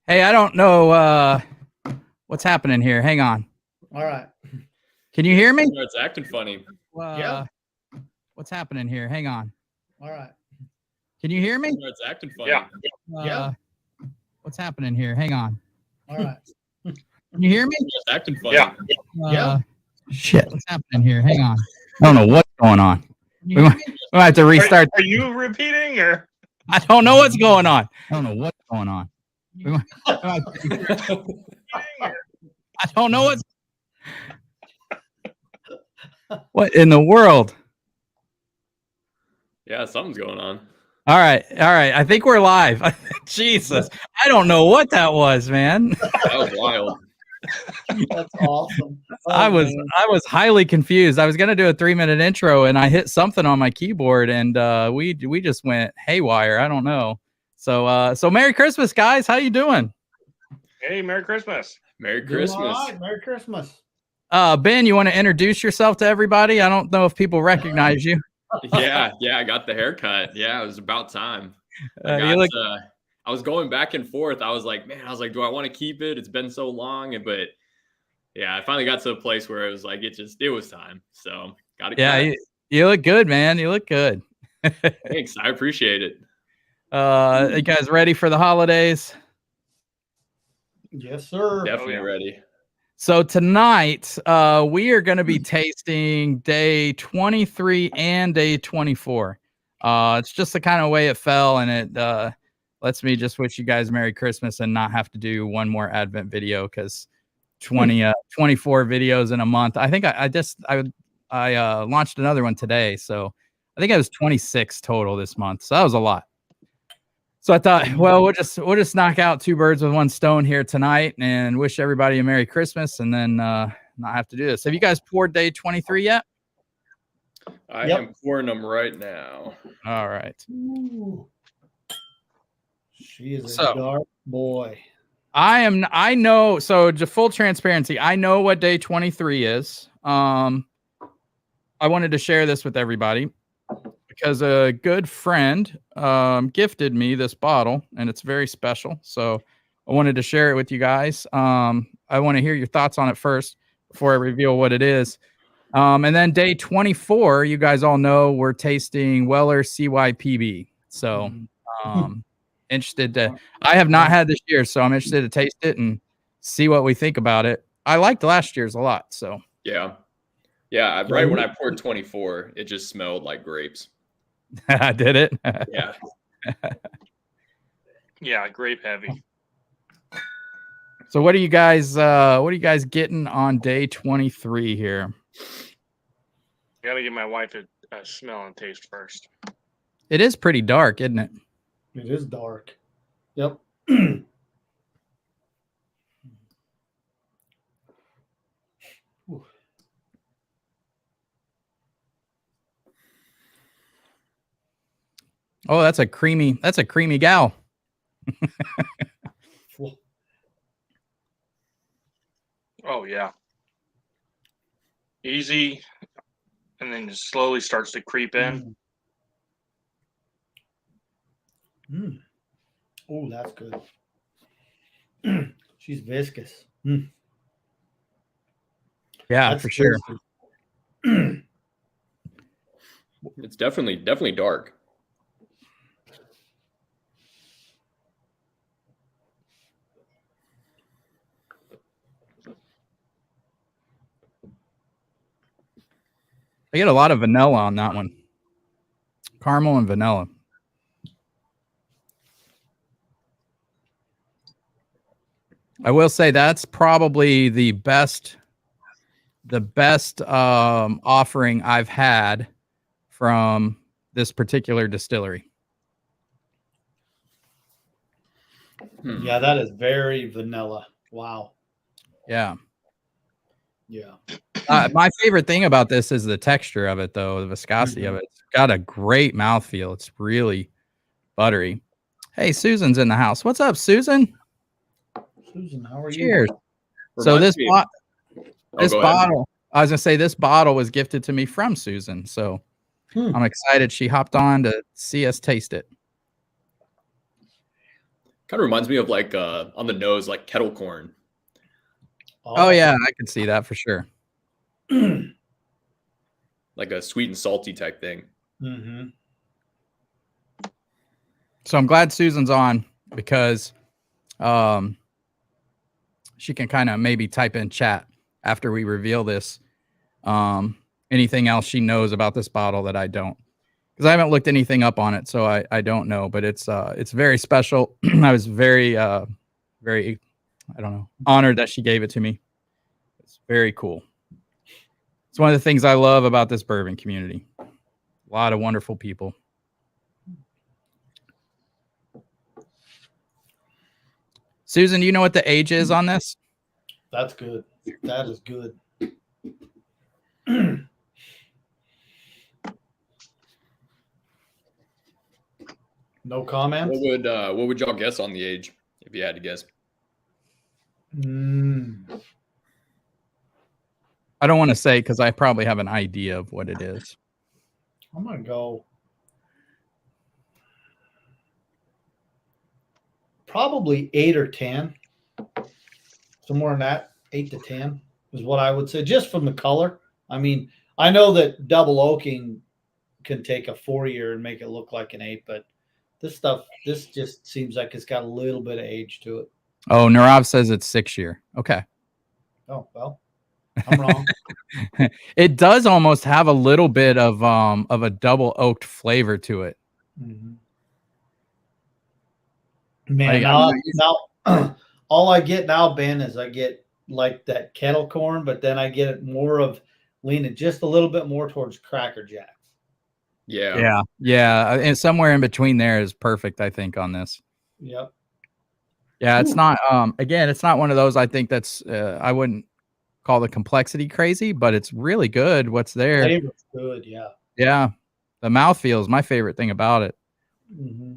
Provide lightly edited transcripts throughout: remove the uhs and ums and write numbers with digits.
Hey, I don't know what's happening here. Hang on. All right. Can you hear me? It's acting funny. Yeah. What's happening here? Hang on. All right. Can you hear me? It's acting funny. Yeah. What's happening here? Hang on. All right. Can you hear me? It's acting funny. Yeah. Shit. What's happening here? Hang on. I don't know what's going on. We might have to restart. Are you repeating or? I don't know what's going on. I don't know what's going on. I don't know what in the world. Yeah, something's going on. All right. I think we're live. Jesus, I don't know what that was, man. That was wild. That's awesome. Oh, I was highly confused. I was gonna do a 3-minute intro, and I hit something on my keyboard, and we just went haywire. I don't know. So Merry Christmas, guys. How you doing? Hey, Merry Christmas. Merry Doing Christmas. all right. Merry Christmas. Ben, you want to introduce yourself to everybody? I don't know if people recognize you. Yeah, I got the haircut. Yeah, it was about time. I was going back and forth. I was like, do I want to keep it? It's been so long. But yeah, I finally got to a place where it was like, it was time. So got it. Yeah, you look good, man. You look good. Thanks. I appreciate it. You guys ready for the holidays? Yes, sir. Definitely ready. So tonight, we are going to be tasting day 23 and day 24. It's just the kind of way it fell, and it lets me just wish you guys Merry Christmas and not have to do one more Advent video because 24 videos in a month. I think I launched another one today, so I think I was 26 total this month. So that was a lot. So I thought, well, we'll just knock out 2 birds with 1 stone here tonight and wish everybody a Merry Christmas, and then not have to do this. Have you guys poured day 23 yet? I am pouring them right now. All right. Ooh. She is a dark boy. I know. So just full transparency, I know what day 23 is. I wanted to share this with everybody because a good friend gifted me this bottle, and it's very special. So I wanted to share it with you guys. I want to hear your thoughts on it first before I reveal what it is. And then day 24, you guys all know we're tasting Weller CYPB. So interested to, I have not had this year, so I'm interested to taste it and see what we think about it. I liked last year's a lot. So yeah. Right when I poured 24, it just smelled like grapes. Did it? Yeah. Yeah, grape heavy. So what are you guys getting on day 23 here? I gotta give my wife a smell and taste first. It is pretty dark, isn't it? It is dark. Yep. Oh, that's a creamy gal. Oh yeah. Easy, and then just slowly starts to creep in. Oh, that's good. She's viscous. Yeah, That's for sure. It's definitely dark. I get a lot of vanilla on that one. Caramel and vanilla. I will say that's probably the best offering I've had from this particular distillery. Yeah, that is very vanilla. Wow. Yeah. Yeah. My favorite thing about this is the texture of it, though, the viscosity of it. It's got a great mouthfeel. It's really buttery. Hey, Susan's in the house. What's up, Susan? Susan, how are you? Cheers. So this bottle, I was gonna say this bottle was gifted to me from Susan. So I'm excited she hopped on to see us taste it. Kind of reminds me of like on the nose, like kettle corn. Oh yeah, I can see that for sure. Like a sweet and salty type thing. Mm-hmm. So I'm glad Susan's on because she can kind of maybe type in chat after we reveal this. Anything else she knows about this bottle that I don't, because I haven't looked anything up on it, so I don't know. But it's very special. I was very very, I don't know, honored that she gave it to me. It's very cool. It's one of the things I love about this bourbon community. A lot of wonderful people. Susan, do you know what the age is on this? That's good. That is good. No comments? What would y'all guess on the age if you had to guess? I don't want to say because I probably have an idea of what it is. I'm going to go probably 8 or 10. Somewhere in that 8 to 10 is what I would say, just from the color. I mean, I know that double oaking can take a 4-year and make it look like an 8, but this just seems like it's got a little bit of age to it. Oh, Narav says it's 6-year. Okay. Oh, well, I'm wrong. It does almost have a little bit of a double oaked flavor to it. Mm-hmm. Man, now all I get now, Ben, is I get like that kettle corn, but then I get it more of leaning just a little bit more towards Cracker Jacks. Yeah. And somewhere in between there is perfect, I think, on this. Yep. Yeah, it's not again, it's not one of those I think that's I wouldn't call the complexity crazy, but it's really good what's there. Flavor's good, yeah. Yeah. The mouthfeel is my favorite thing about it. Mm-hmm.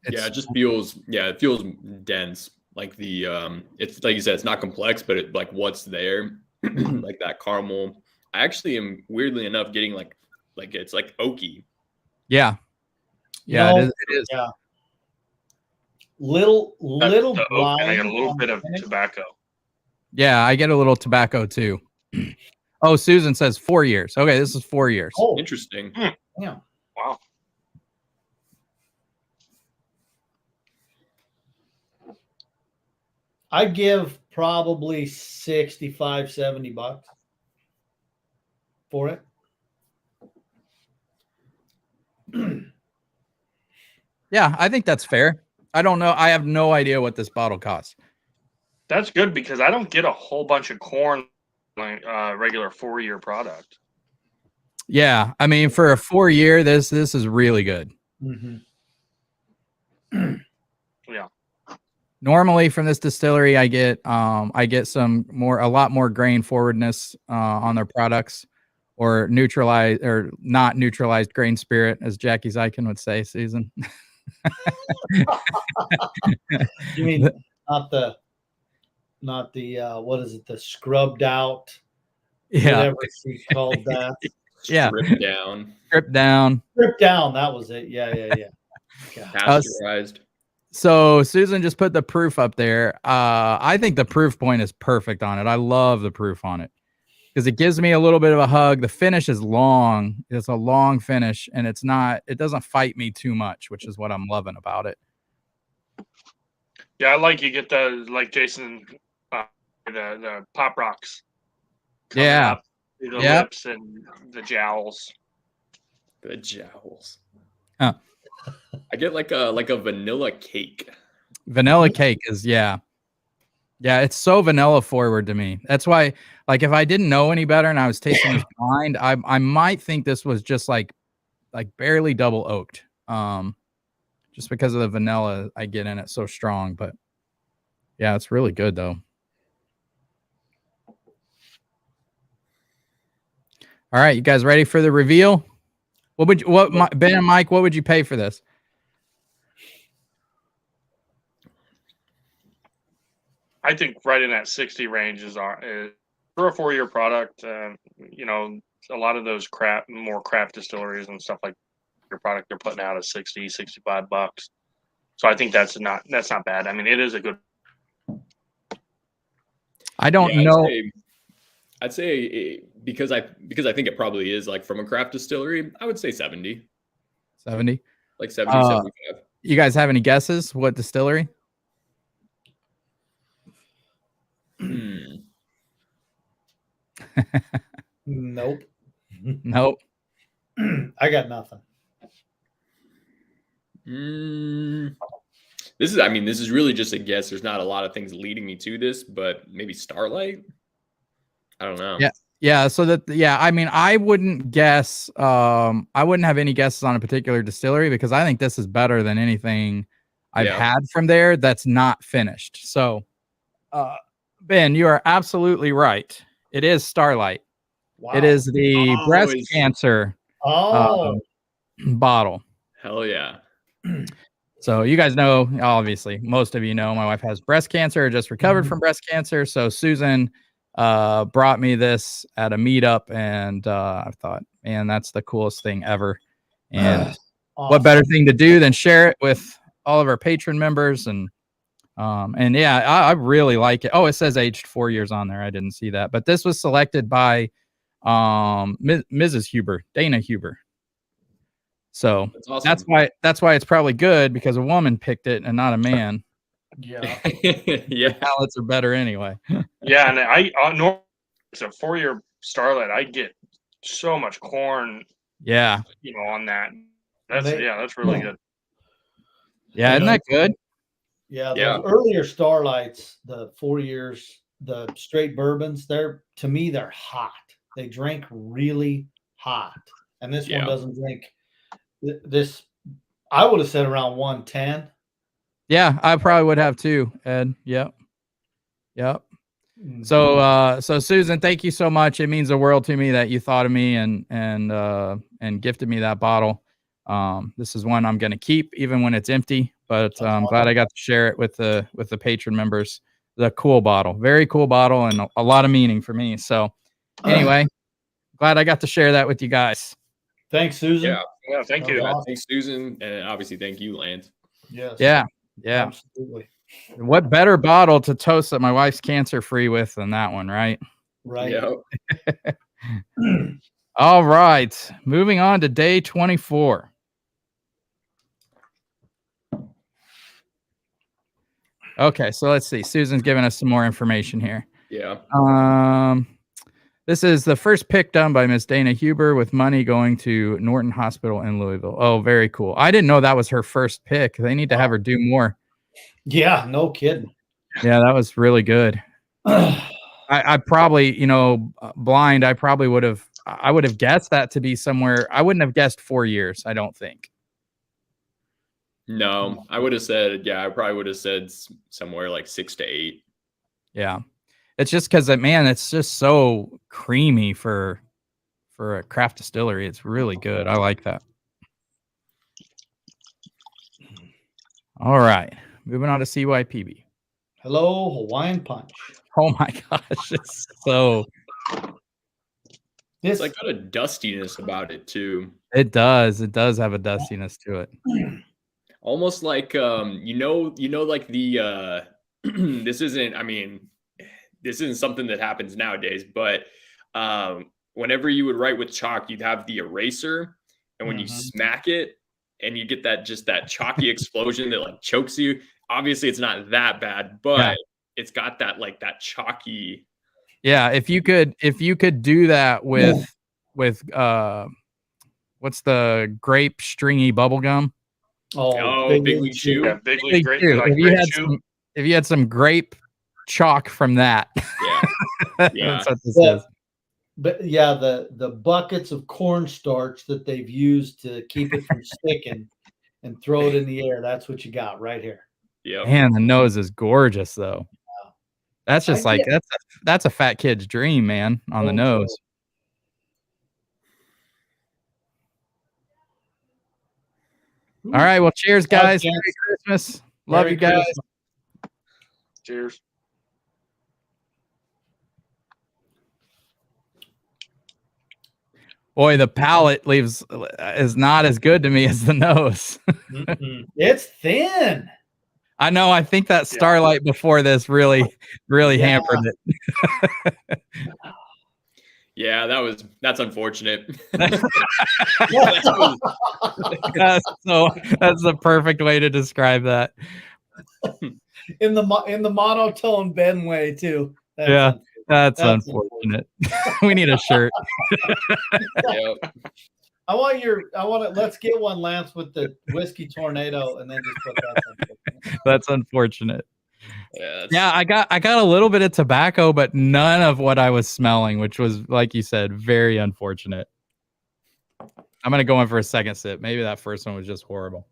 It feels dense. Like it's like you said, it's not complex, but it like what's there, like that caramel. I actually am weirdly enough getting like it's like oaky. Yeah. Yeah, it is. Yeah. Little dry. I got a little bit of tobacco. Yeah, I get a little tobacco too. Oh, Susan says 4 years. Okay, this is 4 years. Oh, interesting. Yeah. Wow. I give probably $65-$70 for it. Yeah, I think that's fair. I don't know. I have no idea what this bottle costs. That's good because I don't get a whole bunch of corn like regular 4-year product. Yeah, I mean for a 4-year, this is really good. Mm-hmm. Yeah. Normally from this distillery, I get a lot more grain forwardness on their products, or not neutralized grain spirit, as Jackie Zykin would say. Susan. You mean not the what is it? The scrubbed out. Yeah. Whatever she called that. Yeah. Stripped down. Stripped down. That was it. Yeah. Pasteurized. So Susan just put the proof up there. I think the proof point is perfect on it. I love the proof on it because it gives me a little bit of a hug. The finish is long. It's a long finish, and it doesn't fight me too much, which is what I'm loving about it. Yeah, I like you get the, like Jason, the pop rocks. Yeah. The lips and the jowls. The jowls. Huh. I get like a vanilla cake. Vanilla cake is yeah, it's so vanilla forward to me. That's why, like, if I didn't know any better and I was tasting this blind, I might think this was just like barely double oaked. Just because of the vanilla I get in it so strong. But yeah, it's really good though. All right, you guys ready for the reveal? Ben and Mike, what would you pay for this? I think right in that 60 range is for a 4-year product. You know, a lot of those more craft distilleries and stuff like your product they're putting out at $60-$65. So I think that's not bad. I mean, it is a good. I don't know. I'd say because I think it probably is like from a craft distillery. I would say 70. 70. Like 70, 75. You guys have any guesses? What distillery? Nope. Nope. I got nothing. This is really just a guess. There's not a lot of things leading me to this, but maybe Starlight. I don't know. Yeah. So I mean, I wouldn't guess. I wouldn't have any guesses on a particular distillery because I think this is better than anything I've had from there that's not finished. So, Ben, you are absolutely right. It is Starlight. Wow. It is the breast cancer bottle. Hell yeah. So you guys know, obviously, most of you know, my wife has breast cancer, just recovered from breast cancer. So Susan brought me this at a meetup, and I thought, man, that's the coolest thing ever. And awesome. What better thing to do than share it with all of our patron members? And yeah, I really like it. Oh, it says aged 4 years on there. I didn't see that, but this was selected by Mrs. Huber, Dana Huber. So that's awesome. That's why it's probably good, because a woman picked it and not a man. Yeah. Yeah. Palates are better anyway. Yeah. And it's a 4-year Starlight. I get so much corn. Yeah. On that. That's really good. Yeah. Isn't that good? Yeah. Those earlier Starlights, the 4 years, the straight bourbons, to me, they're hot. They drink really hot. And this one doesn't drink this. I would have said around 110. Yeah, I probably would have too, Ed. Yep. So Susan, thank you so much. It means the world to me that you thought of me and gifted me that bottle. This is one I'm going to keep even when it's empty, but I'm glad I got to share it with the patron members. The cool bottle, very cool bottle, and a lot of meaning for me. So anyway, glad I got to share that with you guys. Thanks, Susan. Yeah, thank you. Awesome. Thanks, Susan, and obviously thank you, Lance. Yes. Yeah. Absolutely. What better bottle to toast that my wife's cancer-free with than that one, right? Right. Yep. All right. Moving on to day 24. Okay, so let's see. Susan's giving us some more information here. Yeah. This is the first pick done by Miss Dana Huber with money going to Norton Hospital in Louisville. Oh, very cool. I didn't know that was her first pick. They need to have her do more. Yeah, no kidding. Yeah, that was really good. I probably, blind, I would have guessed that to be somewhere. I wouldn't have guessed 4 years, I don't think. No, I would have said, I probably would have said somewhere like 6 to 8. Yeah. It's just because, man, it's just so creamy for a craft distillery. It's really good. I like that. All right. Moving on to CYPB. Hello, Hawaiian Punch. Oh, my gosh. It's so... It's like got a dustiness about it, too. It does. It does have a dustiness to it. Almost like, like the... this isn't something that happens nowadays, but whenever you would write with chalk, you'd have the eraser, and when you smack it and you get that chalky explosion that like chokes you. Obviously it's not that bad, but it's got that chalky. Yeah. If you could do that with what's the grape stringy bubble gum? Oh, Big League Chew. Yeah, Big League Grape. If you had some grape chalk from that. Yeah. That's what this is. But yeah, the buckets of cornstarch that they've used to keep it from sticking and throw it in the air. That's what you got right here. Yeah. Man, the nose is gorgeous though. Wow. That's just that's a fat kid's dream, man, on the nose. All right. Well, cheers, guys. Merry Christmas. Love you guys. Cheers. Boy, the palate is not as good to me as the nose. It's thin. I know. I think that Starlight before this really hampered it. Yeah, that's unfortunate. That's the perfect way to describe that. In the monotone Ben way too. That's unfortunate. We need a shirt. Yep. Let's get one, Lance, with the whiskey tornado, and then just put that. That's unfortunate. Yeah, I got a little bit of tobacco, but none of what I was smelling, which was, like you said, very unfortunate. I'm gonna go in for a second sip. Maybe that first one was just horrible.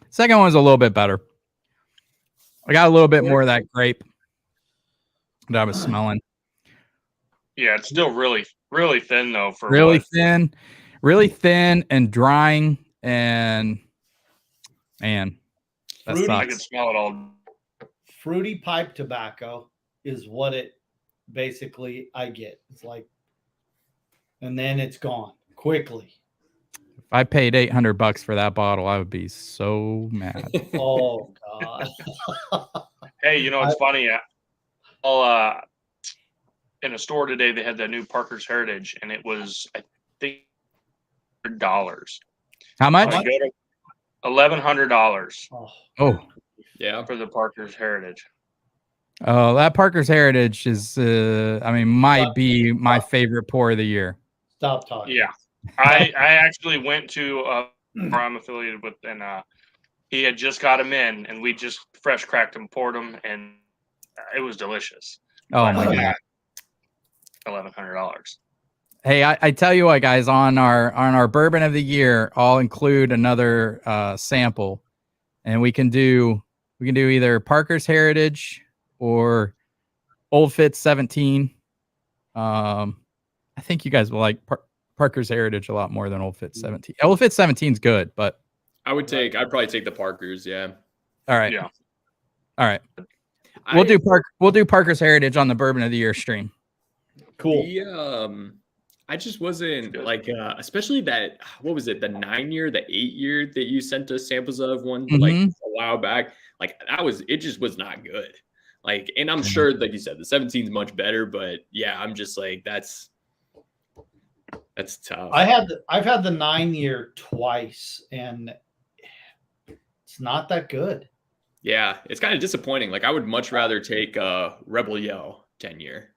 Second one was a little bit better. I got a little bit more of that grape that I was smelling. Yeah, it's still really, really thin though. Really thin and drying, and man, that sucks. I can smell it all. Fruity pipe tobacco is what it basically I get. It's like, and then it's gone quickly. If I paid $800 for that bottle, I would be so mad. Oh God. Hey, it's funny. In a store today, they had that new Parker's Heritage, and it was, I think, $100. How much? $1,100. Oh, yeah, for the Parker's Heritage. Oh, that Parker's Heritage is, might be my favorite pour of the year. Stop talking. Yeah, I actually went to where I'm affiliated with, and he had just got them in, and we just fresh cracked them, poured them, and it was delicious. Oh my God. $1,100. Hey, I tell you what, guys, on our bourbon of the year, I'll include another sample, and we can do either Parker's Heritage or Old Fitz 17. I think you guys will like Parker's Heritage a lot more than Old Fitz 17. Old Fitz 17 is good, but I'd probably take the Parker's. Yeah. All right. Yeah. All right. We'll do Parker's Heritage on the bourbon of the year stream. Cool. I just wasn't like, especially that, what was it? The 9-year, the 8-year that you sent us samples of like a while back. Like it just was not good. Like, and I'm sure, like you said, the 17 is much better, but yeah, I'm just like, that's tough. I've had the 9-year twice, and it's not that good. Yeah, it's kind of disappointing. Like, I would much rather take Rebel Yell 10-year.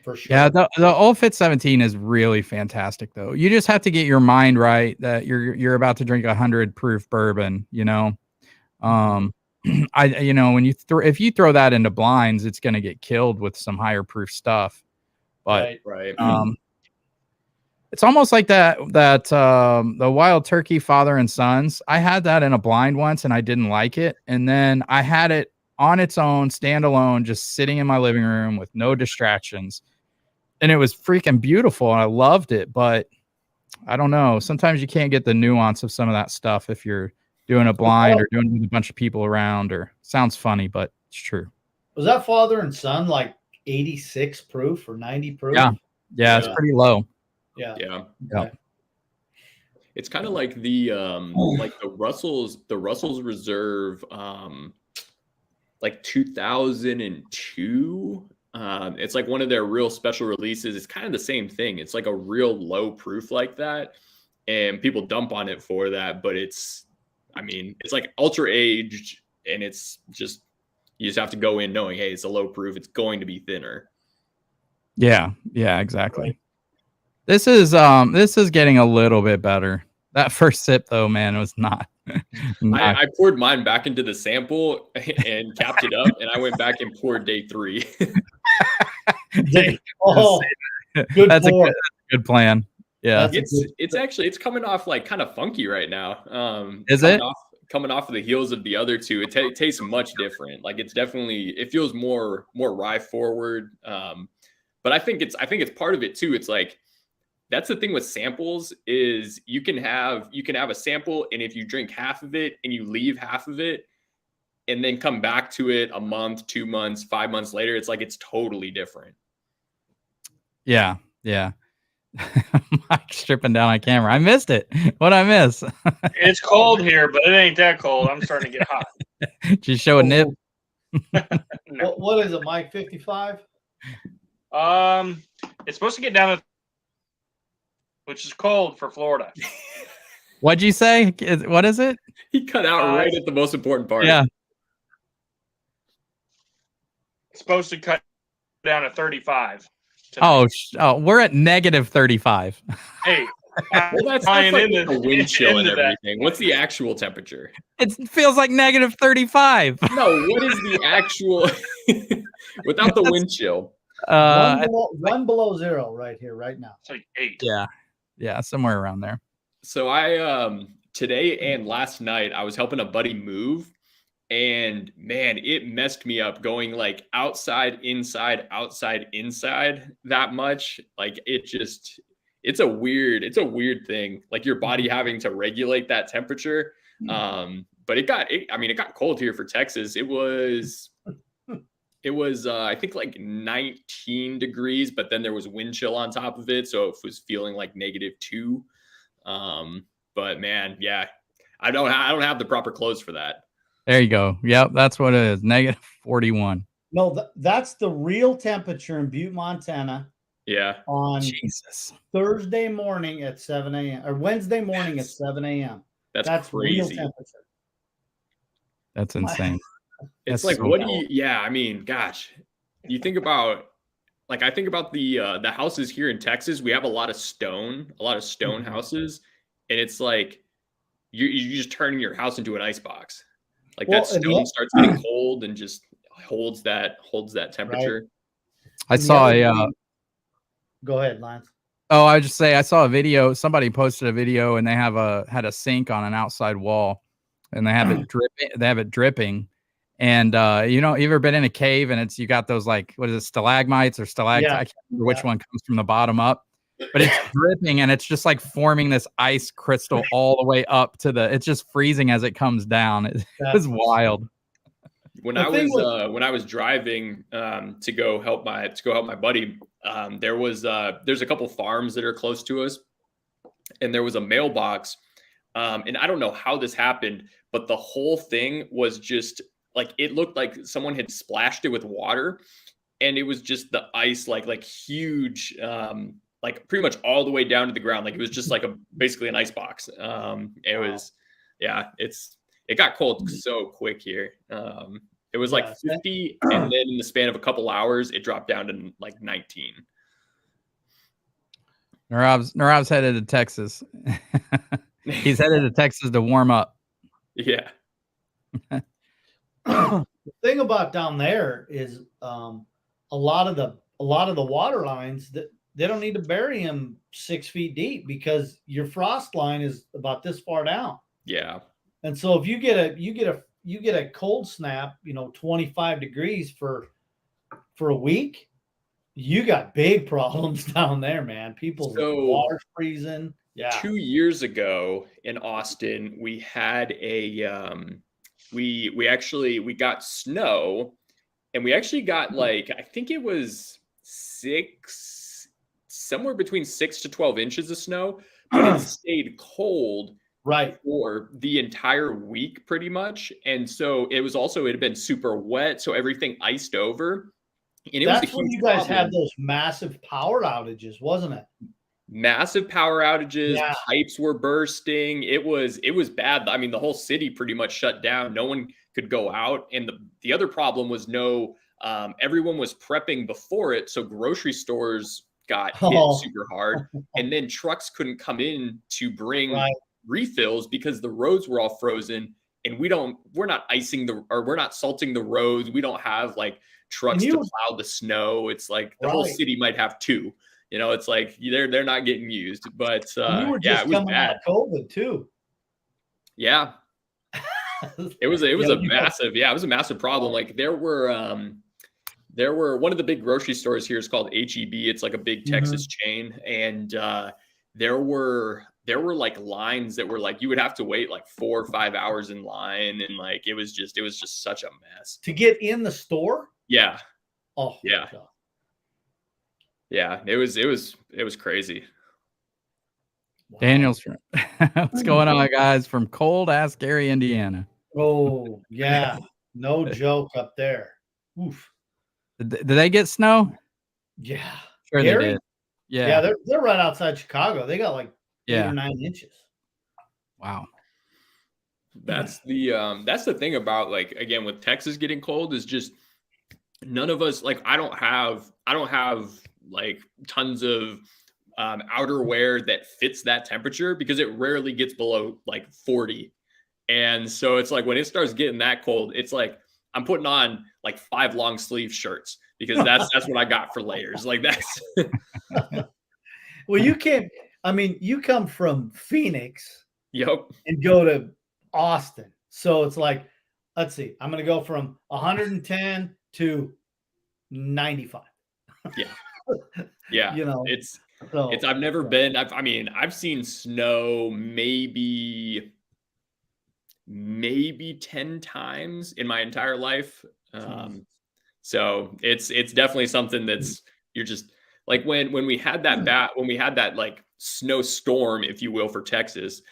For sure. Yeah, the Old Fitz 17 is really fantastic, though. You just have to get your mind right that you're about to drink 100 proof bourbon. When if you throw that into blinds, it's going to get killed with some higher proof stuff. But right. It's almost like that the Wild Turkey Father and Sons. I had that in a blind once, and I didn't like it, and then I had it on its own, standalone, just sitting in my living room with no distractions. And it was freaking beautiful, and I loved it. But I don't know. Sometimes you can't get the nuance of some of that stuff if you're doing a blind or doing it with a bunch of people around. Or sounds funny, but it's true. Was that Father and Son like 86 proof or 90 proof? Yeah, it's pretty low. Yeah. It's kind of like the Russell's Reserve, like 2002. It's like one of their real special releases. It's kind of the same thing. It's like a real low proof like that, and people dump on it for that. But it's like ultra aged, and it's just, you just have to go in knowing, hey, it's a low proof. It's going to be thinner. Yeah, exactly. Right. This is getting a little bit better. That first sip, though, man, was not. I poured mine back into the sample and capped it up, and I went back and poured day 3. Good That's a good plan. Yeah, it's coming off like kind of funky right now. Is it coming off of the heels of the other two? It tastes much different. Like, it feels more rye forward. But I think it's part of it too. It's like, that's the thing with samples is you can have a sample, and if you drink half of it and you leave half of it and then come back to it a month, 2 months, 5 months later, it's like, it's totally different. Yeah. Mike's stripping down on camera. I missed it. What'd I miss? It's cold here, but it ain't that cold. I'm starting to get hot. Did you show a nip? No. What is it, Mike? 55? It's supposed to get down to, which is cold for Florida. What'd you say? What is it? He cut out right at the most important part. Yeah. It's supposed to cut down to 35. tonight. Oh, we're at negative 35. Hey, Well, that's tying like into- the wind chill and into that. everything. What's the actual temperature? It feels like negative 35. No, what is the actual without the wind chill? One below zero right here, right now. It's like 8. Yeah, somewhere around there. So I today and last night I was helping a buddy move, and man, it messed me up going like outside, inside, outside, inside that much. Like it's a weird thing. Like your body having to regulate that temperature. But it got cold here for Texas. It was I think like 19 degrees, but then there was wind chill on top of it, so it was feeling like -2. But man, yeah, I don't have the proper clothes for that. There you go. Yep, that's what it is. Negative 41. No, that's the real temperature in Butte, Montana Yeah. on Jesus. Thursday morning at 7 a.m. or Wednesday morning at 7 a.m. That's real crazy. temperature. That's insane. It's That's like, so what do cool. you, yeah, I mean, gosh, you think about, like, I think about the houses here in Texas. We have a lot of stone Mhm. houses. And it's like, you just turning your house into an ice box. Like Well, that and stone starts getting cold and just holds that temperature. I And the saw other a thing- Go ahead, Lance. oh, I would just say I saw a video. Somebody posted a video and they had a sink on an outside wall and they have it dripping. They have it dripping. And you ever been in a cave and you got those like, what is it, stalagmites or stalactites? Yeah. I can't remember which one comes from the bottom up, but it's dripping and it's just like forming this ice crystal all the way up to it's just freezing as it comes down. It was wild. When The thing I was driving to go help my buddy, there's a couple farms that are close to us, and there was a mailbox, and I don't know how this happened, but the whole thing was just like, it looked like someone had splashed it with water, and it was just the ice like huge, like pretty much all the way down to the ground. Like it was just like basically an ice box. It was, yeah, it got cold so quick here. It was like 50, and then in the span of a couple hours, it dropped down to like 19. Narav's headed to Texas. He's headed to Texas to warm up. Yeah. The thing about down there is a lot of the water lines that they don't need to bury them 6 feet deep because your frost line is about this far down. Yeah. And so if you get a cold snap, 25 degrees for a week, you got big problems down there, man. People's water's freezing. Yeah. 2 years ago in Austin, we had we got snow, and we actually got like, I think it was somewhere between 6 to 12 inches of snow, but it stayed cold right for the entire week pretty much. And so it had been super wet, so everything iced over. And that's when you guys had those massive power outages, wasn't it? Massive power outages, Yeah. pipes were bursting. It was bad. I mean, the whole city pretty much shut down. No one could go out. And the other problem was everyone was prepping before it. So grocery stores got hit super hard. And then trucks couldn't come in to bring refills because the roads were all frozen. And we're not we're not salting the roads. We don't have like trucks to plow the snow. It's like the whole city might have two. It's like they're not getting used. But you were just it was coming out of COVID too. Yeah. It was a massive problem. Like there were one of the big grocery stores here is called H-E-B. It's like a big Texas chain. And there were like lines that were like, you would have to wait like 4 or 5 hours in line. And like, it was just such a mess to get in the store. Yeah. Oh yeah. God. Yeah, it was crazy. Wow. Daniel's what's going on, guys? From cold ass Gary, Indiana. Oh yeah, no joke up there. Oof. Did they get snow? Yeah. Sure Gary? they did. Yeah, Yeah. they're right outside Chicago. They got like 8 or 9 inches. Wow. That's the thing about, like, again, with Texas getting cold is just none of us, like, I don't have like tons of outerwear that fits that temperature because it rarely gets below like 40. And so it's like when it starts getting that cold, it's like I'm putting on like 5 long sleeve shirts because that's what I got for layers. Like that's Well, you come from Phoenix yep. and go to Austin. So it's like, let's see, I'm going to go from 110 to 95. Yeah. Yeah. You know, It's so I've never been, I've seen snow maybe 10 times in my entire life. So it's definitely something that's, you're just like when we had that like snowstorm, if you will, for Texas,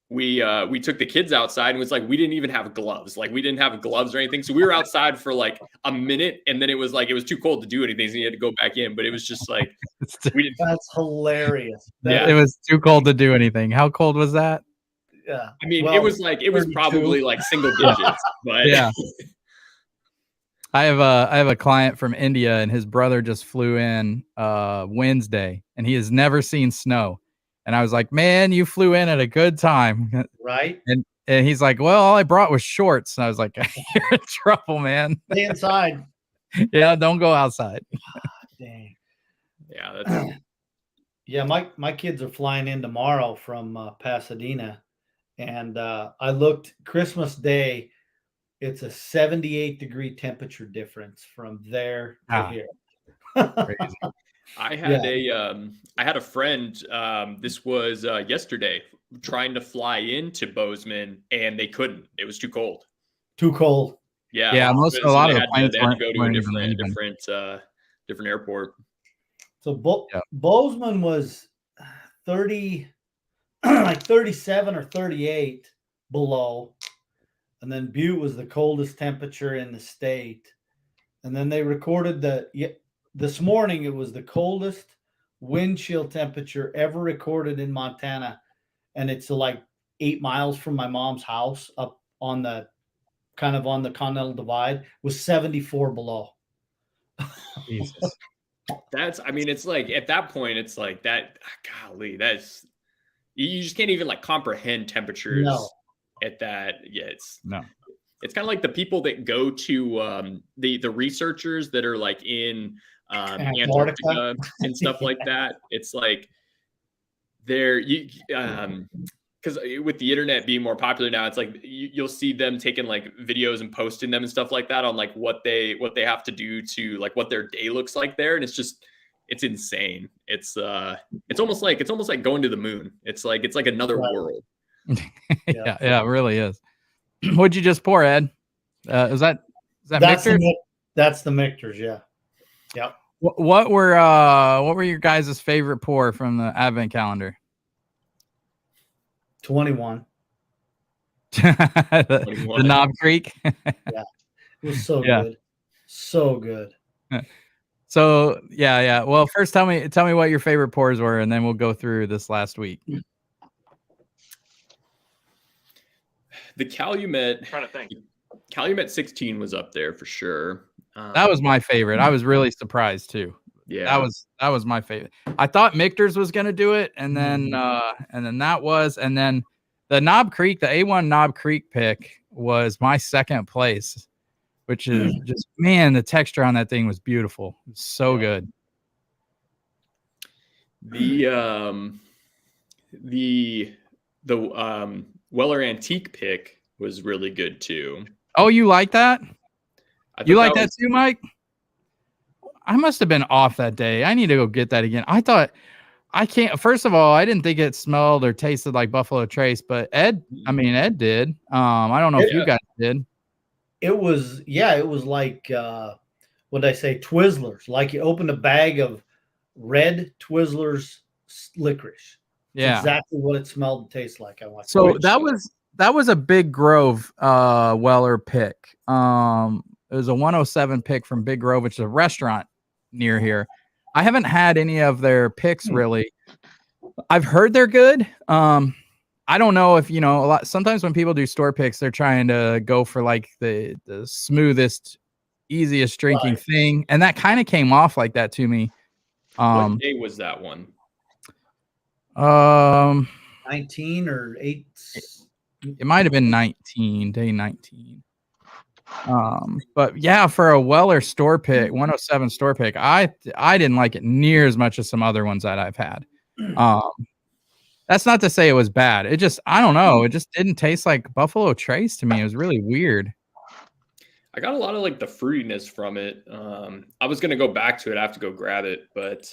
we took the kids outside and it was like we didn't even have gloves. Like we didn't have gloves or anything. So we were outside for like a minute and then it was too cold to do anything. So you had to go back in. But it was just like we didn't. that's hilarious. Yeah. It was too cold to do anything. How cold was that? Yeah. I mean, Well, it was probably like single digits, but Yeah. I have a client from India and his brother just flew in Wednesday and he has never seen snow. And I was like, man, you flew in at a good time. Right. And he's like, well, all I brought was shorts. And I was like, you're in trouble, man. Stay inside. Yeah, don't go outside. Dang. yeah, that's Yeah, my kids are flying in tomorrow from Pasadena. And I looked Christmas Day. It's a 78-degree temperature difference from there to here. Crazy. I had a friend, this was yesterday, trying to fly into Bozeman and they couldn't. It was too cold. Too cold. Yeah. Yeah, a lot of the planes they had to go to a weren't even different airport. So Bozeman was 30, like 37 or 38 below. And then Butte was the coldest temperature in the state. And then they recorded this morning, it was the coldest wind chill temperature ever recorded in Montana. And it's like 8 miles from my mom's house up on the Continental Divide, was 74 below. Jesus. It's like at that point, it's like that, golly, that's, you just can't even like comprehend temperatures. No. At that. Yeah, it's kind of like the people that go to the researchers that are like in Antarctica and stuff like that. It's like because with the internet being more popular now, it's like you'll see them taking like videos and posting them and stuff like that on like what they have to do to like what their day looks like there, and it's insane. It's almost like going to the moon. It's like another world. Yeah, it really is. What'd you just pour, Ed? Is that Michter's? That's the Michter's, yeah. Yep. What were your guys' favorite pour from the advent calendar? 21. the Knob Creek. Yeah. It was so good. So good. So yeah. Well, first tell me what your favorite pours were, and then we'll go through this last week. The Calumet, I'm trying to think. Calumet 16 was up there for sure. That was my favorite. I was really surprised too. Yeah, that was my favorite. I thought Michter's was gonna do it, and then the Knob Creek, the A1 Knob Creek pick was my second place, which is just, man, the texture on that thing was beautiful. It was so good. The Weller Antique pick was really good too. Oh, you like that? You like that too, Mike? I must have been off that day. I need to go get that again. I thought I can't. First of all, I didn't think it smelled or tasted like Buffalo Trace, but Ed did. I don't know if you guys did. It was like what I say, Twizzlers. Like you open a bag of red Twizzlers licorice. It's Yeah. exactly what it smelled and tastes like. I want. So that was a Big Grove Weller pick. It was a 107 pick from Big Grove, which is a restaurant near here. I haven't had any of their picks really. I've heard they're good. I don't know if sometimes when people do store picks, they're trying to go for like the smoothest, easiest drinking thing, and that kind of came off like that to me. What day was that one? 19 or 8. It might have been 19, day 19. But yeah, for a Weller store pick, 107 store pick, I didn't like it near as much as some other ones that I've had. That's not to say it was bad. It just, I don't know. It just didn't taste like Buffalo Trace to me. It was really weird. I got a lot of like the fruitiness from it. I was gonna go back to it. I have to go grab it, but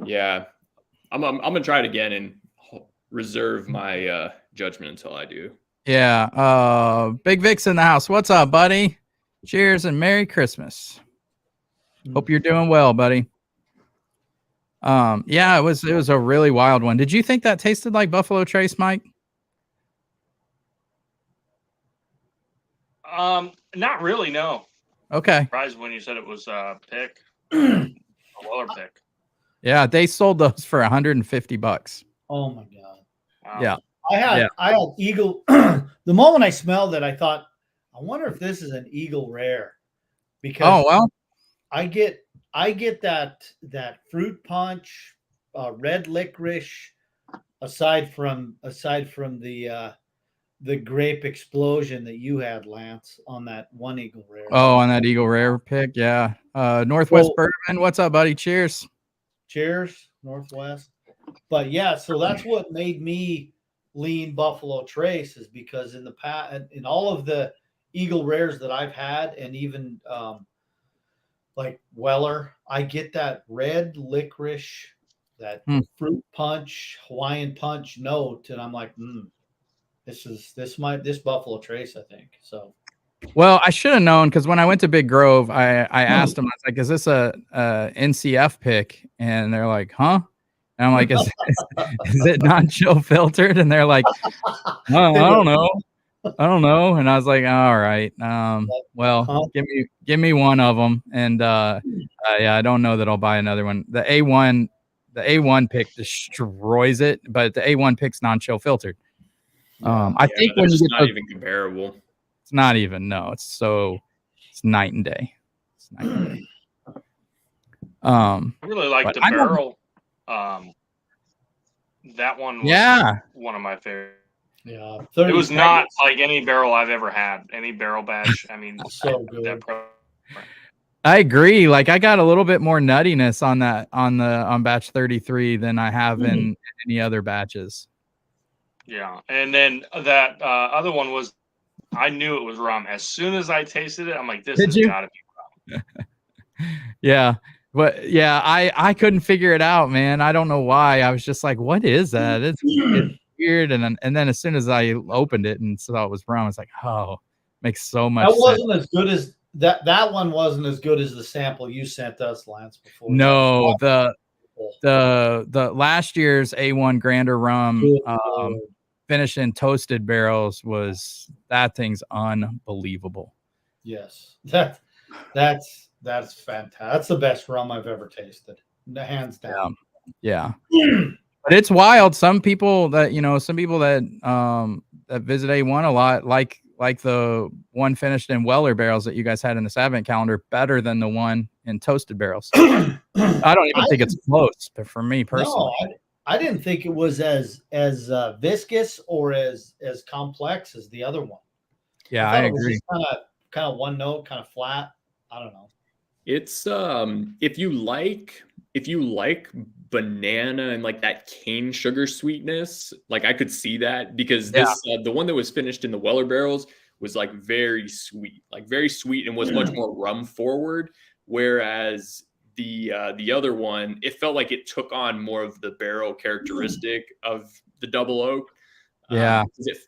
yeah, I'm gonna try it again and reserve my judgment until I do. Yeah. Big Vic's in the house. What's up, buddy? Cheers and Merry Christmas. Hope you're doing well, buddy. Yeah, it was a really wild one. Did you think that tasted like Buffalo Trace, Mike? Not really, no. Okay. Surprised when you said it was a pick. A Weller pick. Yeah, they sold those for $150. Oh my god. Wow. Yeah. I had Eagle. The moment I smelled it, I thought, I wonder if this is an Eagle Rare, because I get that fruit punch, red licorice. Aside from the grape explosion that you had, Lance, on that one Eagle Rare. Oh, on that Eagle Rare pick, yeah. Northwest Bourbon, what's up, buddy? Cheers. Cheers, Northwest. But yeah, so that's what made me lean Buffalo Trace, is because in the past, in all of the Eagle Rares that I've had, and even like Weller, I get that red licorice, that fruit punch, Hawaiian punch note, and I'm like, this Buffalo Trace, I think. So, well, I should have known, because when I went to Big Grove, I asked them, I was like, "Is this a NCF pick?" And they're like, "Huh?" And I'm like, "Is it non-chill filtered?" And they're like, "I don't know. I don't know." And I was like, "All right, well, give me one of them." And yeah, I don't know that I'll buy another one. The A1 pick destroys it, but the A1 pick's non-chill filtered. I think when you get not even comparable. It's not even. No, it's night and day. It's night and day. I really like the barrel. That one was one of my favorites. Yeah, it was not like any barrel I've ever had. Any barrel batch. I mean, so good. I agree. Like, I got a little bit more nuttiness on batch 33 than I have in any other batches. Yeah, and then that other one was, I knew it was rum as soon as I tasted it. I'm like, this has got to be rum. Yeah, but yeah, I couldn't figure it out, man. I don't know why. I was just like, what is that? It's weird. And then as soon as I opened it and saw it was rum, I was like, oh, makes so much sense. That wasn't as good as that one wasn't as good as the sample you sent us, Lance, before. No, the last year's A1 Grander rum finished in toasted barrels that thing's unbelievable. Yes, that's fantastic. That's the best rum I've ever tasted, hands down. Yeah. But it's wild. Some people that that visit A1 a lot like the one finished in Weller barrels that you guys had in this advent calendar better than the one in toasted barrels. I don't even think it's close, but for me personally. No, I didn't think it was as viscous or as complex as the other one. Yeah, I agree. Kind of one note, kind of flat. I don't know. It's if you like banana and like that cane sugar sweetness, like I could see that, because this the one that was finished in the Weller barrels was like very sweet and was much more rum forward, whereas the other one, it felt like it took on more of the barrel characteristic of the double oak. Yeah,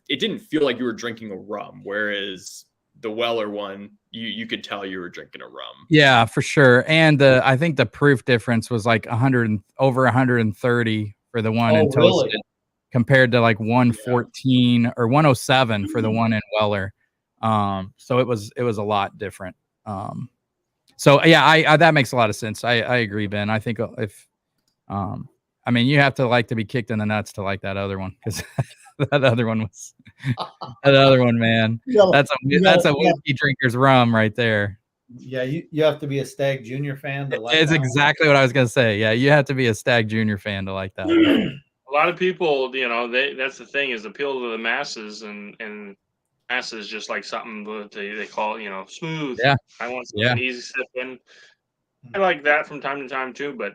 it didn't feel like you were drinking a rum, whereas the Weller one, you could tell you were drinking a rum. Yeah, for sure. And I think the proof difference was like 100 over 130 for the one in Toasted, really? compared to like 114 or 107 for the one in Weller. So it was a lot different. So yeah, I that makes a lot of sense. I agree, Ben. I think if I mean, you have to like to be kicked in the nuts to like that other one, because that other one, man. That's a whiskey drinker's rum right there. Yeah, you have to be a Stag Junior fan to like It's that exactly what I was gonna say. Yeah, you have to be a Stag Junior fan to like that. A lot of people, that's the thing, is appeal to the masses, and masses just like something that they call, smooth. Yeah. I want something easy sipping. I like that from time to time too, but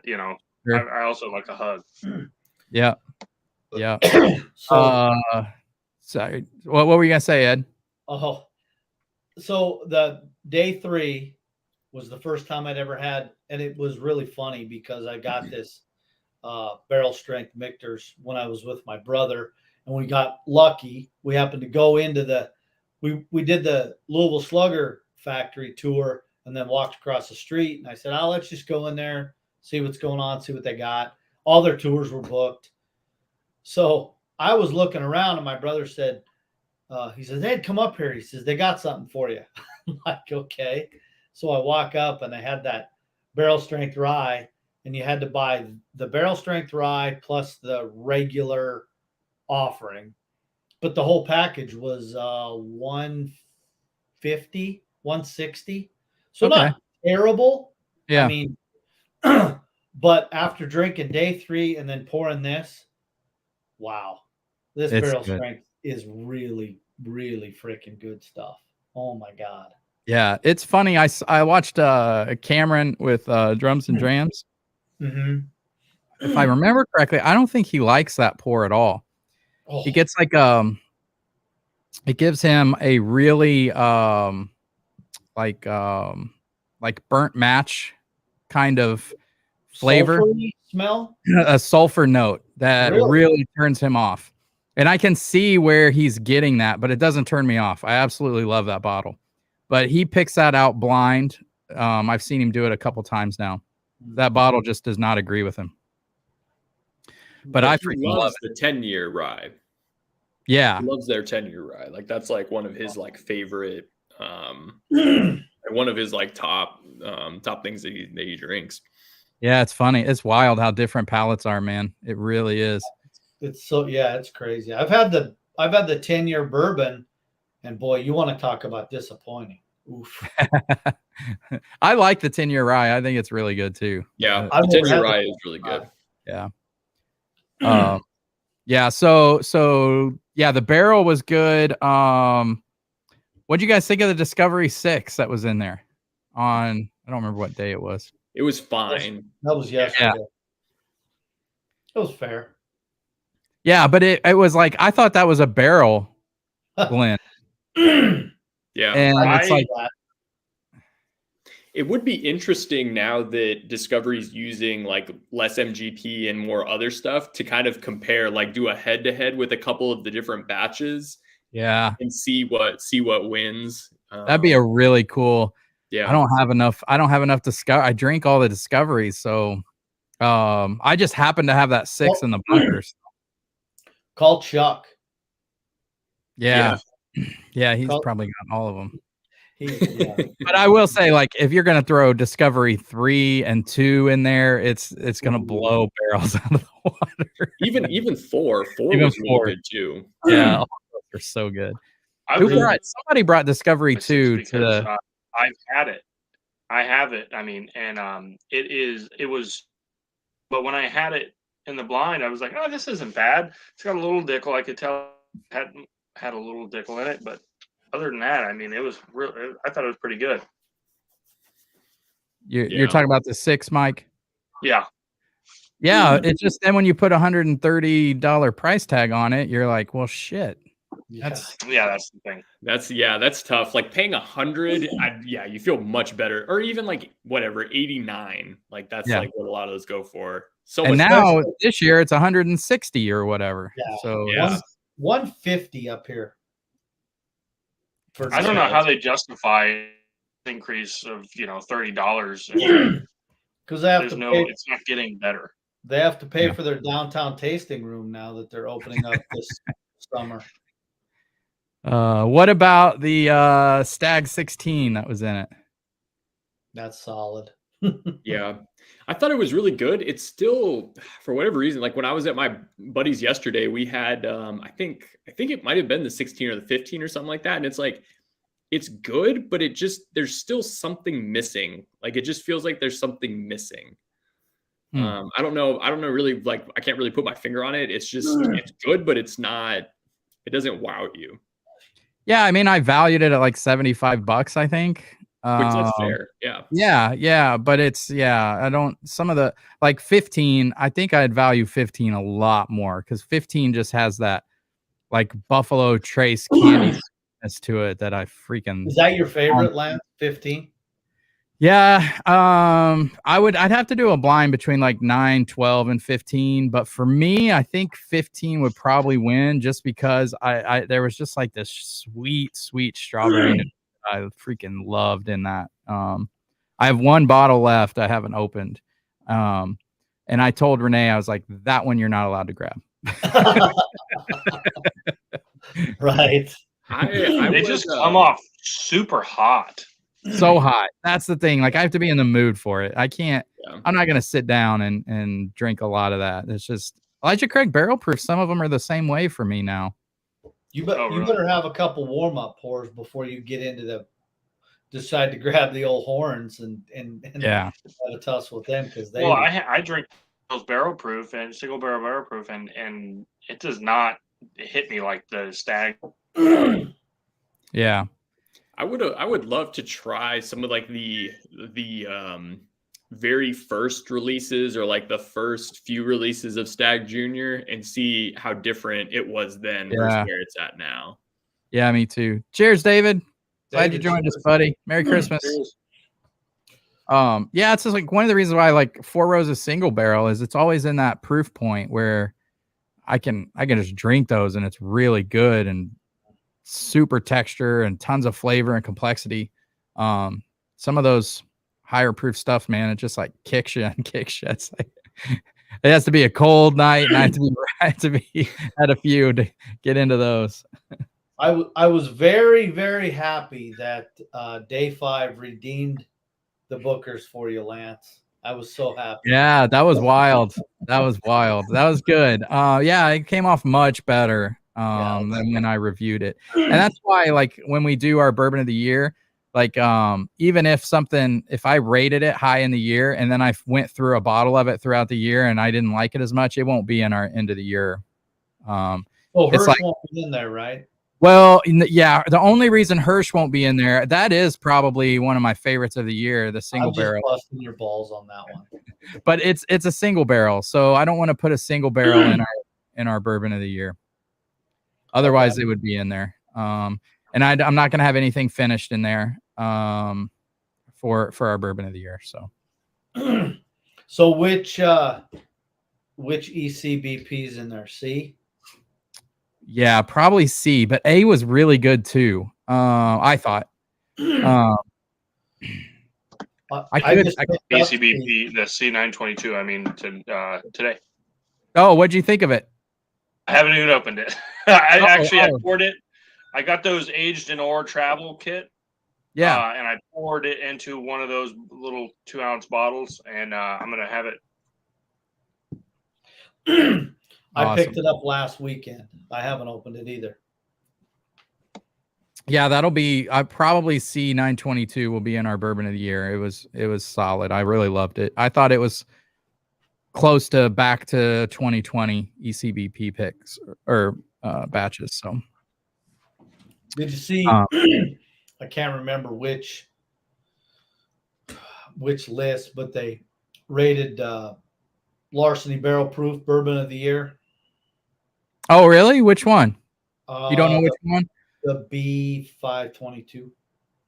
Sure. I also like a hug. Yeah. Yeah. So, sorry. What were you gonna say, Ed? oh, so the day 3 was the first time I'd ever had, and it was really funny because I got this barrel strength Michter's when I was with my brother, and we got lucky. We happened to go into we did the Louisville Slugger factory tour and then walked across the street, and I said, let's just go in there, see what's going on, see what they got. All their tours were booked. So I was looking around, and my brother said, he says, Ed, come up here. He says, they got something for you. I'm like, okay. So I walk up, and they had that barrel strength rye, and you had to buy the barrel strength rye plus the regular offering. But the whole package was $150, $160. So not terrible. Yeah. I mean, but after drinking day 3 and then pouring this, wow, this barrel strength is really, really freaking good stuff. Oh my God. Yeah, it's funny. I watched Cameron with Drums and Drams. Mm-hmm. If I remember correctly, I don't think he likes that pour at all. Oh. He gets like it gives him a really like burnt match kind of flavor, smell, a sulfur note that really turns him off. And I can see where he's getting that, but it doesn't turn me off. I absolutely love that bottle. But he picks that out blind. I've seen him do it a couple times now. That bottle just does not agree with him. But I freaking love the 10-year rye. Yeah. He loves their 10-year rye. Like that's like one of his like favorite one of his like top things that he drinks. Yeah, it's funny. It's wild how different palates are, man. It really is. It's so it's crazy. I've had the 10-year bourbon, and boy, you want to talk about disappointing. Oof. I like the 10-year rye. I think it's really good too. Yeah, the 10-year rye is really good. Yeah. Yeah. So yeah, the barrel was good. What'd you guys think of the Discovery 6 that was in there? I don't remember what day it was. It was fine. That was yesterday. Yeah. It was fair. Yeah, but it was like, I thought that was a barrel blend. Yeah. And it's like, it would be interesting now that Discovery's using like less MGP and more other stuff to kind of compare, like do a head-to-head with a couple of the different batches. Yeah. And see what wins. That'd be a really cool. Yeah. I don't have enough Discovery. I drink all the Discoveries, so I just happen to have that 6 in the bunkers. Call Chuck. Yeah, he's probably got all of them. But I will say, like, if you're gonna throw Discovery 3 and 2 in there, it's gonna blow barrels out of the water. Even 4 was really good too. Yeah, they're so good. Somebody brought Discovery 2 to the. I've had it. I have it. I mean, and it was, but when I had it in the blind, I was like, oh, this isn't bad. It's got a little Dickel. I could tell had a little Dickel in it, but other than that, I mean, it was real. I thought it was pretty good. You're talking about the 6, Mike? Yeah. Yeah. It's just then when you put $130 price tag on it, you're like, well, shit. That's the thing. That's tough. Like paying $100, you feel much better. Or even like whatever, 89. Like that's like what a lot of those go for. So and now this year it's 160 or whatever. Yeah. So 150 up here. I don't know how they justify increase of $30. Because they have to pay. It's not getting better. They have to pay for their downtown tasting room now that they're opening up this summer. What about the Stag 16 that was in it? That's solid. Yeah. I thought it was really good. It's still, for whatever reason, like when I was at my buddy's yesterday, we had I think it might have been the 16 or the 15 or something like that. And it's like, it's good, but there's still something missing. Like it just feels like there's something missing. I don't know really, like I can't really put my finger on it. It's just it's good, but it doesn't wow you. Yeah, I mean, I valued it at like $75, I think. Which that's fair. Yeah, but I don't, some of the, like 15, I think I'd value 15 a lot more because 15 just has that like Buffalo Trace candy to it that I freaking. Is that your favorite, Lance? 15? Yeah, I'd have to do a blind between like 9, 12, and 15. But for me, I think 15 would probably win just because I there was just like this sweet strawberry I freaking loved in that. I have one bottle left I haven't opened. And I told Renee, I was like, that one you're not allowed to grab. Right. They just come off super hot. So hot. That's the thing. Like I have to be in the mood for it. I can't, I'm not going to sit down and drink a lot of that. It's just Elijah Craig barrel proof. Some of them are the same way for me now. You better have a couple warm up pours before you get into decide to grab the old horns and have a tussle with them because they. Well, I drink those barrel proof and single barrel proof and it does not hit me like the Stag. Yeah. I would love to try some of like the very first releases or like the first few releases of Stag Junior and see how different it was then versus where it's at now. Yeah, me too. Cheers, David. Glad you joined us, buddy. Merry Christmas. Yeah, it's just like one of the reasons why I like Four Roses single barrel is it's always in that proof point where I can just drink those and it's really good and super texture and tons of flavor and complexity. Some of those higher proof stuff, man, it just like kicks you. It's like it has to be a cold night and I have to be at a few to get into those. I was very, very happy that day 5 redeemed the bookers for you, Lance. I was so happy. Yeah, that was wild. That was good. Yeah, it came off much better than when I reviewed it. And that's why, like, when we do our bourbon of the year, like, even if I rated it high in the year and then I went through a bottle of it throughout the year and I didn't like it as much, it won't be in our end of the year. Hirsch won't be in there, right? Well, yeah, the only reason Hirsch won't be in there, that is probably one of my favorites of the year, the single barrel. Busting your balls on that one. But it's a single barrel, so I don't want to put a single barrel in our bourbon of the year. Otherwise, it would be in there. And I'm not going to have anything finished in there for our bourbon of the year. So, so which ECBP is in there? C. Yeah, probably C, but A was really good too. I thought. I ECBP, the C922. I mean, today. Oh, what'd you think of it? I haven't even opened it. I poured it. I got those aged in ore travel kit. Yeah, and I poured it into one of those little 2-ounce bottles, and I'm gonna have it. I picked it up last weekend. I haven't opened it either. Yeah, I probably C922 will be in our bourbon of the year. It was solid. I really loved it. I thought it was close to back to 2020 ECBP picks or batches. So did you see? I can't remember which list, but they rated Larceny Barrel Proof Bourbon of the Year. Oh, really? Which one? You don't know which one? The B522.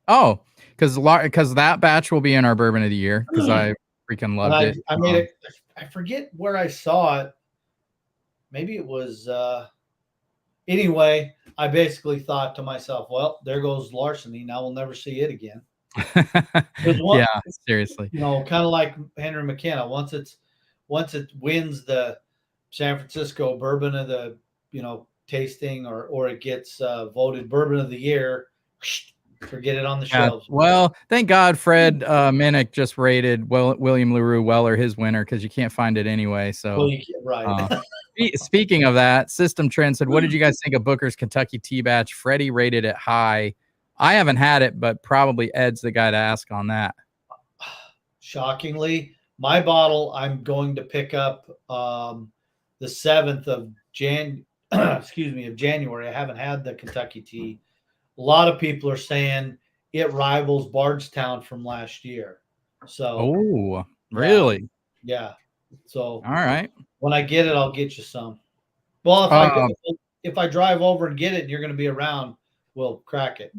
Oh, because that batch will be in our bourbon of the year because I freaking loved it. I made it. I forget where I saw it. Maybe it was anyway, I basically thought to myself, well, there goes larceny. Now we'll never see it again. Yeah, seriously. You know, kind of like Henry McKenna. Once it wins the San Francisco Bourbon of the, tasting, or it gets voted Bourbon of the Year, forget it on the shelves. Well, thank God Fred Minnick just rated William LaRue Weller his winner, because you can't find it anyway. So right. Speaking of that, System Trend said, what did you guys think of Booker's Kentucky Tea Batch? Freddie rated it high. I haven't had it, but probably Ed's the guy to ask on that. Shockingly, my bottle I'm going to pick up the 7th of January. I haven't had the Kentucky tea. A lot of people are saying it rivals Bardstown from last year. So, really? Yeah. So, all right. When I get it, I'll get you some. Well, if I drive over and get it and you're going to be around, we'll crack it.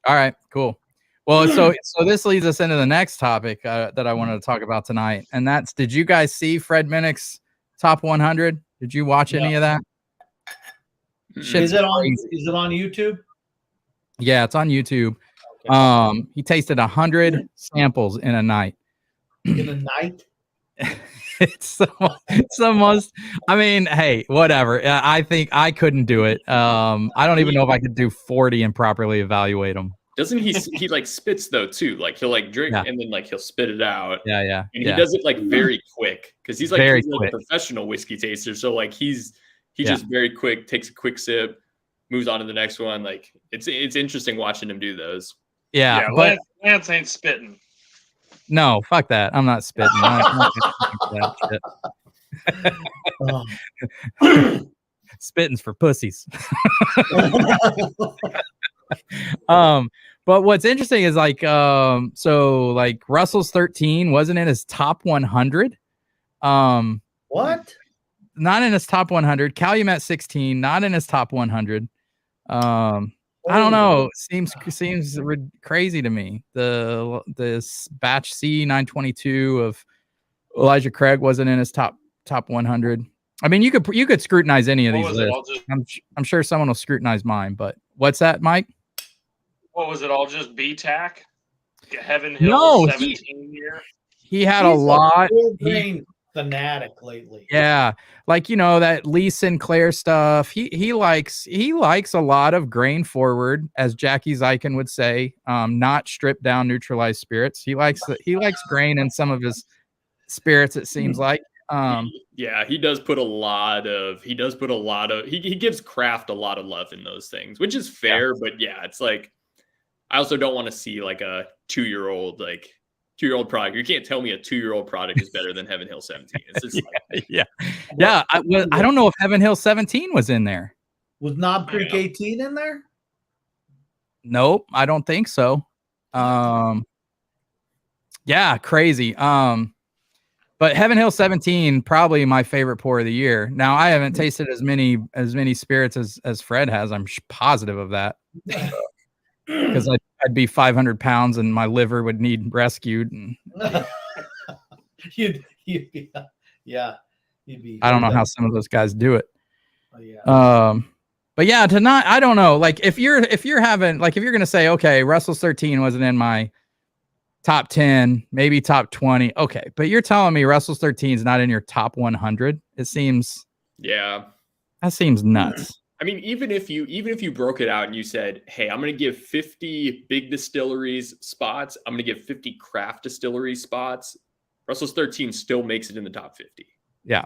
All right, cool. Well, so this leads us into the next topic that I wanted to talk about tonight. And that's, did you guys see Fred Minnick's top 100? Did you watch any of that? Is it on YouTube? Yeah, it's on YouTube. Okay. He tasted 100 samples in a night. In a night? It's the most, I mean, hey, whatever. I think I couldn't do it. I don't even know if I could do 40 and properly evaluate them. Doesn't he like spits though too? Like he'll like drink and then like he'll spit it out. Yeah. And he does it like very quick, because he's like a professional whiskey taster. So like he just very quick, takes a quick sip, moves on to the next one. Like it's interesting watching him do those. Yeah, but Lance ain't spitting. No, fuck that. I'm not spitting. Spitting's for pussies. But what's interesting is like Russell's 13 wasn't in his top 100. What? Not in his top 100. Calumet 16, not in his top 100. I don't know. Seems crazy to me. This batch C 922 of Elijah Craig wasn't in his top 100. I mean, you could scrutinize any of these lists. I'm sure someone will scrutinize mine. But what's that, Mike? What was it? All just BTAC? Heaven Hill 17 year. He had a lot. Fanatic lately. Yeah, like that Lee Sinclair stuff. He likes a lot of grain forward, as Jackie Zykan would say, not stripped down neutralized spirits. He likes grain in some of his spirits, it seems like. He does put a lot of he gives craft a lot of love in those things, which is fair. But it's like, I also don't want to see like a 2-year-old product. You can't tell me a 2-year-old product is better than Heaven Hill 17. It's just I don't know if Heaven Hill 17 was in there. Was Knob Creek 18 in there? Nope, I don't think so. Crazy. But Heaven Hill 17, probably my favorite pour of the year. Now, I haven't tasted as many spirits as Fred has. I'm positive of that. Because I'd be 500 pounds and my liver would need rescued. And you'd be. I don't know how some of those guys do it. But I don't know. Like if you're gonna say, okay, Russell's 13 wasn't in my top 10, maybe top 20. Okay, but you're telling me Russell's 13 is not in your top 100? It seems. Yeah. That seems nuts. I mean, even if you broke it out and you said, hey, I'm going to give 50 big distilleries spots, I'm going to give 50 craft distillery spots, Russell's 13 still makes it in the top 50. Yeah.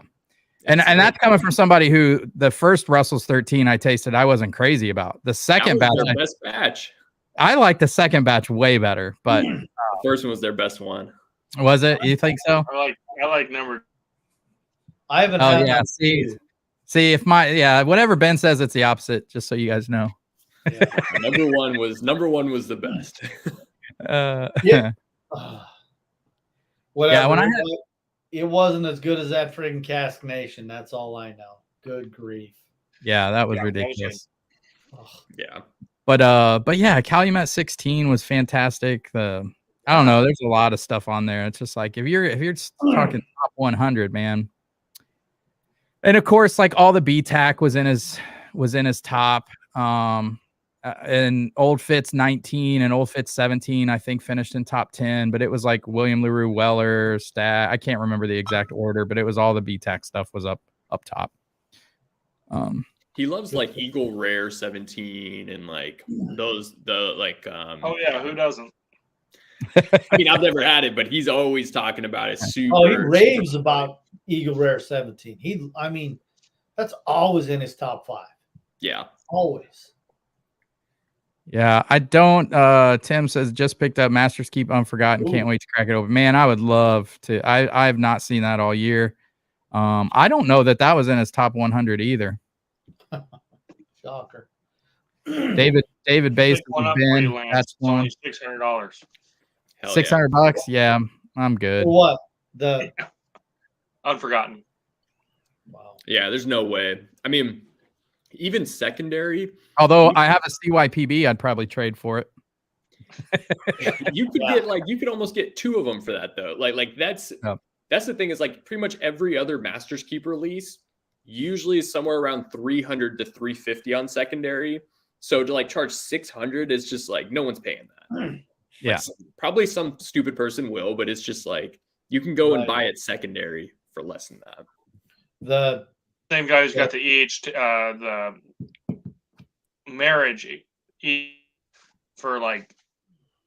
And that's coming from somebody who the first Russell's 13 I tasted, I wasn't crazy about. The second batch, their best batch. I like the second batch way better, but the first one was their best one. Was it? You think so? I like number. I haven't had that. See, if whatever Ben says, it's the opposite, just so you guys know. Yeah. Number one was the best. Whatever. It wasn't as good as that friggin' Cask Nation. That's all I know. Good grief. Yeah, that was ridiculous. Yeah. But Calumet 16 was fantastic. I don't know. There's a lot of stuff on there. It's just like if you're talking top 100, man. And of course, like all the BTAC was in his was in his top. And Old Fitz 19 and Old Fitz 17, I think, finished in top 10. But it was like William LaRue, Weller, Stat. I can't remember the exact order, but it was all the BTAC stuff was up top. He loves like Eagle Rare 17 and like those oh yeah, who doesn't? I mean, I've never had it, but he's always talking about it. Super. Oh, he raves about Eagle Rare 17. I mean, that's always in his top 5. Yeah, always. Yeah, I don't. Tim says just picked up Masters Keep Unforgotten. Can't wait to crack it open. Man, I would love to. I have not seen that all year. I don't know that was in his top 100 either. Shocker. David Bass, Ben, that's one. $600. $600. Yeah, I'm good. For what? The Unforgotten. Wow. Yeah, there's no way. I mean, even secondary. Although I have a CYPB, I'd probably trade for it. You could get you could almost get 2 of them for that though. Like that's the thing is like pretty much every other Masters Keep release usually is somewhere around 300 to 350 on secondary. So to like charge 600 is just like no one's paying that. Yeah, like, probably some stupid person will, but it's just like you can go and buy it secondary for less than that. The same guy who's got the marriage for like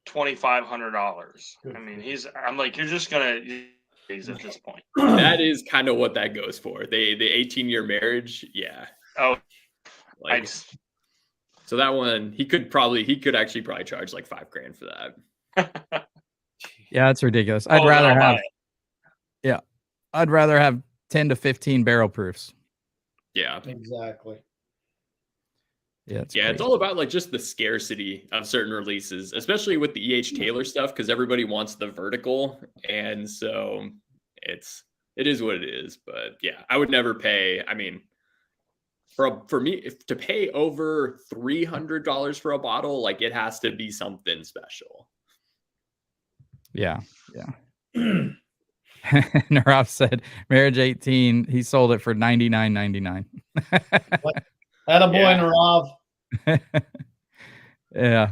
$2,500. I mean, I'm like, you're just gonna at this point. That is kind of what that goes for. The 18-year marriage, yeah. Oh, so that one he could actually probably charge like $5,000 for that. Yeah, that's ridiculous. I'd rather have 10 to 15 barrel proofs. Yeah, exactly. Yeah, it's all about like just the scarcity of certain releases, especially with the EH Taylor stuff, because everybody wants the vertical, and so it is what it is. But yeah, I would never pay. I mean, for me, to pay over $300 for a bottle, like it has to be something special. Yeah. Narav said marriage 18. He sold it for $99.99. Attaboy, Narav. Yeah.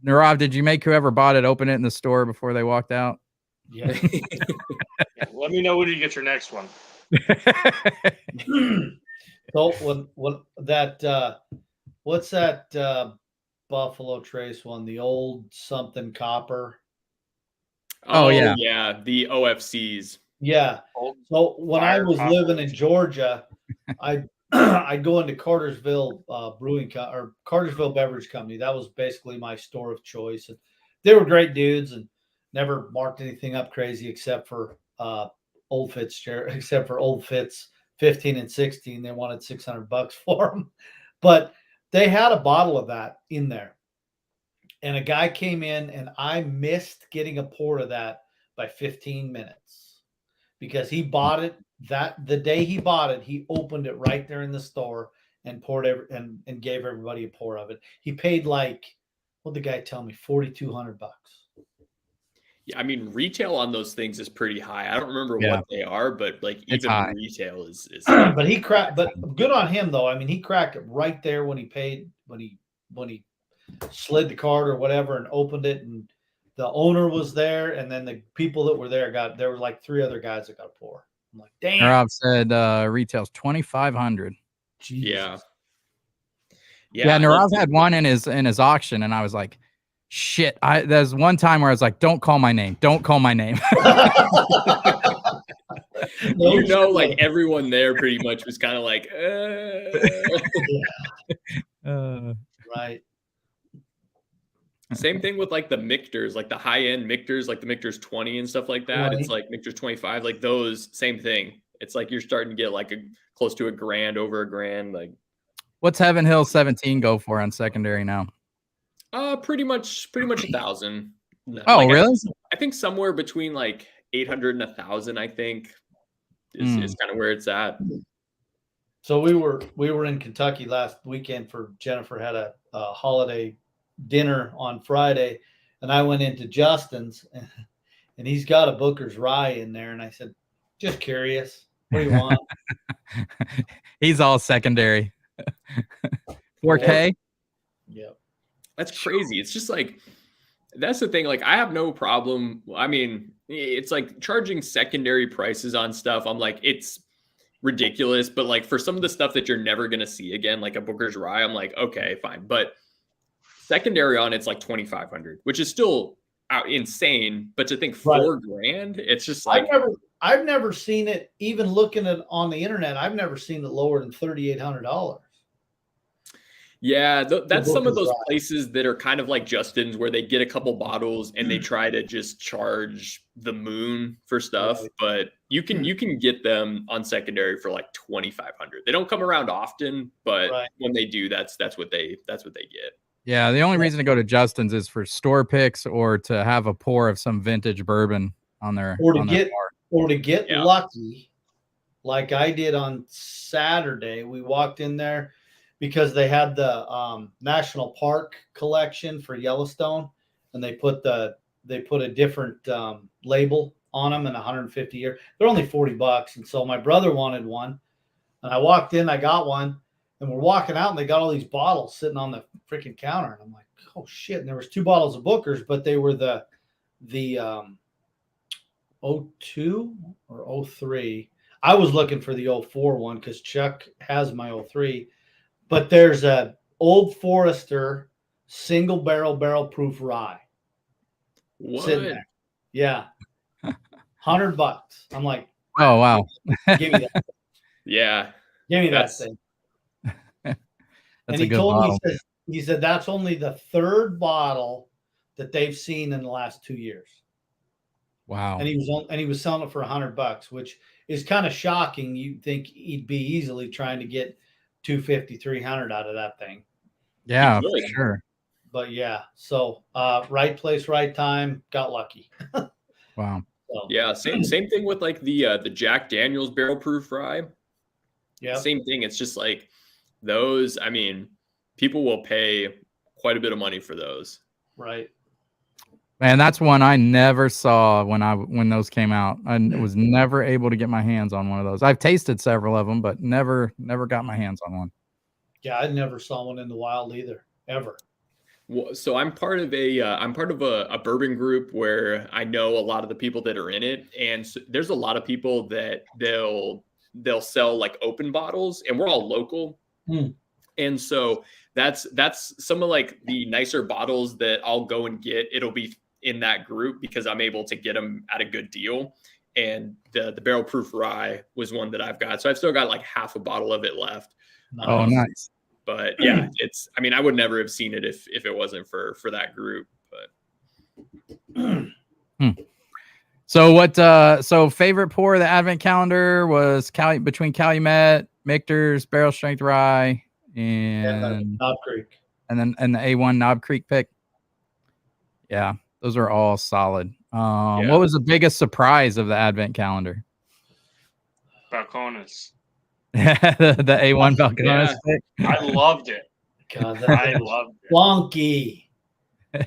Narav, did you make whoever bought it open it in the store before they walked out? Yeah. Let me know when you get your next one. So what's that Buffalo Trace one? The old something copper. Oh yeah, the OFCs. Yeah. So when I was living in Georgia, I'd go into Cartersville Cartersville Beverage Company. That was basically my store of choice. And they were great dudes and never marked anything up crazy except for Old Fitz 15 and 16. They wanted $600 for them, but they had a bottle of that in there. And a guy came in and I missed getting a pour of that by 15 minutes because he bought it the day he bought it, he opened it right there in the store and poured and gave everybody a pour of it. He paid like, what'd the guy tell me? $4,200. Yeah, I mean, retail on those things is pretty high. I don't remember what they are, but like even retail is but he cracked, but good on him though. I mean, he cracked it right there when he paid, when he slid the card or whatever and opened it, and the owner was there, and then the people that were there there were like 3 other guys that got a pour. I'm like, damn. Rob said retail's $2,500. Yeah. Narav had one in his auction, and I was like, shit. There's one time where I was like, don't call my name. Don't call my name. Like everyone there pretty much was kind of like, right. Same thing with like the Mictors, like the high-end Mictors, like the Mictors 20 and stuff like that. 20. It's like Mictors 25, like those, same thing. It's like you're starting to get like close to $1,000, over $1,000. Like, what's Heaven Hill 17 go for on secondary now? Pretty much 1,000. Oh, like, really? I think somewhere between like 800 and 1,000. I think is kind of where it's at. So we were in Kentucky last weekend for Jennifer had a holiday dinner on Friday, and I went into Justin's and he's got a Booker's Rye in there, and I said, just curious, what do you want? He's all secondary. 4K. Yep. That's crazy. It's just like, that's the thing. Like, I have no problem. I mean, it's like charging secondary prices on stuff. I'm like, it's ridiculous. But like for some of the stuff that you're never going to see again, like a Booker's Rye, I'm like, okay, fine. But secondary on it's like 2,500, which is still insane. But to think $4,000, it's just like, I've never seen it. Even looking at on the internet, I've never seen it lower than $3,800. yeah, that's some of those places that are kind of like Justin's, where they get a couple bottles and they try to just charge the moon for stuff. Right. But you can get them on secondary for like 2,500. They don't come around often, but when they do, that's what they get. Yeah, the only reason to go to Justin's is for store picks or to have a pour of some vintage bourbon on their or to get lucky, like I did on Saturday. We walked in there because they had the National Park collection for Yellowstone, and they put a different label on them, and 150 year. They're only $40, and so my brother wanted one, and I walked in, I got one, and we're walking out, and they got all these bottles sitting on the freaking counter, and I'm like, oh shit! And there was 2 bottles of Booker's, but they were the 02 or 03. I was looking for the 04 one because Chuck has my 03. But there's a Old Forester single barrel proof rye. Sitting there. Yeah. $100. I'm like, oh wow. Give me that. Yeah. Give me that thing. And he told me, he said that's only the 3rd bottle that they've seen in the last 2 years. Wow. And he was selling it for $100, which is kind of shocking. You'd think he'd be easily trying to get $250, $300 out of that thing. Yeah, for sure. But yeah, so right place, right time, got lucky. Wow. So. Yeah, same thing with like the Jack Daniel's barrel proof rye. Yeah. Same thing. It's just like those, I mean, people will pay quite a bit of money for those. Right. Man, that's one I never saw when those came out. I was never able to get my hands on one of those. I've tasted several of them, but never got my hands on one. Yeah, I never saw one in the wild either, ever. Well, so I'm part of a bourbon group where I know a lot of the people that are in it, and so there's a lot of people that they'll sell like open bottles, and we're all local, and so that's some of like the nicer bottles that I'll go and get. It'll be in that group because I'm able to get them at a good deal. And the barrel proof rye was one that I've got. So I've still got like half a bottle of it left. Oh, nice. But yeah, I mean, I would never have seen it if it wasn't for that group, but. So so favorite pour of the advent calendar was between Calumet, Michter's Barrel Strength Rye and Knob Creek. And the A1 Knob Creek pick. Yeah. Those are all solid. What was the biggest surprise of the advent calendar? Balcones. The A1 Balcones pick. I loved it. God, I loved it. Funky.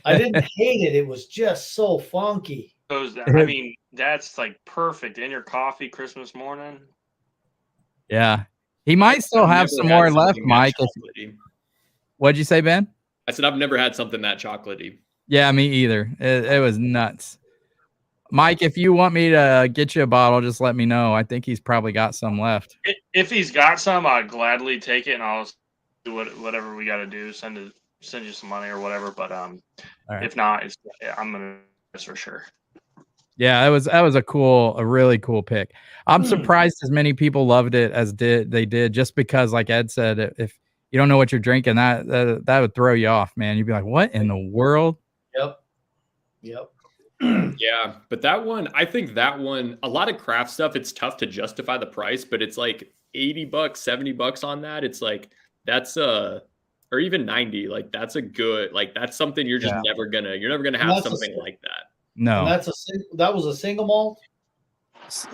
I didn't hate it. It was just so funky. I mean, that's like perfect in your coffee Christmas morning. Yeah. He might still have some more left, Mike. What'd you say, Ben? I said, I've never had something that chocolatey. Yeah, me either. It was nuts. Mike, if you want me to get you a bottle, just let me know. I think he's probably got some left. If he's got some, I'd gladly take it, and I'll do whatever we got to do. Send you some money or whatever. But right. If not, I'm gonna for sure. Yeah, that was a really cool pick. I'm surprised as many people loved it as they did, just because, like Ed said, if you don't know what you're drinking, that would throw you off, man. You'd be like, what in the world? Yep. Yeah, but I think that one, a lot of craft stuff, it's tough to justify the price, but it's like $80, $70 on that. It's like, or even 90, like that's a good, like that's something you're just never gonna have something like that. No. And that was a single malt?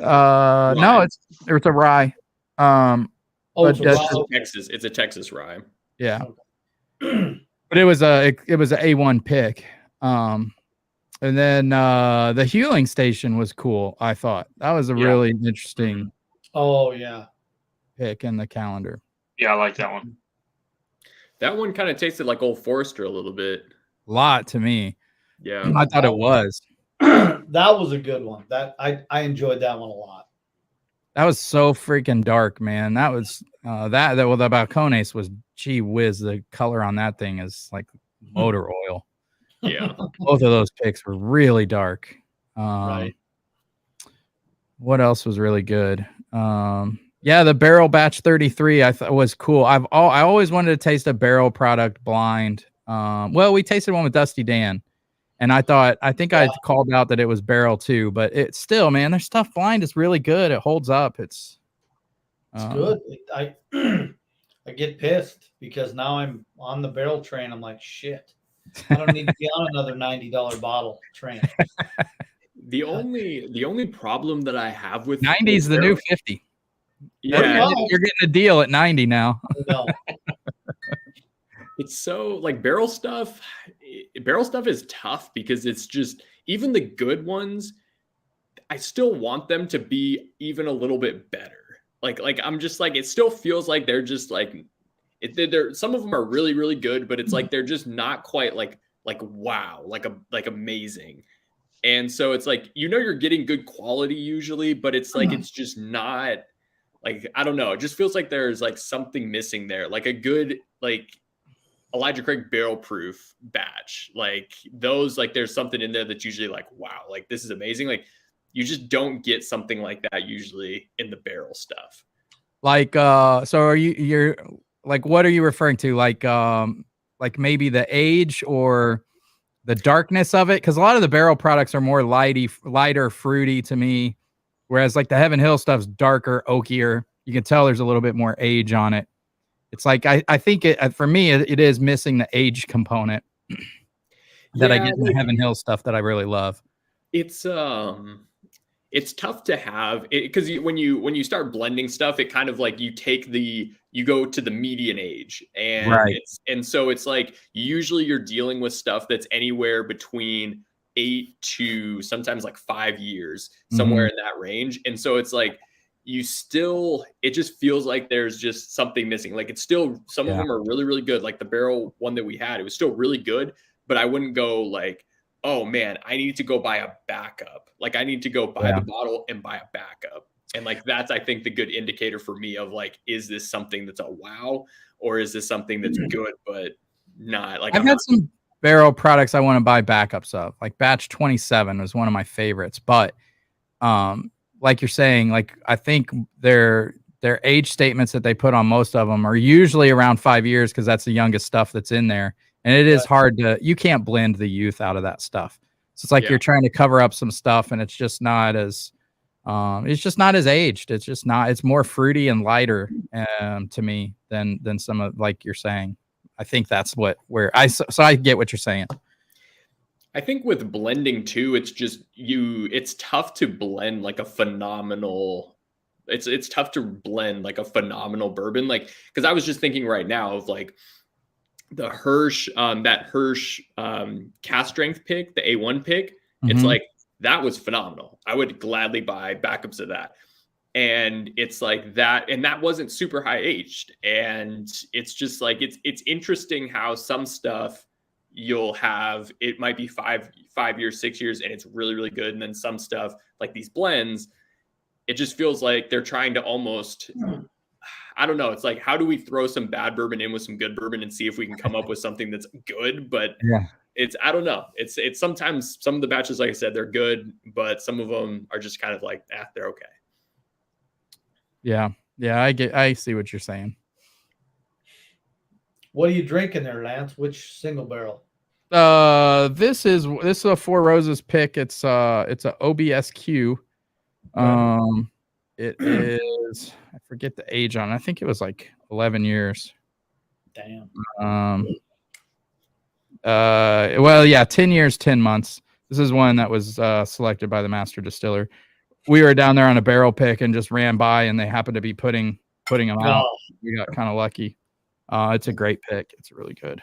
No, it's a rye. It's a Texas rye. Yeah. But it was a A1 pick. And then the Healing Station was cool, I thought. That was a really interesting Oh, pick in the calendar. Yeah, I like that one. That one kind of tasted like Old Forester a little bit. Lot to me. Yeah. I thought it was. That was a good one. That I enjoyed that one a lot. That was so freaking dark, man. That was that well, the Balcones was, gee whiz, the color on that thing is like motor oil. Yeah. Both of those picks were really dark. Right. What else was really good? Yeah, the Barrel Batch 33 I thought was cool. I always wanted to taste a barrel product blind. Well, we tasted one with Dusty Dan, and I think I called out that it was barrel too, but it's still, man, their stuff blind is really good. It holds up. It's good. I get pissed because now I'm on the barrel train. I'm like, shit, I don't need to be on another $90 bottle train. The only problem that I have with 90 is the new 50. Yeah, you're getting a deal at 90 now. No. It's so like barrel stuff is tough because it's just, even the good ones, I still want them to be even a little bit better. Like I'm just like, it still feels like they're just like, they're some of them are really, really good, but it's like they're just not quite like wow, like amazing. And so it's like, you're getting good quality usually, but it's like, it's just not like, I don't know. It just feels like there's like something missing there. Like a good, like Elijah Craig barrel proof batch, like those, like there's something in there that's usually like, wow, like this is amazing. Like you just don't get something like that usually in the barrel stuff. Like, so you're like, what are you referring to? Like maybe the age or the darkness of it? Because a lot of the barrel products are more lighter, fruity to me. Whereas like the Heaven Hill stuff's darker, oakier. You can tell there's a little bit more age on it. It's like, I think for me, it is missing the age component that I get in the Heaven Hill stuff that I really love. It's tough to have it because when you start blending stuff, it kind of like you go to the median age, and right. So it's like usually you're dealing with stuff that's anywhere between 8 to sometimes like 5 years, somewhere in that range. And so it's like it just feels like there's just something missing. Like it's still, some of them are really, really good. Like the barrel one that we had, it was still really good, but I wouldn't go like, oh man, I need to go buy a backup. Like I need to go buy the bottle and buy a backup. And like, that's, I think, the good indicator for me of like, is this something that's a wow, or is this something that's good, but not like, I've had some barrel products I want to buy backups of, like Batch 27 was one of my favorites, but, like you're saying, like I think their age statements that they put on most of them are usually around 5 years because that's the youngest stuff that's in there. And it is hard you can't blend the youth out of that stuff. So it's like you're trying to cover up some stuff, and it's just not as aged. It's more fruity and lighter to me than some of, like you're saying. I think that's so I get what you're saying. I think with blending too, it's just it's tough to blend like a phenomenal. It's tough to blend like a phenomenal bourbon, like, because I was just thinking right now of like the Hirsch, that Hirsch cast strength pick, the A1 pick. It's like, that was phenomenal. I would gladly buy backups of that. And it's like that, and that wasn't super high aged. And it's just like, it's interesting how some stuff you'll have, it might be 5 years, 6 years, and it's really, really good. And then some stuff like these blends, it just feels like they're trying to almost, I don't know. It's like, how do we throw some bad bourbon in with some good bourbon and see if we can come up with something that's good? But I don't know. It's sometimes some of the batches, like I said, they're good, but some of them are just kind of like, they're okay. Yeah. I see what you're saying. What are you drinking there, Lance? Which single barrel? This is a Four Roses pick. It's a OBSQ. It is, I forget the age on it. I think it was like 11 years. Damn. Well, yeah, 10 years, 10 months. This is one that was selected by the master distiller. We were down there on a barrel pick and just ran by, and they happened to be putting them out. We got kind of lucky. It's a great pick. It's really good.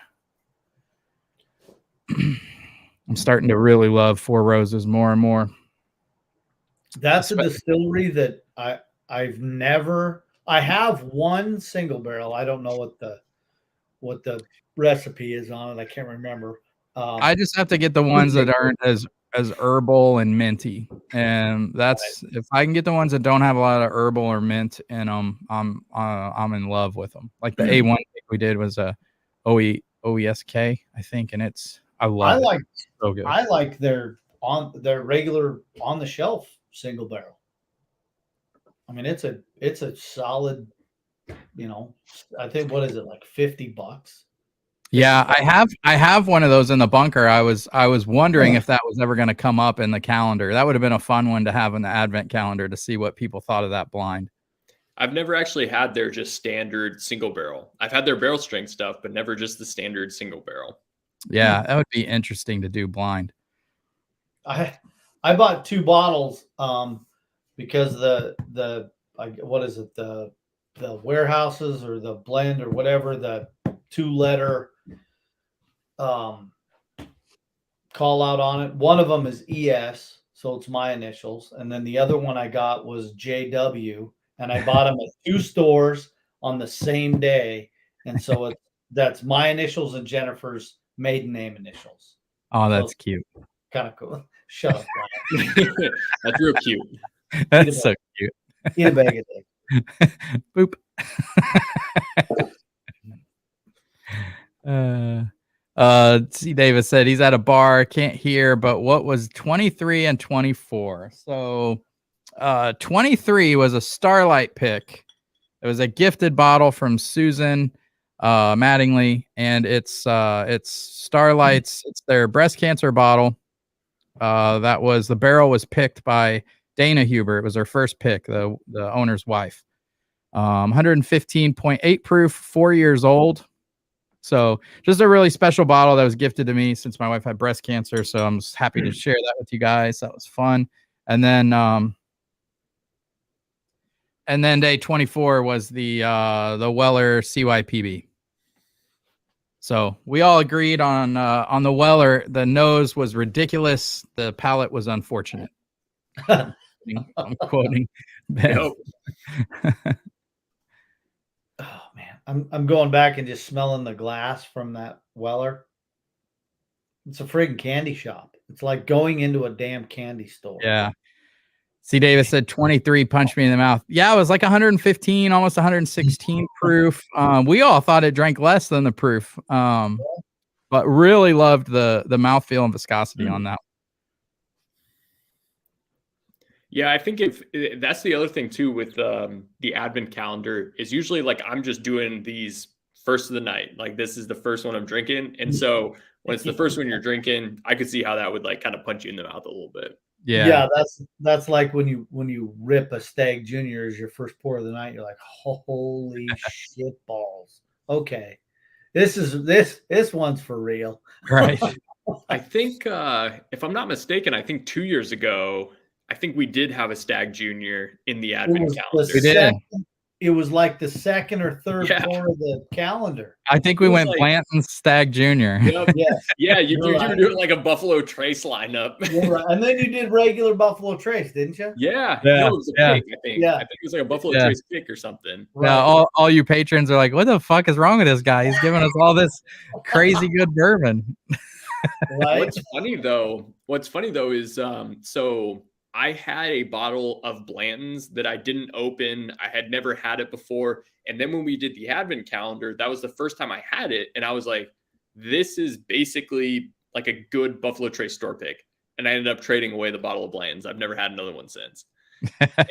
I'm starting to really love Four Roses more and more. That's a distillery that I have one single barrel. I don't know what what the recipe is on it. I can't remember. I just have to get the ones that aren't as herbal and minty, and that's if I can get the ones that don't have a lot of herbal or mint in them, I'm in love with them. Like the A1 we did was a OESK, I think, and I love it. So good. I like their regular on the shelf single barrel. I mean, it's a solid, I think, what is it, like $50? Yeah, I have one of those in the bunker. I was wondering if that was ever going to come up in the calendar. That would have been a fun one to have in the advent calendar to see what people thought of that blind. I've never actually had their just standard single barrel. I've had their barrel strength stuff, but never just the standard single barrel. Yeah, that would be interesting to do blind. I bought 2 bottles because the warehouses or the blend or whatever, the 2-letter call out on it. One of them is ES, so it's my initials, and then the other one I got was JW, and I bought them at 2 stores on the same day, and so that's my initials and Jennifer's maiden name initials. Oh, that's cute. Kind of cool. Shut up, Brian. That's real cute. That's so cute. Eat a bag of dick. Boop. C. Davis said he's at a bar, can't hear, but what was 23 and 24? So 23 was a Starlight pick. It was a gifted bottle from Susan Mattingly, and it's Starlight's, it's their breast cancer bottle. The barrel was picked by Dana Huber. It was her first pick, the owner's wife. 115.8 proof, 4 years old. So just a really special bottle that was gifted to me since my wife had breast cancer. So I'm just happy to share that with you guys. That was fun. And then day 24 was the Weller CYPB. So we all agreed on the Weller. The nose was ridiculous. The palate was unfortunate. I'm quoting Ben. Oh man, I'm going back and just smelling the glass from that Weller. It's a friggin' candy shop. It's like going into a damn candy store. Yeah. C. Davis said 23 punched me in the mouth. Yeah, it was like 115, almost 116 proof. We all thought it drank less than the proof, but really loved the mouthfeel and viscosity on that. Yeah, I think if that's the other thing too with the advent calendar is usually like I'm just doing these first of the night. Like this is the first one I'm drinking, and so when it's the first one you're drinking, I could see how that would like kind of punch you in the mouth a little bit. Yeah, that's like when you rip a Stag Junior as your first pour of the night. You're like, holy shit balls. Okay, this one's for real, right? I think if I'm not mistaken, I think 2 years ago, I think we did have a Stag Junior in the advent calendar. We did. It was like the second or third pour of the calendar. I think we went like, Blanton's Stag Junior. Yep. Yeah, you were doing like a Buffalo Trace lineup. Right. And then you did regular Buffalo Trace, didn't you? Yeah. No, it was a pick, I think. Yeah. I think it was like a Buffalo Trace pick or something. Right. Now, all you patrons are like, what the fuck is wrong with this guy? He's giving us all this crazy good bourbon. Right. What's funny though is so I had a bottle of Blanton's that I didn't open. I had never had it before. And then when we did the advent calendar, that was the first time I had it. And I was like, this is basically like a good Buffalo Trace store pick. And I ended up trading away the bottle of Blanton's. I've never had another one since.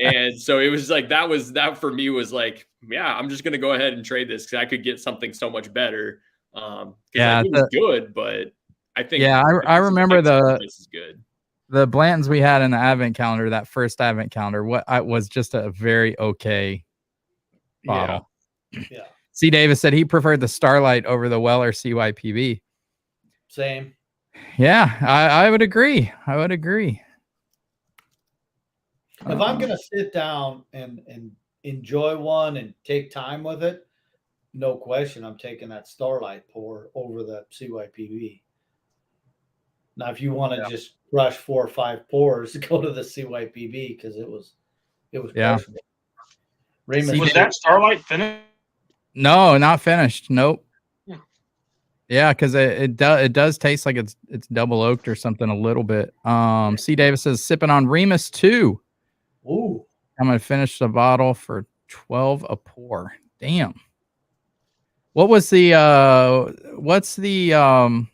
And so it was like, that for me was like, yeah, I'm just going to go ahead and trade this because I could get something so much better. Yeah, it was good, but I think. Yeah, I remember this is good. The Blanton's we had in the advent calendar, that first advent calendar, was just a very okay bottle. Yeah. C. Davis said he preferred the Starlight over the Weller CYPB. Same. Yeah, I would agree. If I'm going to sit down and enjoy one and take time with it, no question, I'm taking that Starlight pour over the CYPB. Now, if you want to just rush 4 or 5 pours, go to the CYPB because it was questionable. Was that Starlight finished? No, not finished. Nope. Yeah, because it does taste like it's double oaked or something a little bit. C. Davis says sipping on Remus 2. Ooh. I'm gonna finish the bottle for 12 a pour. Damn. What was the what's the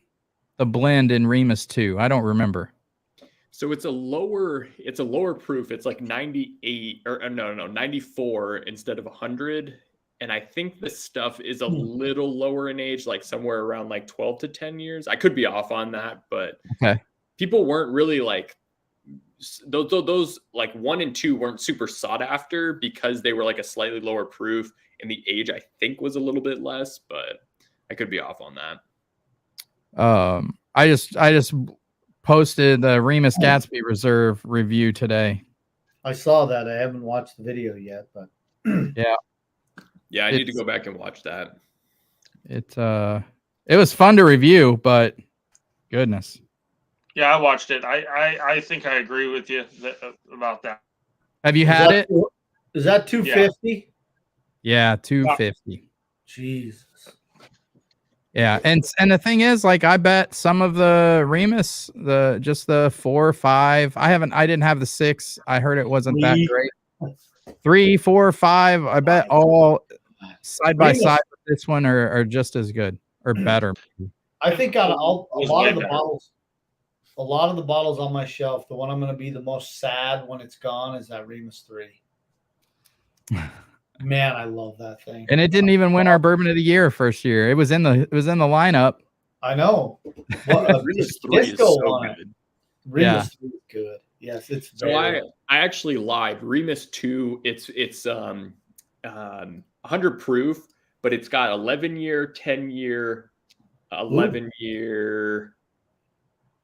blend in Remus 2? I don't remember. So it's a lower proof. It's like 98 or no, 94 instead of 100. And I think this stuff is a little lower in age, like somewhere around like 12 to 10 years. I could be off on that, but okay. People weren't really like those like 1 and 2 weren't super sought after because they were like a slightly lower proof, and the age I think was a little bit less, but I could be off on that. I just posted the Remus Gatsby Reserve review today. I saw that. I haven't watched the video yet, but yeah, I need to go back and watch that. It was fun to review, but goodness. Yeah, I watched it. I think I agree with you about that. Have you had it? Is that 250? Yeah, 250. Jesus. Yeah, and the thing is, like, I bet some of the Remus, just the 4 or 5. I didn't have the 6. I heard it wasn't that great. 3, 4, 5. I bet all side by side with this one are just as good or better. I think out of a lot of the bottles on my shelf, the one I'm going to be the most sad when it's gone is that Remus 3. Man, I love that thing. And it didn't even win our bourbon of the year first year. It was in the lineup. I know. Remus 3 is so good. Remus 3 is good. Yes, it's so I actually lied. Remus 2, it's 100 proof, but it's got 11-year, 10-year, 11-year,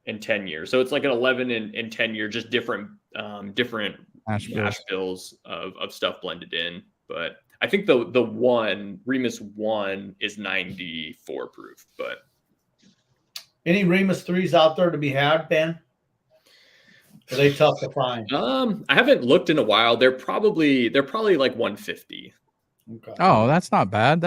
and 10-year. So it's like an 11 and 10-year, just different mash bills of stuff blended in. But I think the Remus 1 is 94 proof. But any Remus 3s out there to be had, Ben? Are they tough to find? I haven't looked in a while. They're probably like 150. Okay. Oh, that's not bad.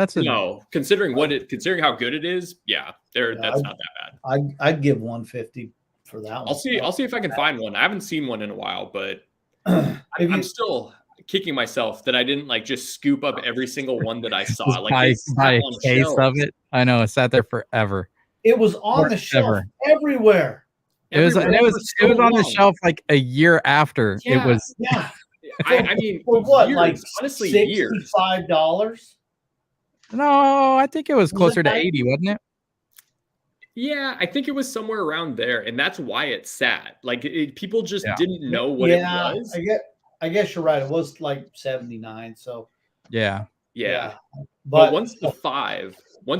Considering how good it is, that's not that bad. I'd give 150 for that one. I'll see if I can find one. I haven't seen one in a while, but I'm still kicking myself that I didn't like just scoop up every single one that I saw. Like buy a case of it. I know it sat there forever. It was on the shelf everywhere. It was on the shelf like a year after it was. Yeah. I mean, for what? Years, like honestly, $65? No, I think it was closer to 80, wasn't it? Yeah, I think it was somewhere around there, and that's why it's sad. Like people just didn't know what it was. I guess you're right. It was like 79. So yeah. But once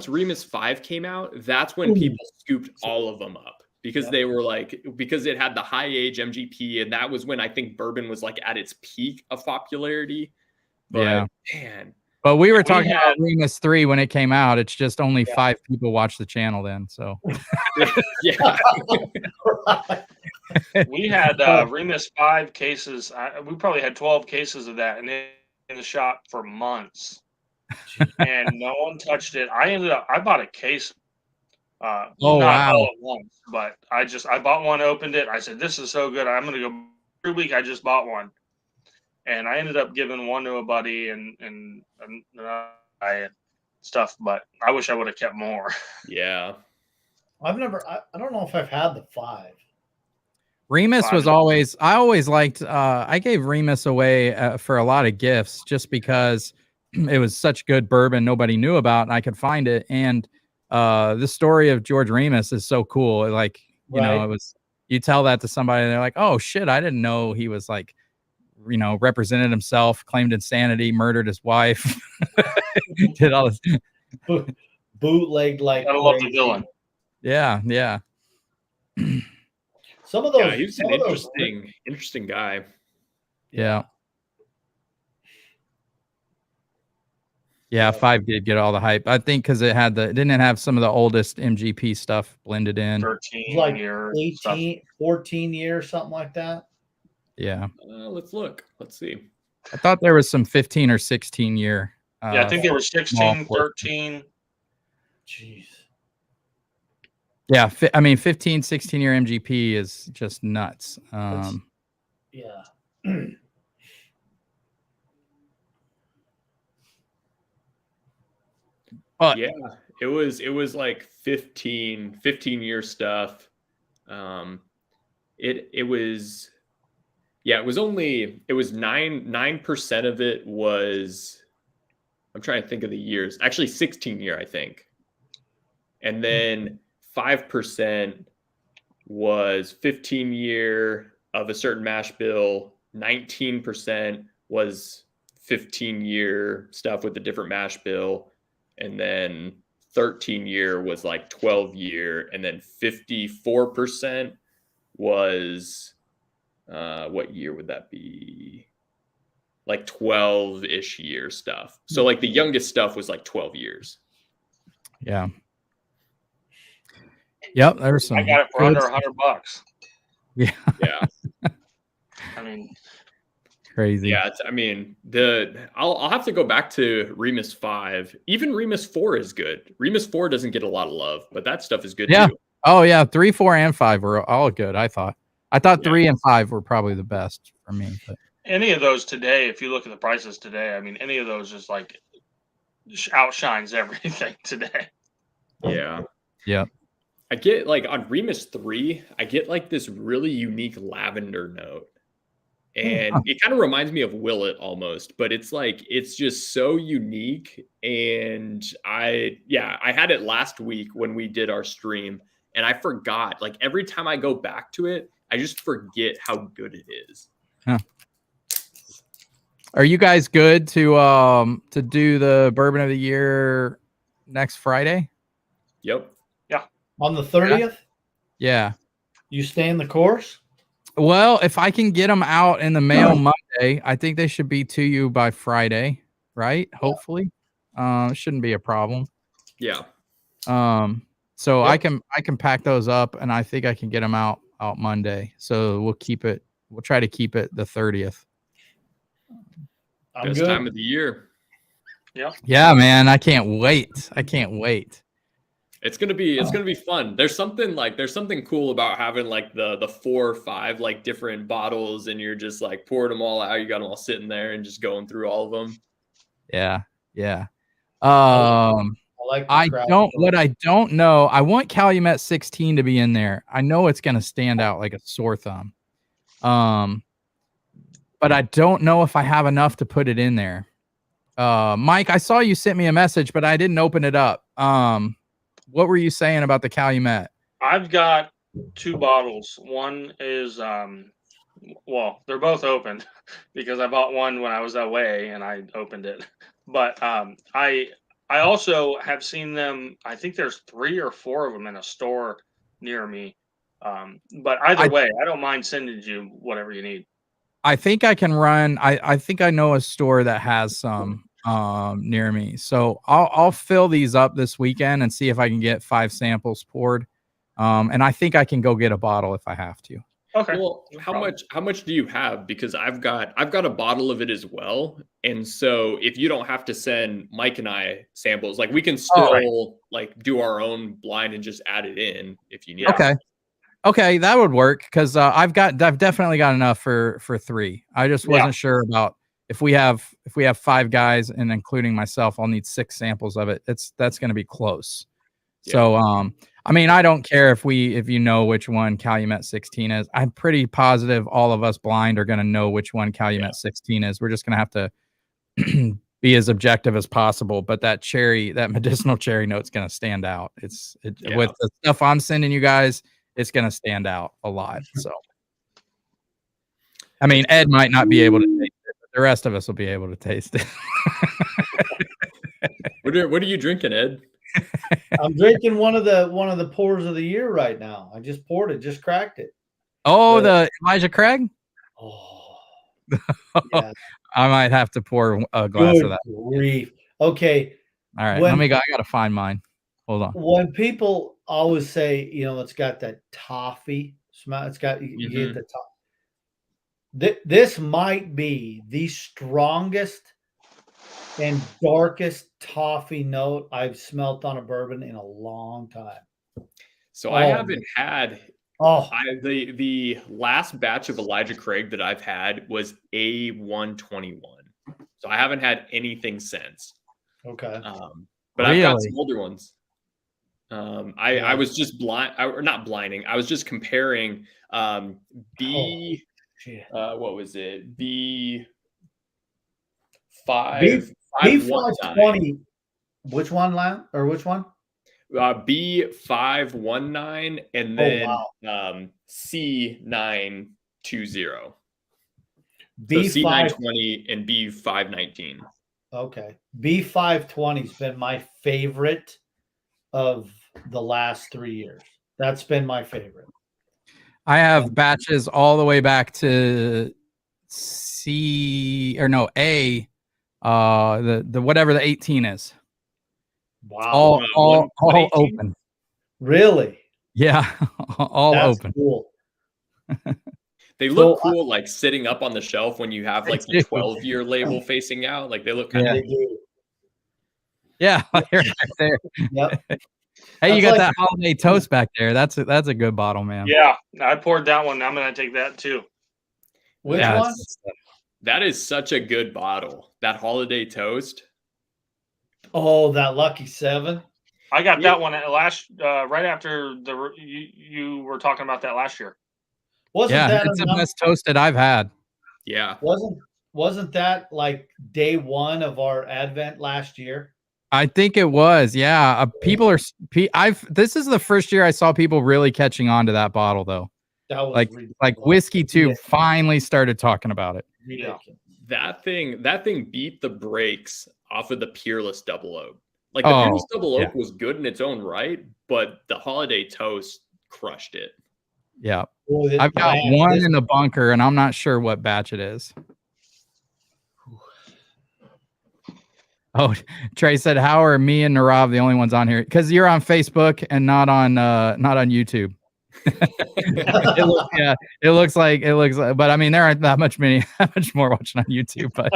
Remus 5 came out, that's when people scooped all of them up because they were because it had the high age MGP, and that was when I think bourbon was like at its peak of popularity. But man. But we were talking about Remus 3 when it came out. It's just only 5 people watch the channel then. So yeah. We had Remus 5 cases. We probably had 12 cases of that in the shop for months, and no one touched it. I bought a case. Not all at once, but I bought one, opened it. I said, "This is so good. I'm going to go every week." I just bought one, and I ended up giving one to a buddy and stuff. But I wish I would have kept more. Yeah, I don't know if I've had the 5. Remus was always, I always liked, I gave Remus away for a lot of gifts just because it was such good bourbon nobody knew about and I could find it. And the story of George Remus is so cool. Like, you know, it was, you tell that to somebody and they're like, oh shit, I didn't know he was like, you know, represented himself, claimed insanity, murdered his wife, did all this. Bootlegged like. I love the villain. Yeah, yeah. Some of those. Yeah, he was an interesting guy. Yeah. Yeah, 5 did get all the hype. I think because it didn't have some of the oldest MGP stuff blended in. 13 like year 18, stuff. 14 years, something like that. Yeah. Let's look. Let's see. I thought there was some 15 or 16 year. Yeah, I think they were 16, 13. Jeez. Yeah, I mean 15, 16-year MGP is just nuts. Yeah. But yeah, it was like 15-year stuff. It was, yeah, it was 9% of it was, I'm trying to think of the years, actually 16-year, I think. And then 5% was 15-year of a certain mash bill. 19% was 15-year stuff with a different mash bill. And then 13-year was like 12-year. And then 54% was, what year would that be? Like 12-ish year stuff. So like the youngest stuff was like 12 years. yeah. Yep, there's some. I got it for under $100. Yeah. Yeah. I mean, Crazy. Yeah, I mean, I'll have to go back to Remus 5. Even Remus 4 is good. Remus 4 doesn't get a lot of love, but that stuff is good Yeah. too. Oh yeah, 3, 4, and 5 were all good. I thought 3 and 5 were probably the best for me. But any of those today, if you look at the prices today, I mean, any of those just like outshines everything today. Yeah. yeah. I get like on Remus 3, I get like this really unique lavender note. And it kind of reminds me of Willet almost, but it's like, it's just so unique. And I had it last week when we did our stream and I forgot, like every time I go back to it, I just forget how good it is. Huh. Are you guys good to do the bourbon of the year next Friday? Yep. Yeah. On the 30th? Yeah. You staying the course? Well, if I can get them out in the mail Monday, I think they should be to you by Friday, right? Yeah. Hopefully. It shouldn't be a problem. Yeah. So yep. I can pack those up and I think I can get them out Monday. So we'll try to keep it the 30th. Best time of the year. Yeah. Yeah, man. I can't wait. It's gonna be fun. There's something cool about having like the 4 or 5 like different bottles, and you're just like pouring them all out. You got them all sitting there and just going through all of them. Yeah. I don't know. I want Calumet 16 to be in there. I know it's gonna stand out like a sore thumb. But I don't know if I have enough to put it in there. Mike, I saw you sent me a message, but I didn't open it up. What were you saying about the Calumet? I've got 2 bottles. One is, well, they're both open because I bought one when I was away and I opened it. But I also have seen them. I think there's 3 or 4 of them in a store near me. But either way, I don't mind sending you whatever you need. I think I can run. I think I know a store that has some near me. So I'll fill these up this weekend and see if I can get 5 samples poured. And I think I can go get a bottle if I have to. Okay. Well, how much do you have? Because I've got a bottle of it as well. And so if you don't have to send Mike and I samples, like we can still like do our own blind and just add it in if you need. Okay, that would work because I've definitely got enough for 3. I just wasn't sure about if we have 5 guys and including myself, I'll need 6 samples of it. That's going to be close. Yeah. So I mean, I don't care if you know which one Calumet 16 is. I'm pretty positive all of us blind are going to know which one Calumet 16 is. We're just going to have to be as objective as possible. But that medicinal cherry note's going to stand out. With the stuff I'm sending you guys, it's going to stand out a lot. So, I mean, Ed might not be able to taste it, but the rest of us will be able to taste it. What are you drinking, Ed? I'm drinking one of the pours of the year right now. I just poured it, just cracked it. Oh, the Elijah Craig? Oh, yeah. I might have to pour a glass of that. Grief. Okay. All right. I got to find mine. Hold on. When people always say, it's got that toffee smell, it's got, you get the top. This might be the strongest and darkest toffee note I've smelt on a bourbon in a long time. So I haven't had Oh, the last batch of Elijah Craig that I've had was A121. So I haven't had anything since. okay. But I've got Really? some older ones. I was just or not blinding. I was just comparing B. What was it? B5 B520. Which one, Lam? Or which one? B519 and then wow. C920. So B5 C920 and B519. Okay. B520's been my favorite of the last 3 years. That's been my favorite. I have batches all the way back to A, the whatever the 18 is. Wow. All open. Really? Yeah, all That's open. Cool. They look cool, like sitting up on the shelf when you have like the 12-year label facing out. Like they look kind of cool. Yeah, you're right there. Yep. Hey, you got that holiday toast back there. That's a good bottle, man. Yeah, I poured that one. I'm gonna take that too. Which one? That is such a good bottle. That holiday toast. Oh, that Lucky 7. I got that one at right after you were talking about that last year. It's the best toasted I've had. Yeah. Wasn't that like day one of our Advent last year? I think it was. Yeah. People are. This is the first year I saw people really catching on to that bottle, though. That was like Whiskey Tube finally started talking about it. Yeah. That thing beat the brakes off of the Peerless Double Oak. Like the Peerless Double Oak was good in its own right, but the holiday toast crushed it. Yeah. I've got one in the bunker, and I'm not sure what batch it is. Oh, Trey said, "How are me and Narav the only ones on here? Because you're on Facebook and not on YouTube." It looks like, but I mean, there aren't that much more watching on YouTube. But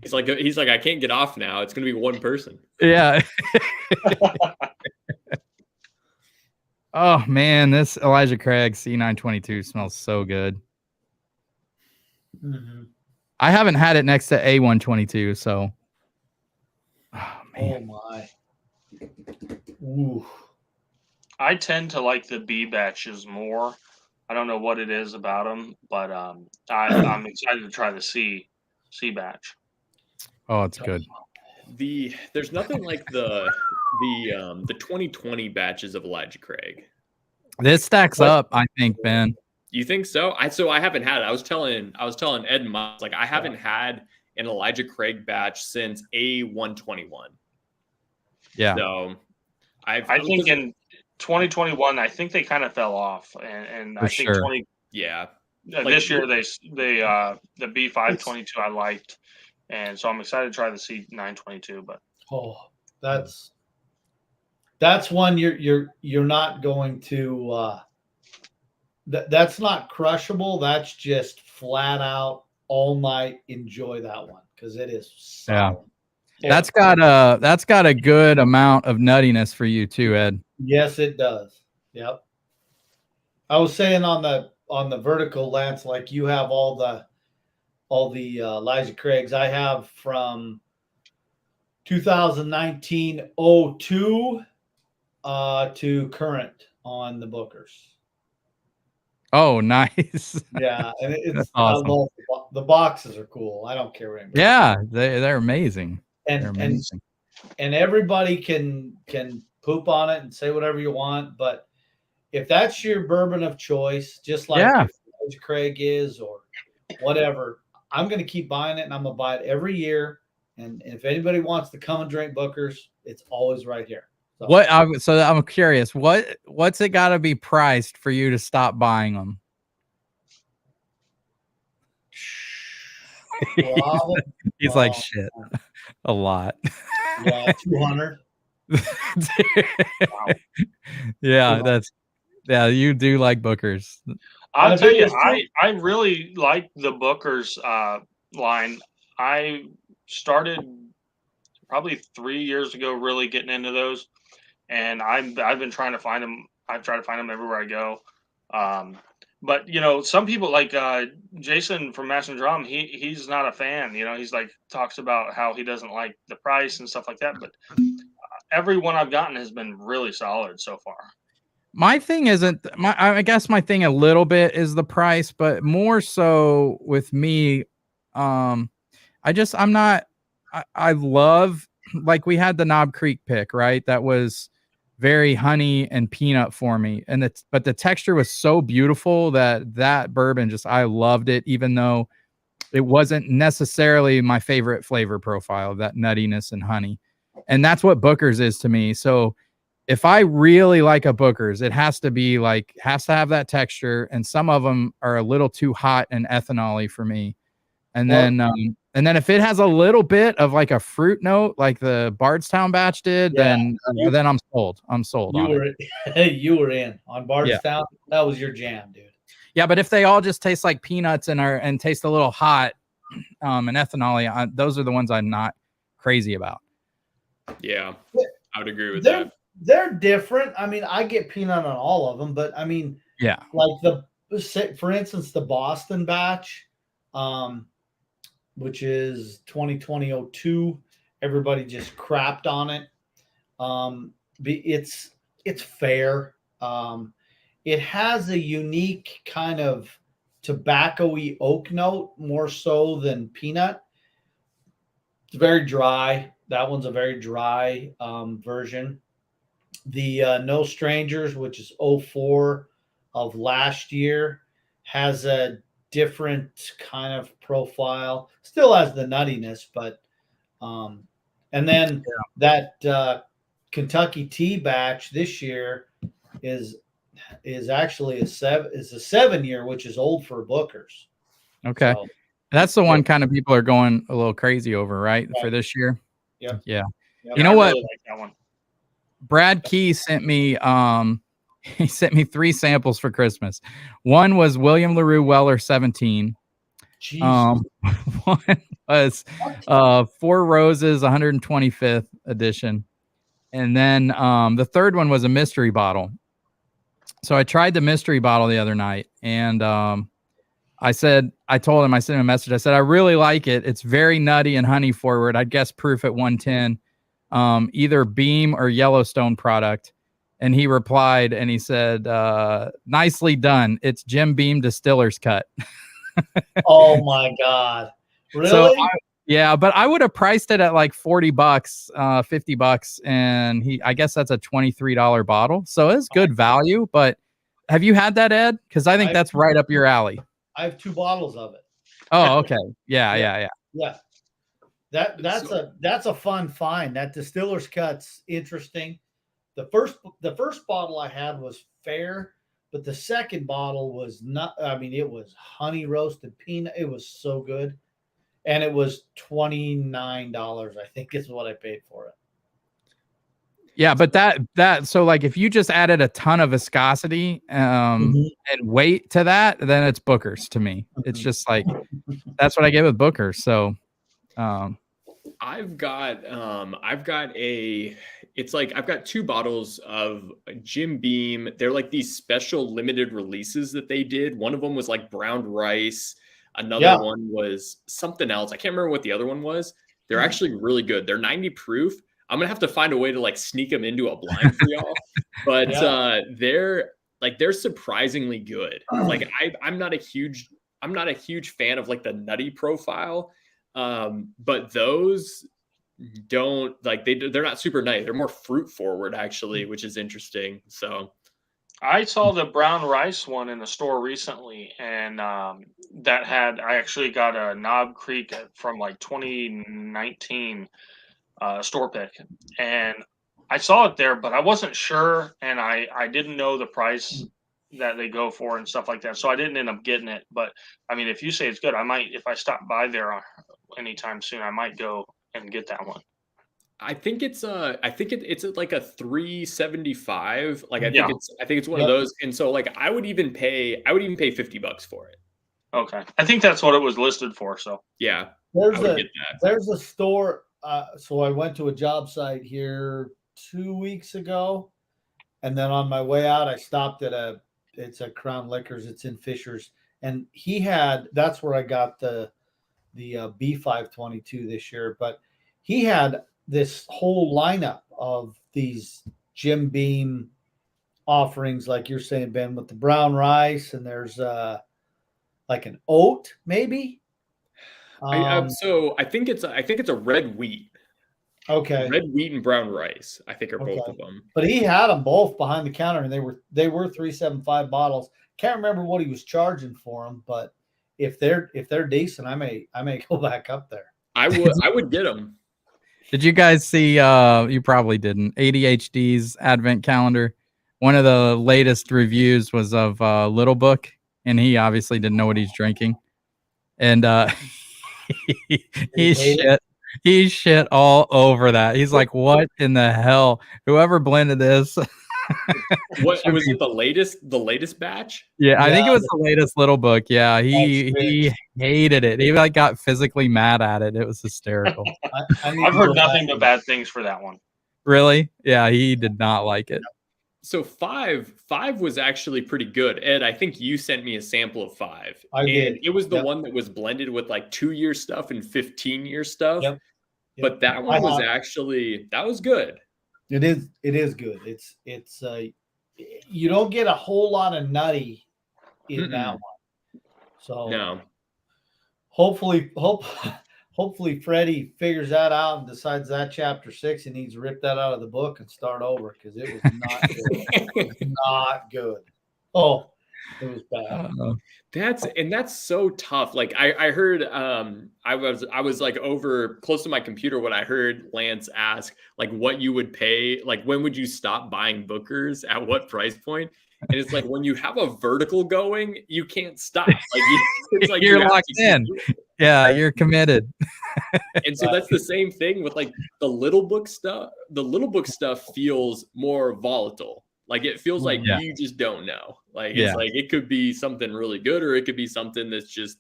he's like, I can't get off now. It's gonna be one person. Yeah. Oh man, this Elijah Craig C922 smells so good. Mm-hmm. I haven't had it next to A122, so. Oh man. Oh my. Ooh. I tend to like the B batches more. I don't know what it is about them, but I'm excited to try the C batch. Oh, it's good. There's nothing like the 2020 batches of Elijah Craig. This stacks up, I think, Ben. You think so? I haven't had it. I was telling Ed and Miles, like I haven't had an Elijah Craig batch since A121. Yeah. So I think in 2021, I think they kind of fell off, and I think this year they the B522 I liked, and so I'm excited to try the C922. But that's one you're not going to. That's not crushable. That's just flat out all night. Enjoy that one because it is solid. Yeah. That's got a good amount of nuttiness for you too, Ed. Yes, it does. Yep. I was saying on the vertical, Lance, like you have all the Elijah Craigs. I have from 2019-02 to current on the Bookers. Oh, nice. Yeah, and it's awesome. I love the boxes are cool. I don't care what anybody. Yeah, they're amazing. And everybody can poop on it and say whatever you want, but if that's your bourbon of choice, just like if Craig is or whatever, I'm going to keep buying it, and I'm going to buy it every year. And if anybody wants to come and drink Bookers, it's always right here. So. So I'm curious, what's it got to be priced for you to stop buying them? He's like, shit, a lot. Yeah, 200. Yeah, you do like Bookers. I'll tell you, I really like the Bookers line. I started probably 3 years ago, really getting into those, and I've been trying to find them. I've tried to find them everywhere I go. But some people like Jason from Master and Drum, he's not a fan. He's like talks about how he doesn't like the price and stuff like that. But every one I've gotten has been really solid so far. My thing isn't I guess my thing a little bit is the price, but more so with me, I'm not. I love, like, we had the Knob Creek pick, right? That was very honey and peanut for me, but the texture was so beautiful that bourbon I loved it, even though it wasn't necessarily my favorite flavor profile, that nuttiness and honey. And that's what Booker's is to me. So if I really like a Booker's, it has to have that texture, and some of them are a little too hot and ethanol-y for me. And then if it has a little bit of like a fruit note, like the Bardstown batch did, then I'm sold. I'm sold. You were in on Bardstown. Yeah. That was your jam, dude. Yeah, but if they all just taste like peanuts and taste a little hot, and ethanol, those are the ones I'm not crazy about. Yeah, I would agree with that. They're different. I mean, I get peanut on all of them, but I mean, yeah, like for instance, the Boston batch, which is 2020-02. Everybody just crapped on it. It's fair. It has a unique kind of tobacco-y oak note, more so than peanut. It's very dry. That one's a very dry version. The No Strangers, which is 04 of last year, has a different kind of profile. Still has the nuttiness, but and then that Kentucky Tea batch this year is actually a 7-year, which is old for Booker's. Okay, so, that's the one kind of people are going a little crazy over, right, for this year. Yeah. You know what? Really like that one. Brad Key sent me he sent me 3 samples for Christmas. One was William LaRue Weller 17. One was 4 Roses 125th edition. And then the third one was a mystery bottle. So I tried the mystery bottle the other night, and I sent him a message. I said, I really like it. It's very nutty and honey forward. I'd guess proof at 110. Either Beam or Yellowstone product. And he replied and he said, nicely done. It's Jim Beam Distiller's cut. Oh my God. Really? So but I would have priced it at like $40, $50. And I guess that's a $23 bottle. So it's good value, but have you had that, Ed? Cause I think that's right up your alley. I have 2 bottles of it. Oh, okay. Yeah. That's a fun find. That Distiller's cut's interesting. The first bottle I had was fair, but the second bottle was not. I mean, it was honey roasted peanut. It was so good, and it was $29. I think is what I paid for it. Yeah, but that so like if you just added a ton of viscosity and weight to that, then it's Booker's to me. It's just like that's what I get with Booker's. So I've got 2 bottles of Jim Beam. They're like these special limited releases that they did. One of them was like brown rice. Another one was something else. I can't remember what the other one was. They're actually really good. They're 90 proof. I'm going to have to find a way to like sneak them into a blind for y'all. But they're surprisingly good. Like I'm not a huge fan of like the nutty profile. But those don't like they're not super nutty. They're more fruit forward actually, which is interesting. So I saw the brown rice one in the store recently, and I actually got a Knob Creek from like 2019 store pick, and I saw it there, but I wasn't sure, and I didn't know the price that they go for and stuff like that, so I didn't end up getting it. But I mean, if you say it's good, I might, if I stop by there anytime soon, I might go and get that one. I think it's like a 375. Like I think it's one of those. And so like I would even pay $50 for it. Okay. I think that's what it was listed for. So yeah. There's a store so I went to a job site here 2 weeks ago, and then on my way out, I stopped at it's a Crown Liquors. It's in Fishers, and that's where I got the B522 this year. But he had this whole lineup of these Jim Beam offerings, like you're saying, Ben, with the brown rice, and there's like an oat, maybe. So I think it's a red wheat. Okay. Red wheat and brown rice, I think, are both of them. But he had them both behind the counter, and they were 375 bottles. Can't remember what he was charging for them, but if they're decent, I may go back up there. I would get them. Did you guys see? You probably didn't. ADHD's advent calendar. One of the latest reviews was of Little Book, and he obviously didn't know what he's drinking, and he shit all over that. He's like, "What in the hell? Whoever blended this." What was it? The latest batch? Yeah, I think it was the latest Little Book. Yeah, he hated it. He like got physically mad at it. It was hysterical. I've heard nothing but bad things for that one. Really? Yeah, he did not like it. So five was actually pretty good. Ed, I think you sent me a sample of 5. I did. It was the one that was blended with like 2-year stuff and 15-year stuff. Yep. But that one was actually, that was good. It is good. It's you don't get a whole lot of nutty in that one. So no. Hopefully Freddie figures that out and decides that chapter 6 he needs to rip that out of the book and start over, because it was not good. It was not good. Oh, it was bad. That's so tough. Like I heard I was like over close to my computer when I heard Lance ask like what you would pay, like when would you stop buying Bookers, at what price point? And it's like when you have a vertical going, you can't stop. Like it's like you're locked in. Yeah, you're committed. And so that's the same thing with like the Little Book stuff. The Little Book stuff feels more volatile. Like it feels like you just don't know. Like it's like it could be something really good, or it could be something that's just,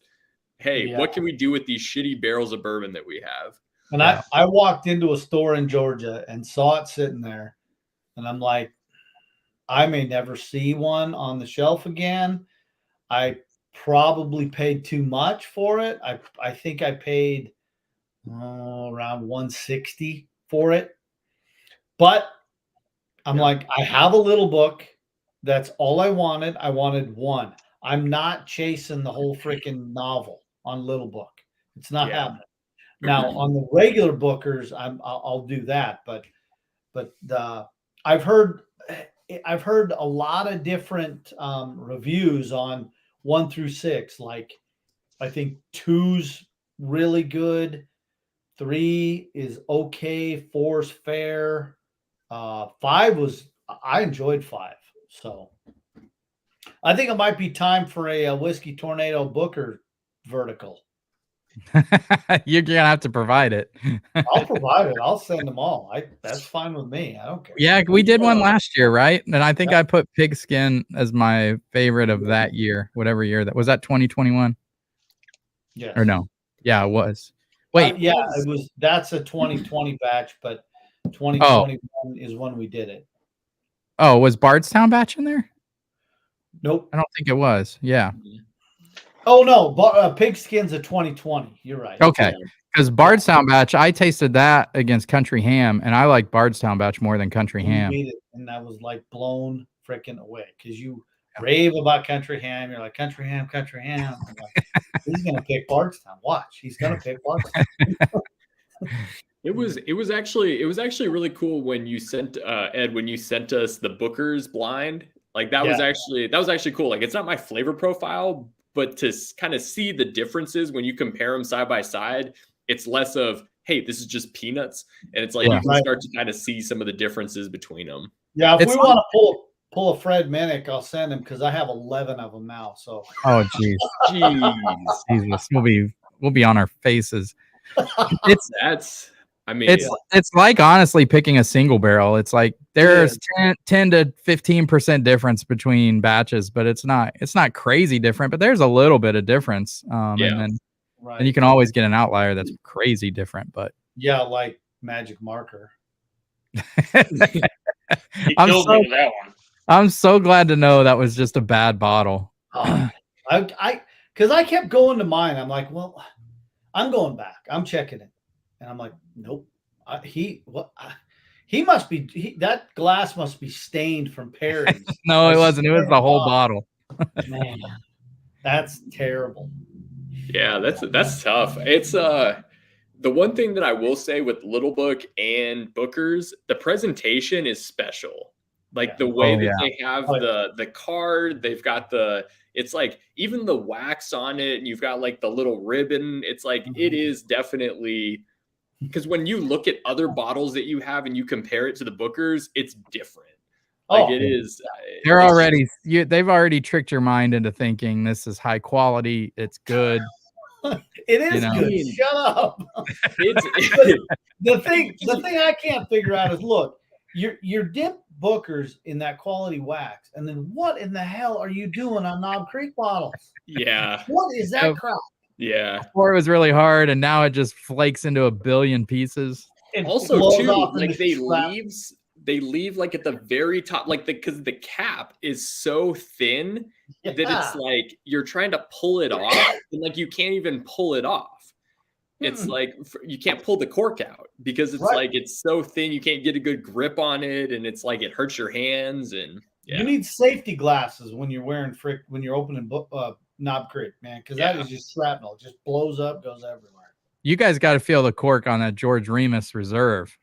hey, what can we do with these shitty barrels of bourbon that we have? And I walked into a store in Georgia and saw it sitting there, and I'm like, I may never see one on the shelf again. I probably paid too much for it. I think I paid around $160 for it. But I'm like, I have a Little Book. That's all I wanted. I wanted one. I'm not chasing the whole freaking novel on Little Book. It's not happening. Now on the regular Bookers, I'll do that. But I've heard a lot of different reviews on 1 through 6. Like I think 2's really good, 3 is okay, 4's fair. 5 I enjoyed 5. So I think it might be time for a Whiskey Tornado Booker vertical. You're gonna have to provide it. I'll provide it. I'll send them all. That's fine with me. I don't care. Yeah, we did one last year, right? And I think I put Pigskin as my favorite of that year, whatever year that was. That 2021. Yeah. Or no? Yeah, it was. Wait. It was. That's a 2020 batch, but 2021 is when we did it. Oh, was Bardstown batch in there? Nope. I don't think it was. Yeah. Oh no, Pigskin's a 2020. You're right. Okay, because Bardstown batch, I tasted that against Country Ham, and I like Bardstown batch more than Country Ham. And I was like blown freaking away, because you rave about Country Ham. You're like, Country Ham. I'm like, he's gonna pick Bardstown. Watch, he's gonna pick Bardstown. It was actually really cool when you sent Ed, when you sent us the Booker's blind. Like that was actually cool. Like it's not my flavor profile, but to kind of see the differences when you compare them side by side, it's less of, hey, this is just peanuts, and it's like you can start to kind of see some of the differences between them. Yeah, if we want to pull a Fred Minnick, I'll send him, because I have 11 of them now. So jeez, Jesus, we'll be on our faces. It's like honestly picking a single barrel. It's like there's 10 to 15% difference between batches, but it's not crazy different, but there's a little bit of difference. And then you can always get an outlier that's crazy different, but Yeah, like Magic Marker. He killed me with that one. I'm so glad to know that was just a bad bottle. Oh, because I kept going to mine. I'm like, well, I'm going back. I'm checking it, and I'm like, nope. He must be that glass must be stained from Perry's. No, it wasn't. It was the whole bottle. Man, that's terrible. Yeah, that's tough. It's the one thing that I will say with Little Book and Booker's, the presentation is special. Like the way that they have the card, they've got it's like even the wax on it, and you've got like the little ribbon. It's like it is definitely, because when you look at other bottles that you have and you compare it to the Booker's, it's different. Like it is. They've already tricked your mind into thinking this is high quality. It's good. It is good. Shut up. The thing I can't figure out is, look, you're dip Booker's in that quality wax, and then what in the hell are you doing on Knob Creek bottles? Yeah. What is that crap? Yeah. Before it was really hard, and now it just flakes into a billion pieces. Also, too, like they leave like at the very top, like because the cap is so thin that it's like you're trying to pull it off, and like you can't even pull it off. It's like you can't pull the cork out because it's like it's so thin, you can't get a good grip on it, and it's like it hurts your hands. And you need safety glasses when you're wearing when you're opening Knob Creek, man, because that is just shrapnel. It just blows up, goes everywhere. You guys got to feel the cork on that George Remus Reserve.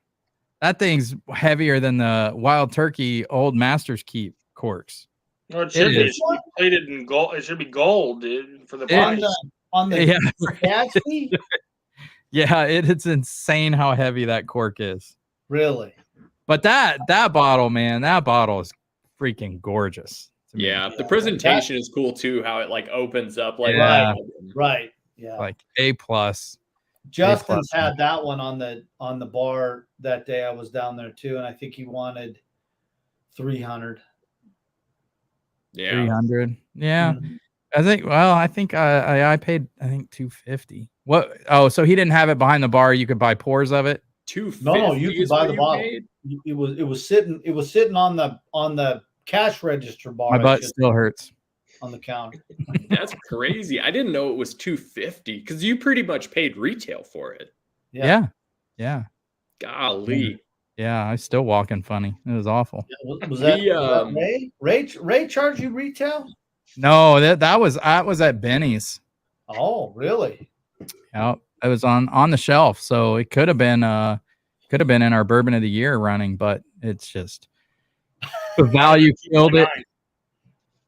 That thing's heavier than the Wild Turkey Old Masters Keep corks. No, it should be plated in gold. It should be gold, dude, for the price. On the Gatsby? Yeah, it's insane how heavy that cork is. Really? But that bottle, man, that bottle is freaking gorgeous. Yeah, the presentation is cool too. How it like opens up, like right, yeah, like A+. Justin's had that one on the bar that day. I was down there too, and I think he wanted 300. Yeah, 300. Yeah, I think I paid 250. What? Oh, so he didn't have it behind the bar. You could buy pours of it. 250. No, you could buy the bottle. It was sitting on the cash register bar. My butt still hurts on the counter. That's crazy. I didn't know it was 250 because you pretty much paid retail for it. Yeah. Golly. Yeah, I still walking funny. It was awful. Was that Ray charged you retail? No, that was at Benny's. Oh, really? Yeah, it was on the shelf, so it could have been in our Bourbon of the Year running, but it's just the value killed it.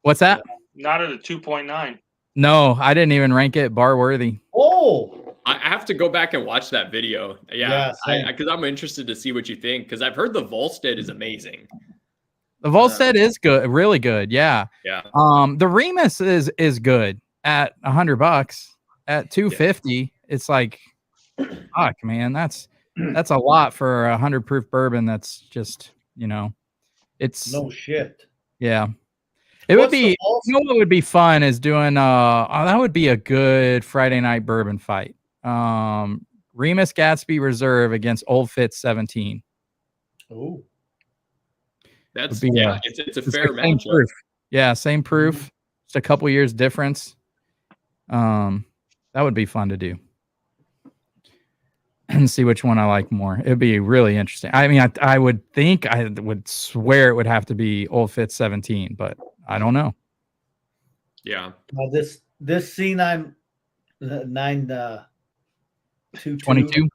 What's that? Not at a 2.9. No, I didn't even rank it bar worthy. Oh, I have to go back and watch that video. Yeah, because I'm interested to see what you think, because I've heard the Volstead is amazing. The Volstead is good, really good. Yeah. Yeah. The Remus is good at $100. At 250, it's like, fuck, man, that's a lot for 100 proof bourbon. That's just, it's no shit. Yeah. It would be, what would be fun is doing, that would be a good Friday night bourbon fight. Remus Gatsby Reserve against Old Fitz 17. Oh, it's a fair matchup. Proof. Yeah, same proof, just a couple years difference. That would be fun to do and see which one I like more. It'd be really interesting. I mean, I would swear it would have to be Old Fitz 17, but I don't know. Yeah. Now this C9 22.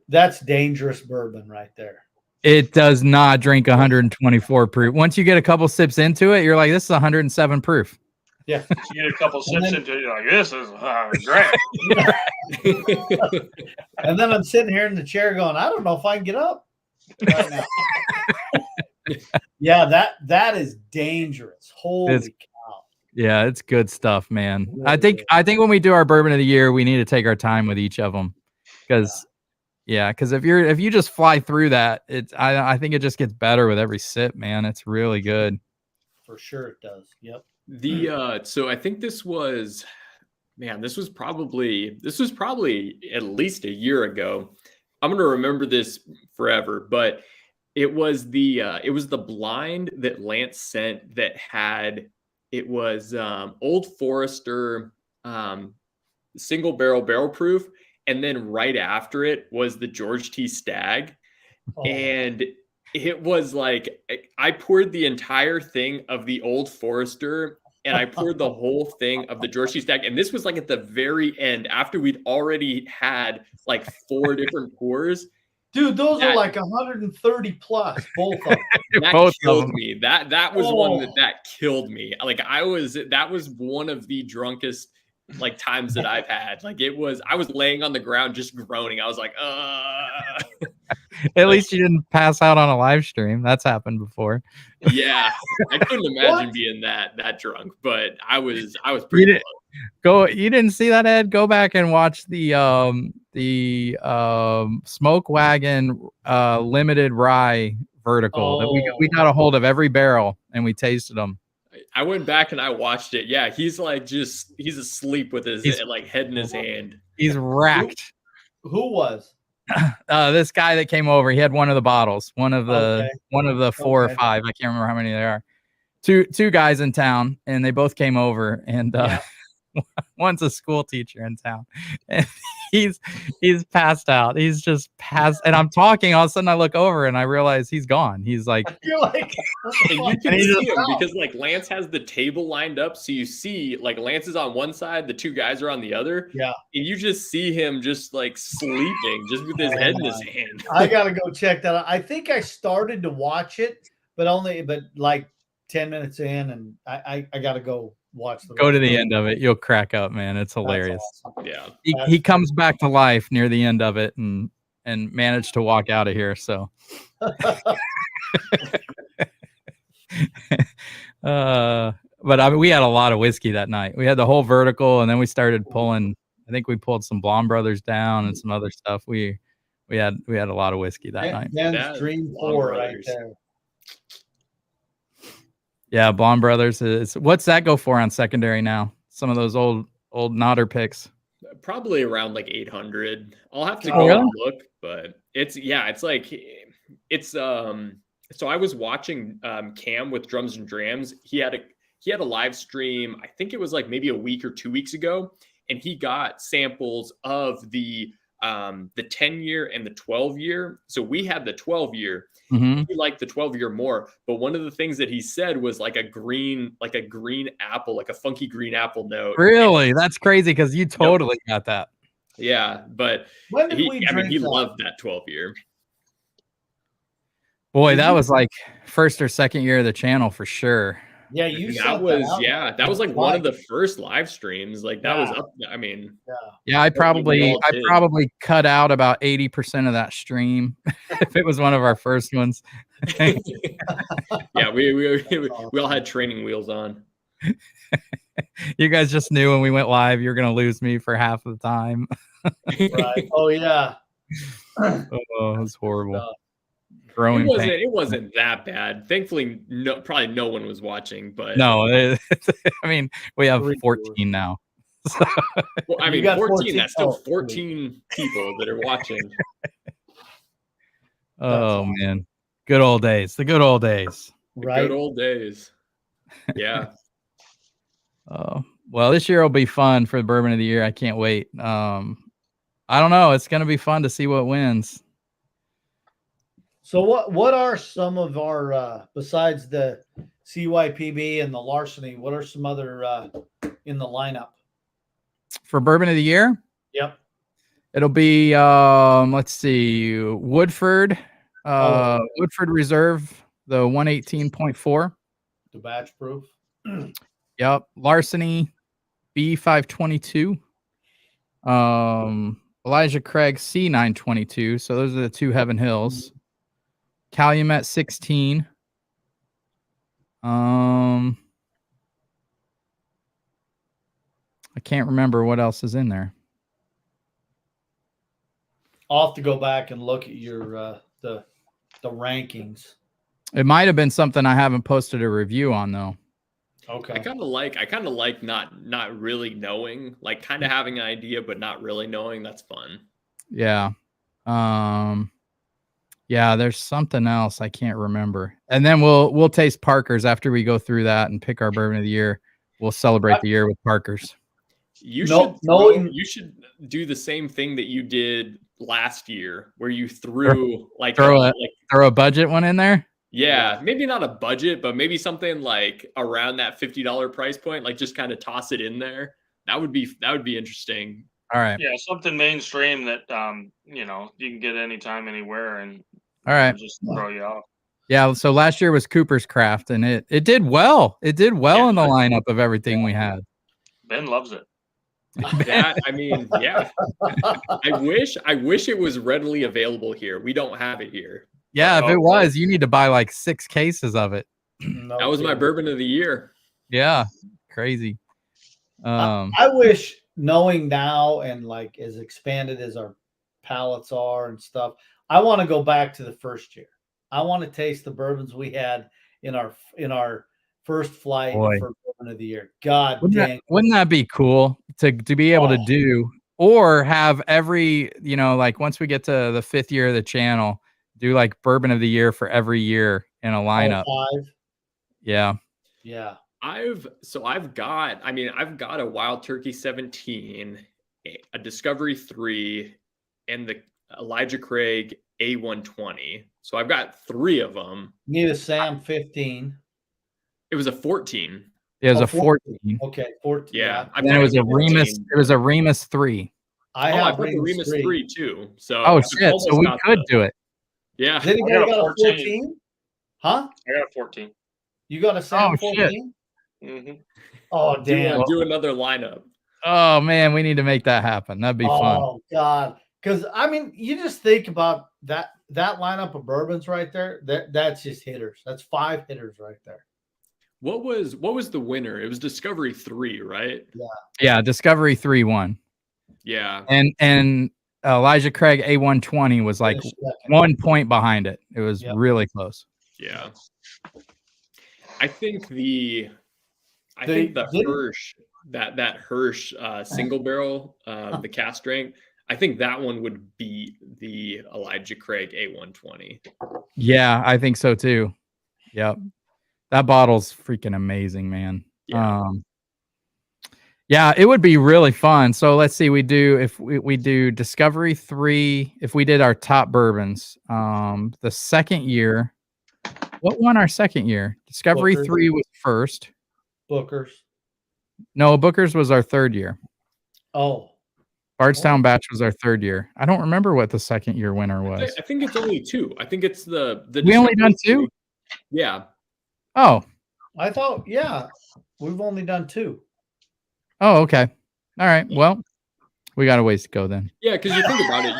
That's dangerous bourbon right there. It does not drink 124 proof. Once you get a couple sips into it, you're like, this is 107 proof. Yeah. You get a couple sips into it, you're like, this is great. And then I'm sitting here in the chair going, I don't know if I can get up right now. Yeah, that is dangerous. Holy cow. Yeah, it's good stuff, man. Really I think when we do our Bourbon of the Year, we need to take our time with each of them. Because if you just fly through that, I think it just gets better with every sip, man. It's really good. For sure it does. Yep. So I think this was man, this was probably at least a year ago. I'm gonna remember this forever, but it was the blind that Lance sent that had it was Old Forester single barrel proof, and then right after it was the George T. Stagg. Oh. And it was like I poured the entire thing of the Old Forester and I poured the whole thing of the George T. Stagg. And this was like at the very end after we'd already had like 4 different pours. Dude, those are like 130 plus, both of them. That Both killed of them. me. That was one that killed me. Like that was one of the drunkest like times that I've had. Like I was laying on the ground just groaning. I was like, At least you didn't pass out on a live stream. That's happened before. Yeah. I couldn't imagine being that drunk, but I was pretty close. You didn't see that, Ed? Go back and watch the Smoke Wagon limited rye vertical that we got a hold of every barrel and we tasted them. I went back and I watched it. Yeah, he's asleep with his head in his hand. He's racked. Who was? This guy that came over, he had one of the bottles, one of the 4 or 5. I can't remember how many there are. Two guys in town, and they both came over, and one's a school teacher in town, and he's passed out. He's just passed, and I'm talking. All of a sudden, I look over and I realize he's gone. He's like, you're like, and you can see him because like Lance has the table lined up, so you see like Lance is on one side, the 2 guys are on the other. Yeah, and you just see him just like sleeping, just with his head in his hand. I gotta go check that out. I think I started to watch it, but like 10 minutes in, and I gotta go watch the. Go to the end of it. You'll crack up, man. It's hilarious. Awesome. Yeah, he comes back to life near the end of it, and managed to walk out of here. So. But I mean, we had a lot of whiskey that night. We had the whole vertical, and then we started pulling. I think we pulled some Blonde Brothers down and some other stuff. We had a lot of whiskey that night. Dan's Dream 4 right there. Yeah, Blonde Brothers is. What's that go for on secondary now? Some of those old Nodder picks. Probably around like 800. I'll have to go and look, but it's so I was watching Cam with Drums and Drams. He had a live stream. I think it was like maybe a week or 2 weeks ago, and he got samples of the 10-year and the 12-year. So we had the 12-year. Mm-hmm. He liked the 12-year more, but one of the things that he said was like a green apple, like a funky green apple note. Really? That's crazy because you totally got that. Yeah, but he loved that 12-year. Boy, that was like first or second year of the channel for sure. Yeah, that was like one of the first live streams. Like that was up. I mean, I probably cut out about 80% of that stream if it was one of our first ones. Yeah, we all had training wheels on. You guys just knew when we went live, you're gonna lose me for half of the time. Right. Oh yeah. Oh, it was horrible. Growing it wasn't that bad. Thankfully, probably no one was watching. But no, I mean, we have 14 now. So. Well, I mean, 14. That's still 14 people that are watching. Oh man, good old days. The good old days. Right. Good old days. Yeah. Oh well, this year will be fun for the Bourbon of the Year. I can't wait. I don't know. It's gonna be fun to see what wins. So what are some of our besides the CYPB and the Larceny? What are some other in the lineup for Bourbon of the Year? Yep, it'll be let's see, Woodford, Woodford Reserve, the 118.4, the batch proof. Yep, Larceny B522, Elijah Craig C922. So those are the 2 Heaven Hills. Calumet 16. I can't remember what else is in there. I'll have to go back and look at your the rankings. It might have been something I haven't posted a review on though. Okay. I kind of like not really knowing, like kind of having an idea, but not really knowing. That's fun. Yeah. Yeah, there's something else I can't remember. And then we'll taste Parker's after we go through that and pick our bourbon of the year. We'll celebrate the year with Parker's. You No, you should do the same thing that you did last year, where you threw throw a budget one in there. Yeah, maybe not a budget, but maybe something like around that $50 price point. Like just kind of toss it in there. That would be interesting. All right. Yeah, something mainstream that you know, you can get anytime, anywhere, and all right, just throw you off. Yeah, so last year was Cooper's Craft, and it did well. It did well in the lineup of everything we had. Ben loves it. That, I mean, yeah. I wish it was readily available here. We don't have it here. Yeah, if it was, you need to buy like 6 cases of it. No that was my bourbon of the year. Yeah, crazy. I wish, knowing now and like as expanded as our palates are and stuff, I want to go back to the first year. I want to taste the bourbons we had in our first flight for bourbon of the year. God dang. Wouldn't that be cool to be able to do, or have every, you know, like once we get to the 5th year of the channel, do like bourbon of the year for every year in a lineup. Yeah. Yeah. I've got a Wild Turkey 17, a Discovery 3, and the Elijah Craig A120. So I've got 3 of them. You need a Sam 15. It was a 14. It was a 14. Okay, 14. Yeah. And then it was a Remus. It was a Remus 3. I've got the Remus 3 too. So oh shit! So we could do it. Yeah. Did he got a 14? Huh? I got a 14. You got a Sam 14? Mm-hmm. Oh damn! Do another lineup. Oh man, we need to make that happen. That'd be fun. Oh god, because I mean, you just think about that lineup of bourbons right there. That's just hitters. That's 5 hitters right there. What was the winner? It was Discovery 3, right? Yeah. Yeah, Discovery 3 won. Yeah. And Elijah Craig A120 was like 1 point behind it. It was really close. Yeah. I think the Hirsch, that Hirsch single barrel, the cask strength, I think that one would beat the Elijah Craig A120. Yeah, I think so too. Yep. That bottle's freaking amazing, man. Yeah. Yeah, it would be really fun. So let's see, if we do Discovery 3, if we did our top bourbons, the second year, what won our second year? Discovery Booker's. 3 was first. Booker's. No, Booker's was our third year. Oh. Bardstown Batch was our third year. I don't remember what the second year winner was. I think it's only 2. I think it's the we only done 2? Yeah. Oh. I thought, yeah, we've only done 2. Oh, okay. All right. Well, we got a ways to go then. Yeah, because you think about it,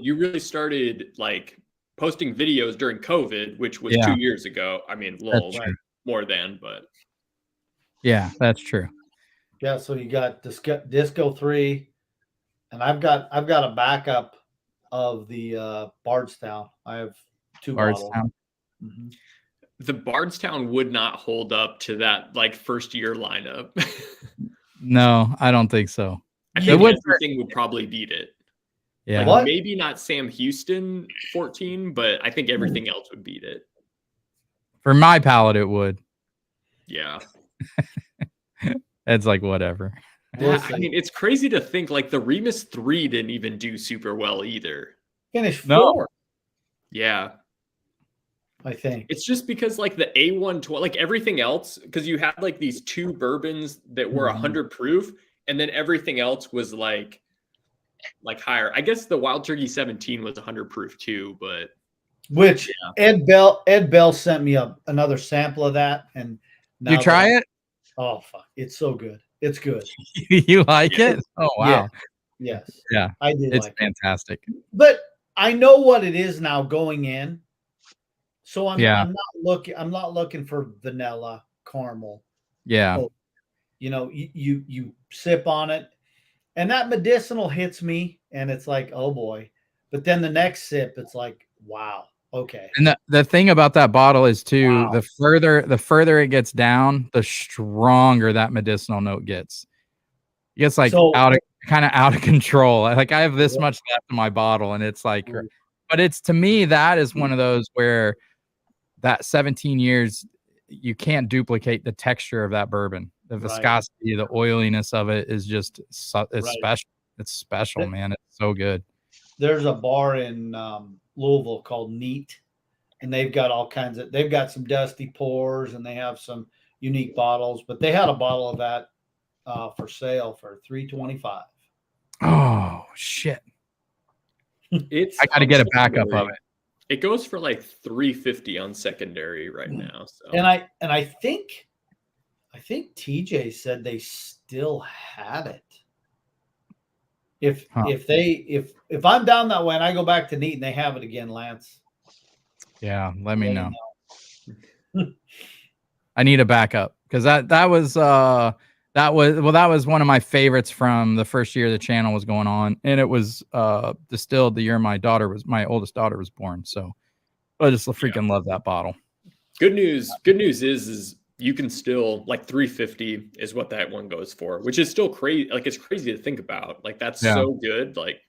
you really started like posting videos during COVID, which was 2 years ago. I mean, a little more than, but yeah, that's true. Yeah, so you got Disco 3, and I've got a backup of the Bardstown. I have 2 bottles. Mm-hmm. The Bardstown would not hold up to that like first year lineup. No, I don't think so. I think everything would probably beat it. Yeah. Like, maybe not Sam Houston 14, but I think everything else would beat it. For my palate, it would. Yeah. It's like whatever. I mean, it's crazy to think like the Remus 3 didn't even do super well either. Finished 4. No. Yeah. I think it's just because like the A120, like everything else, because you had like these 2 bourbons that were 100 proof, and then everything else was like higher. I guess the Wild Turkey 17 was 100 proof too, but which Ed Bell sent me another sample of that, and you try it. Oh fuck, it's so good. It's good. You like it? Oh wow. Yeah. Yes. Yeah. I did. It's fantastic. But I know what it is now going in. So I'm not looking for vanilla caramel. Yeah. So, you know, you sip on it, and that medicinal hits me, and it's like, oh boy. But then the next sip, it's like, wow. Okay. And the thing about that bottle is too, Wow. the further it gets down, the stronger that medicinal note gets. It gets like kind of out of control. Like I have this much left in my bottle, and it's like, but it's, to me, that is one of those where that 17 years, you can't duplicate the texture of that bourbon. The viscosity, the oiliness of it is just it's special. It's special, man. It's so good. There's a bar in Louisville called Neat, and they've got some dusty pours, and they have some unique bottles, but they had a bottle of that for sale for $325. Oh shit. I got to get a backup of it. It goes for like $350 on secondary right now. So. And I think TJ said they still had it. If I'm down that way and I go back to Neat and they have it again, Lance. Yeah, let me know. I need a backup, because that was one of my favorites from the first year the channel was going on, and it was distilled the year my oldest daughter was born. So I just freaking love that bottle. Good news is you can still, like, $350 is what that one goes for, which is still crazy. Like, it's crazy to think about. Like, that's so good. Like,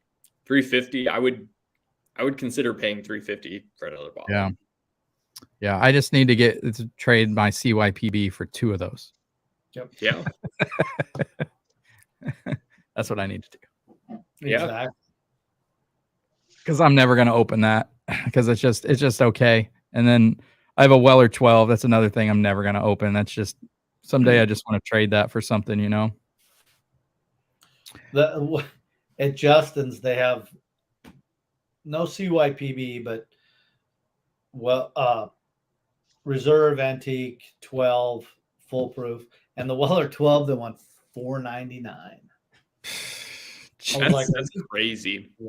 $350, I would consider paying $350 for another bottle. Yeah. I just need to trade my CYPB for 2 of those. Yep. Yeah. That's what I need to do. Yeah. Because I'm never going to open that, because it's just okay. And then I have a Weller 12. That's another thing I'm never going to open. That's just, someday I just want to trade that for something, you know? At Justin's, they have no CYPB, but Reserve Antique 12 full-proof, and the Weller 12, they want $499. That's crazy. Yeah.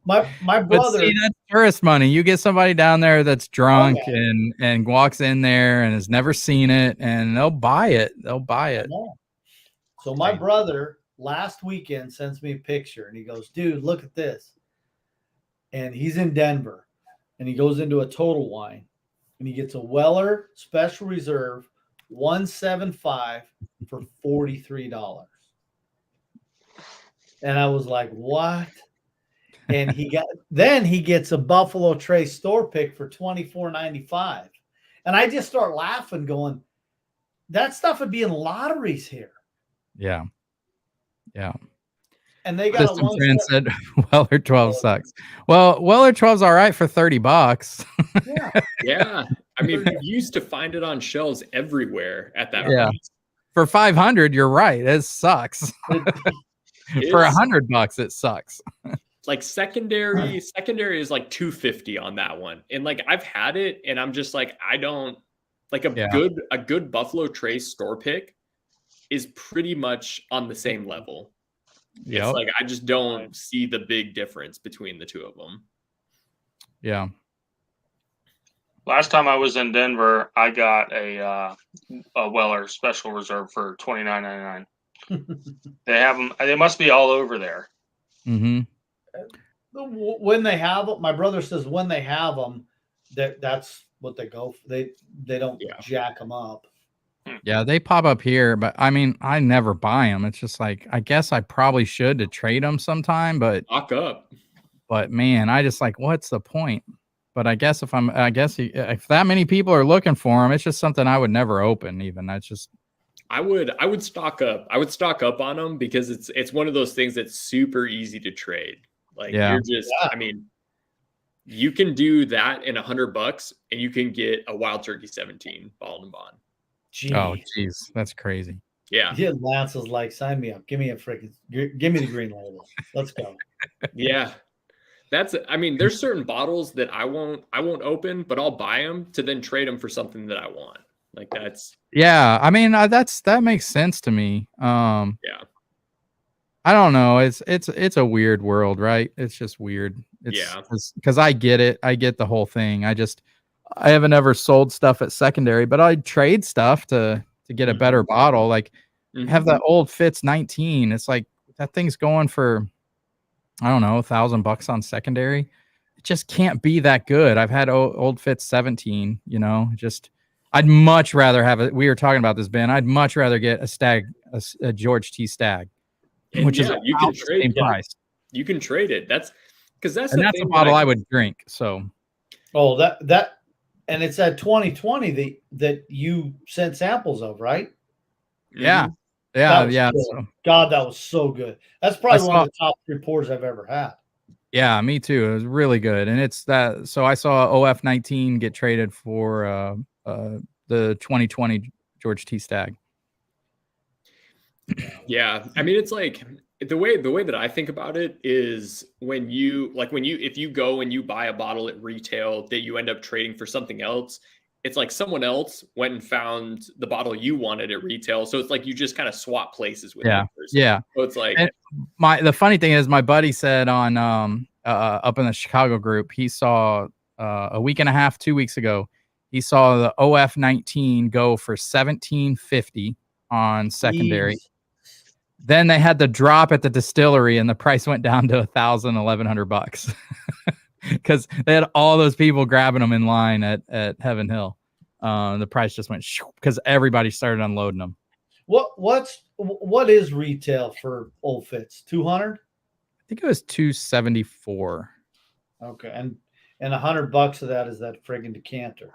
My brother. See, that's tourist money. You get somebody down there that's drunk and walks in there and has never seen it, and they'll buy it. So my brother last weekend sends me a picture, and he goes, "Dude, look at this." And he's in Denver, and he goes into a Total Wine, and he gets a Weller Special Reserve 175 for $43. And I was like, "What?" And he gets a Buffalo Trace store pick for $24.95. And I just start laughing, going, that stuff would be in lotteries here. Yeah. And they got a friend said Weller 12 sucks. Well, Weller 12's all right for $30. Yeah. I mean, you used to find it on shelves everywhere at that price. For $500, you're right. It sucks. For $100, it sucks. Like secondary is like $250 on that one. And like, I've had it and I'm just like, I don't like a good Buffalo Trace store pick is pretty much on the same level. It's like, I just don't see the big difference between the two of them. Yeah. Last time I was in Denver, I got a Weller Special Reserve for $29.99. They have them. They must be all over there. Mm-hmm. When they have them, my brother says when they have them, that's what they go for. They don't jack them up. Yeah, they pop up here, but I mean, I never buy them. It's just like, I guess I probably should to trade them sometime, but lock up. But man, I just like, what's the point? But I guess if that many people are looking for them, it's just something I would never open. Even that's just. I would stock up. I would stock up on them because it's one of those things that's super easy to trade. Like you're just, I mean, you can do that in $100 and you can get a Wild Turkey 17 bottled and bond. Oh, geez, that's crazy. Yeah. Lance was like, "Sign me up. Give me the green label. Let's go." Yeah. I mean, there's certain bottles that I won't open, but I'll buy them to then trade them for something that I want. Like that's. Yeah. I mean, that makes sense to me. Yeah. I don't know. It's a weird world, right? It's just weird. Because I get it. I get the whole thing. I haven't ever sold stuff at secondary, but I'd trade stuff to get a better bottle. Like have that old Fitz 19. It's like that thing's going for, I don't know, $1,000 on secondary. just can't be that good. I've had Old Fitz 17, you know, just I'd much rather have it. We were talking about this, Ben. I'd much rather get a stag, a George T Stag, which is you can the trade same price. You can trade it. That's the thing a bottle I would drink. So, oh, and it's that 2020 that you sent samples of, right? Yeah, yeah. So, God, that was so good. That's probably one of the top 3 pours I've ever had. Yeah, me too. It was really good, and it's that. So I saw OF19 get traded for the 2020 George T Stag. Yeah, I mean, it's like the way that I think about it is if you go and you buy a bottle at retail that you end up trading for something else, it's like someone else went and found the bottle you wanted at retail. So it's like you just kind of swap places with that person. Yeah. So it's like the funny thing is my buddy said on up in the Chicago group, he saw a week and a half, 2 weeks ago, he saw the OF19 go for $1,750 on secondary. Jeez. Then they had the drop at the distillery and the price went down to $1,100 because they had all those people grabbing them in line at Heaven Hill. The price just went because everybody started unloading them. What is retail for Old Fitz? 200? I think it was 274. Okay, and $100 of that is that friggin' decanter.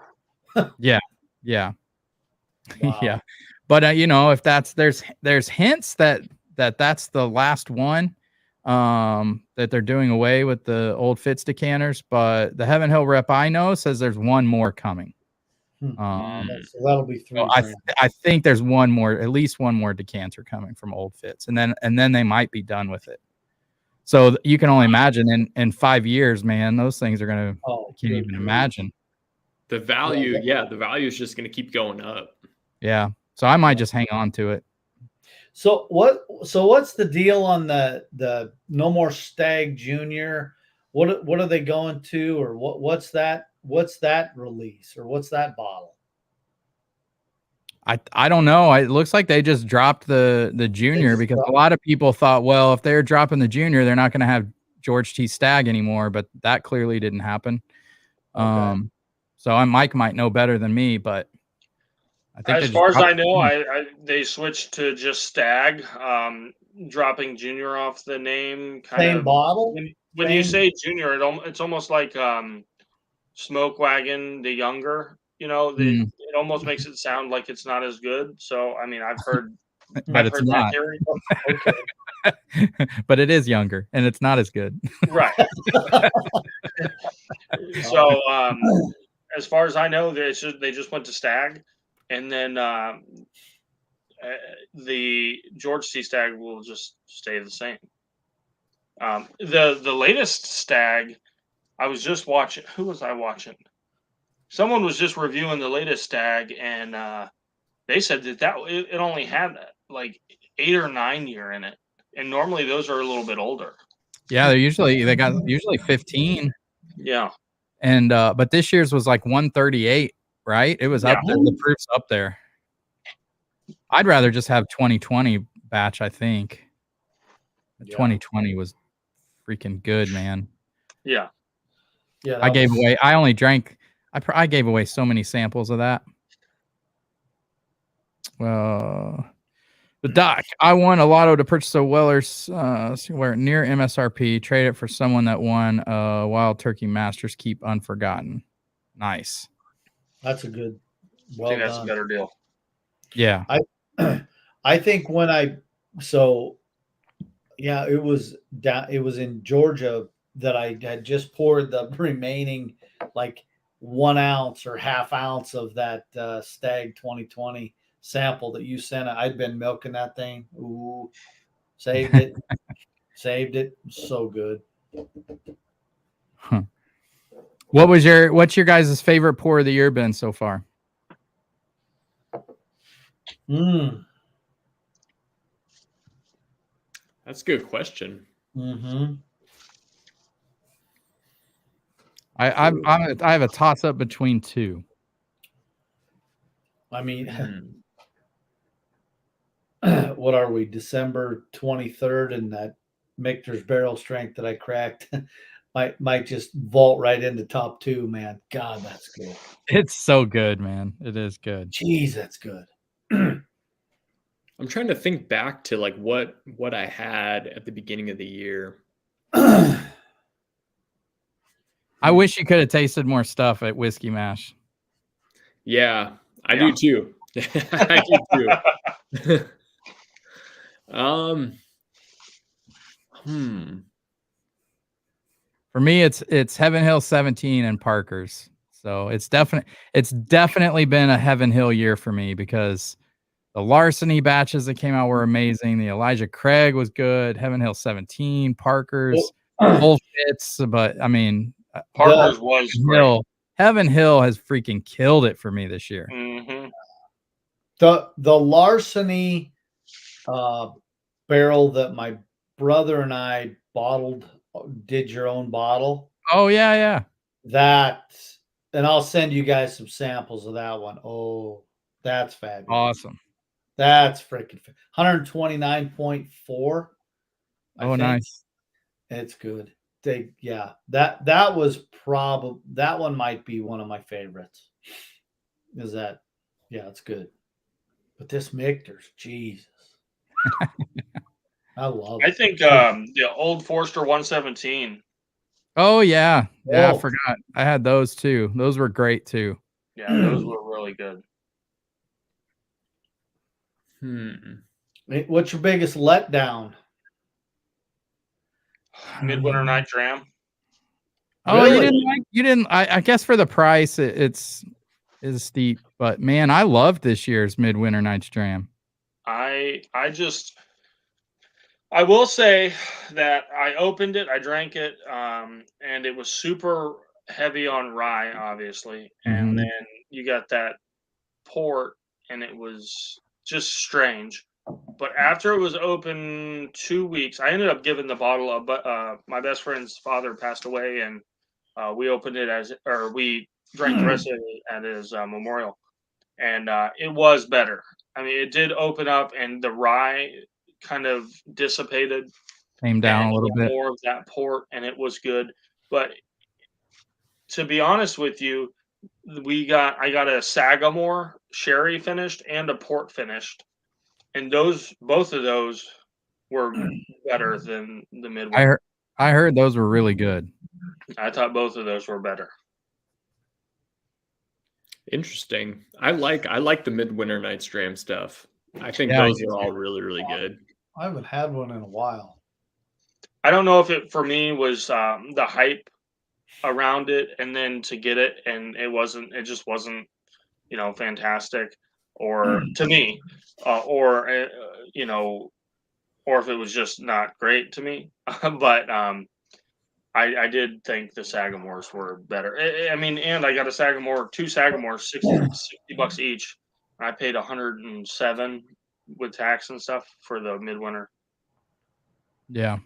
Yeah. Wow. Yeah. But you know, if there's hints that that's the last one, that they're doing away with the Old Fitz decanters, but the Heaven Hill rep I know says there's one more coming. So that'll be 3. So I think there's at least one more decanter coming from Old Fitz, and then they might be done with it. So you can only imagine in 5 years, man, those things are gonna. Can't even imagine. The value, the value is just gonna keep going up. Yeah. So I might just hang on to it. So what's the deal on the No More Stag Junior? What are they going to, or what's that release, or what's that bottle? I don't know. It looks like they just dropped the junior because a lot of people thought, well, if they're dropping the junior, they're not going to have George T Stag anymore, but that clearly didn't happen. Okay. So Mike might know better than me, but I think as far as I know, they switched to just Stag, dropping Junior off the name. Same bottle. When you say Junior, it's almost like Smoke Wagon the Younger. You know, it almost makes it sound like it's not as good. So I mean, I've heard, but it's not. Okay. But it is younger, and it's not as good. Right. So as far as I know, they just went to Stag. And then the George T Stag will just stay the same. The latest Stag, I was just watching. Who was I watching? Someone was just reviewing the latest Stag, and they said that it only had like 8 or 9 year in it, and normally those are a little bit older. Yeah, they got 15. Yeah, and but this year's was like 138. Right? It was up there. The proof's up there. I'd rather just have 2020 batch, I think. 2020 was freaking good, man. Yeah. Yeah. I gave away so many samples of that. Well, the doc, I won a lotto to purchase a Weller's where near MSRP, trade it for someone that won Wild Turkey Masters Keep Unforgotten. Nice. That's a good. I think that's a better deal. Yeah. I think it was in Georgia that I had just poured the remaining like 1 ounce or half ounce of that Stag 2020 sample that you sent. I'd been milking that thing. Ooh, saved it. Saved it. So good. Huh. What's your guys' favorite pour of the year been so far? That's a good question. Mm-hmm. I have a toss up between 2. I mean, what are we? December 23rd, and that Michter's barrel strength that I cracked might just vault right into top 2, man. God, that's good. It's so good, man. It is good. Jeez, that's good. I'm trying to think back to like what I had at the beginning of the year. I wish you could have tasted more stuff at Whiskey Mash. Yeah, I do too. I do too. For me, it's Heaven Hill 17 and Parker's. So it's definitely been a Heaven Hill year for me because the Larceny batches that came out were amazing. The Elijah Craig was good. Heaven Hill 17, Parker's, Bullshits. But I mean, Parker's was great. Heaven Hill has freaking killed it for me this year. Mm-hmm. The Larceny barrel that my brother and I did your own bottle. Oh yeah. That, and I'll send you guys some samples of that one. Oh, that's fabulous. Awesome. That's freaking 129.4. Oh, nice. It's good. That was probably, that one might be one of my favorites. Is that, yeah, it's good. But this Michter's, Jesus. I love it. I think the Old Forester 117. Oh yeah. I forgot. I had those too. Those were great too. Yeah, those were really good. What's your biggest letdown? Midwinter Night Dram. Oh, really? You didn't. I guess for the price, it's steep. But man, I loved this year's Midwinter Nights Dram. I will say that I opened it, I drank it, and it was super heavy on rye, obviously. And then you got that port, and it was just strange. But after it was open 2 weeks, I ended up giving the bottle of, my best friend's father passed away, and we opened it we drank the rest of it at his memorial. And it was better. I mean, it did open up, and the rye kind of dissipated, came down a little bit, more of that port, and it was good. But to be honest with you, I got a Sagamore sherry finished and a port finished, and both of those were better than the Midwinter. I heard those were really good. I thought both of those were better. Interesting. I like the Midwinter Nights Dram stuff. I think those are all really, really good. I haven't had one in a while. I don't know if it for me was the hype around it, and then to get it, and it just wasn't, fantastic, or to me, or if it was just not great to me. But I did think the Sagamores were better. I mean, and I got two Sagamores, $60 each. I paid $107 with tax and stuff for the Midwinter. Yeah.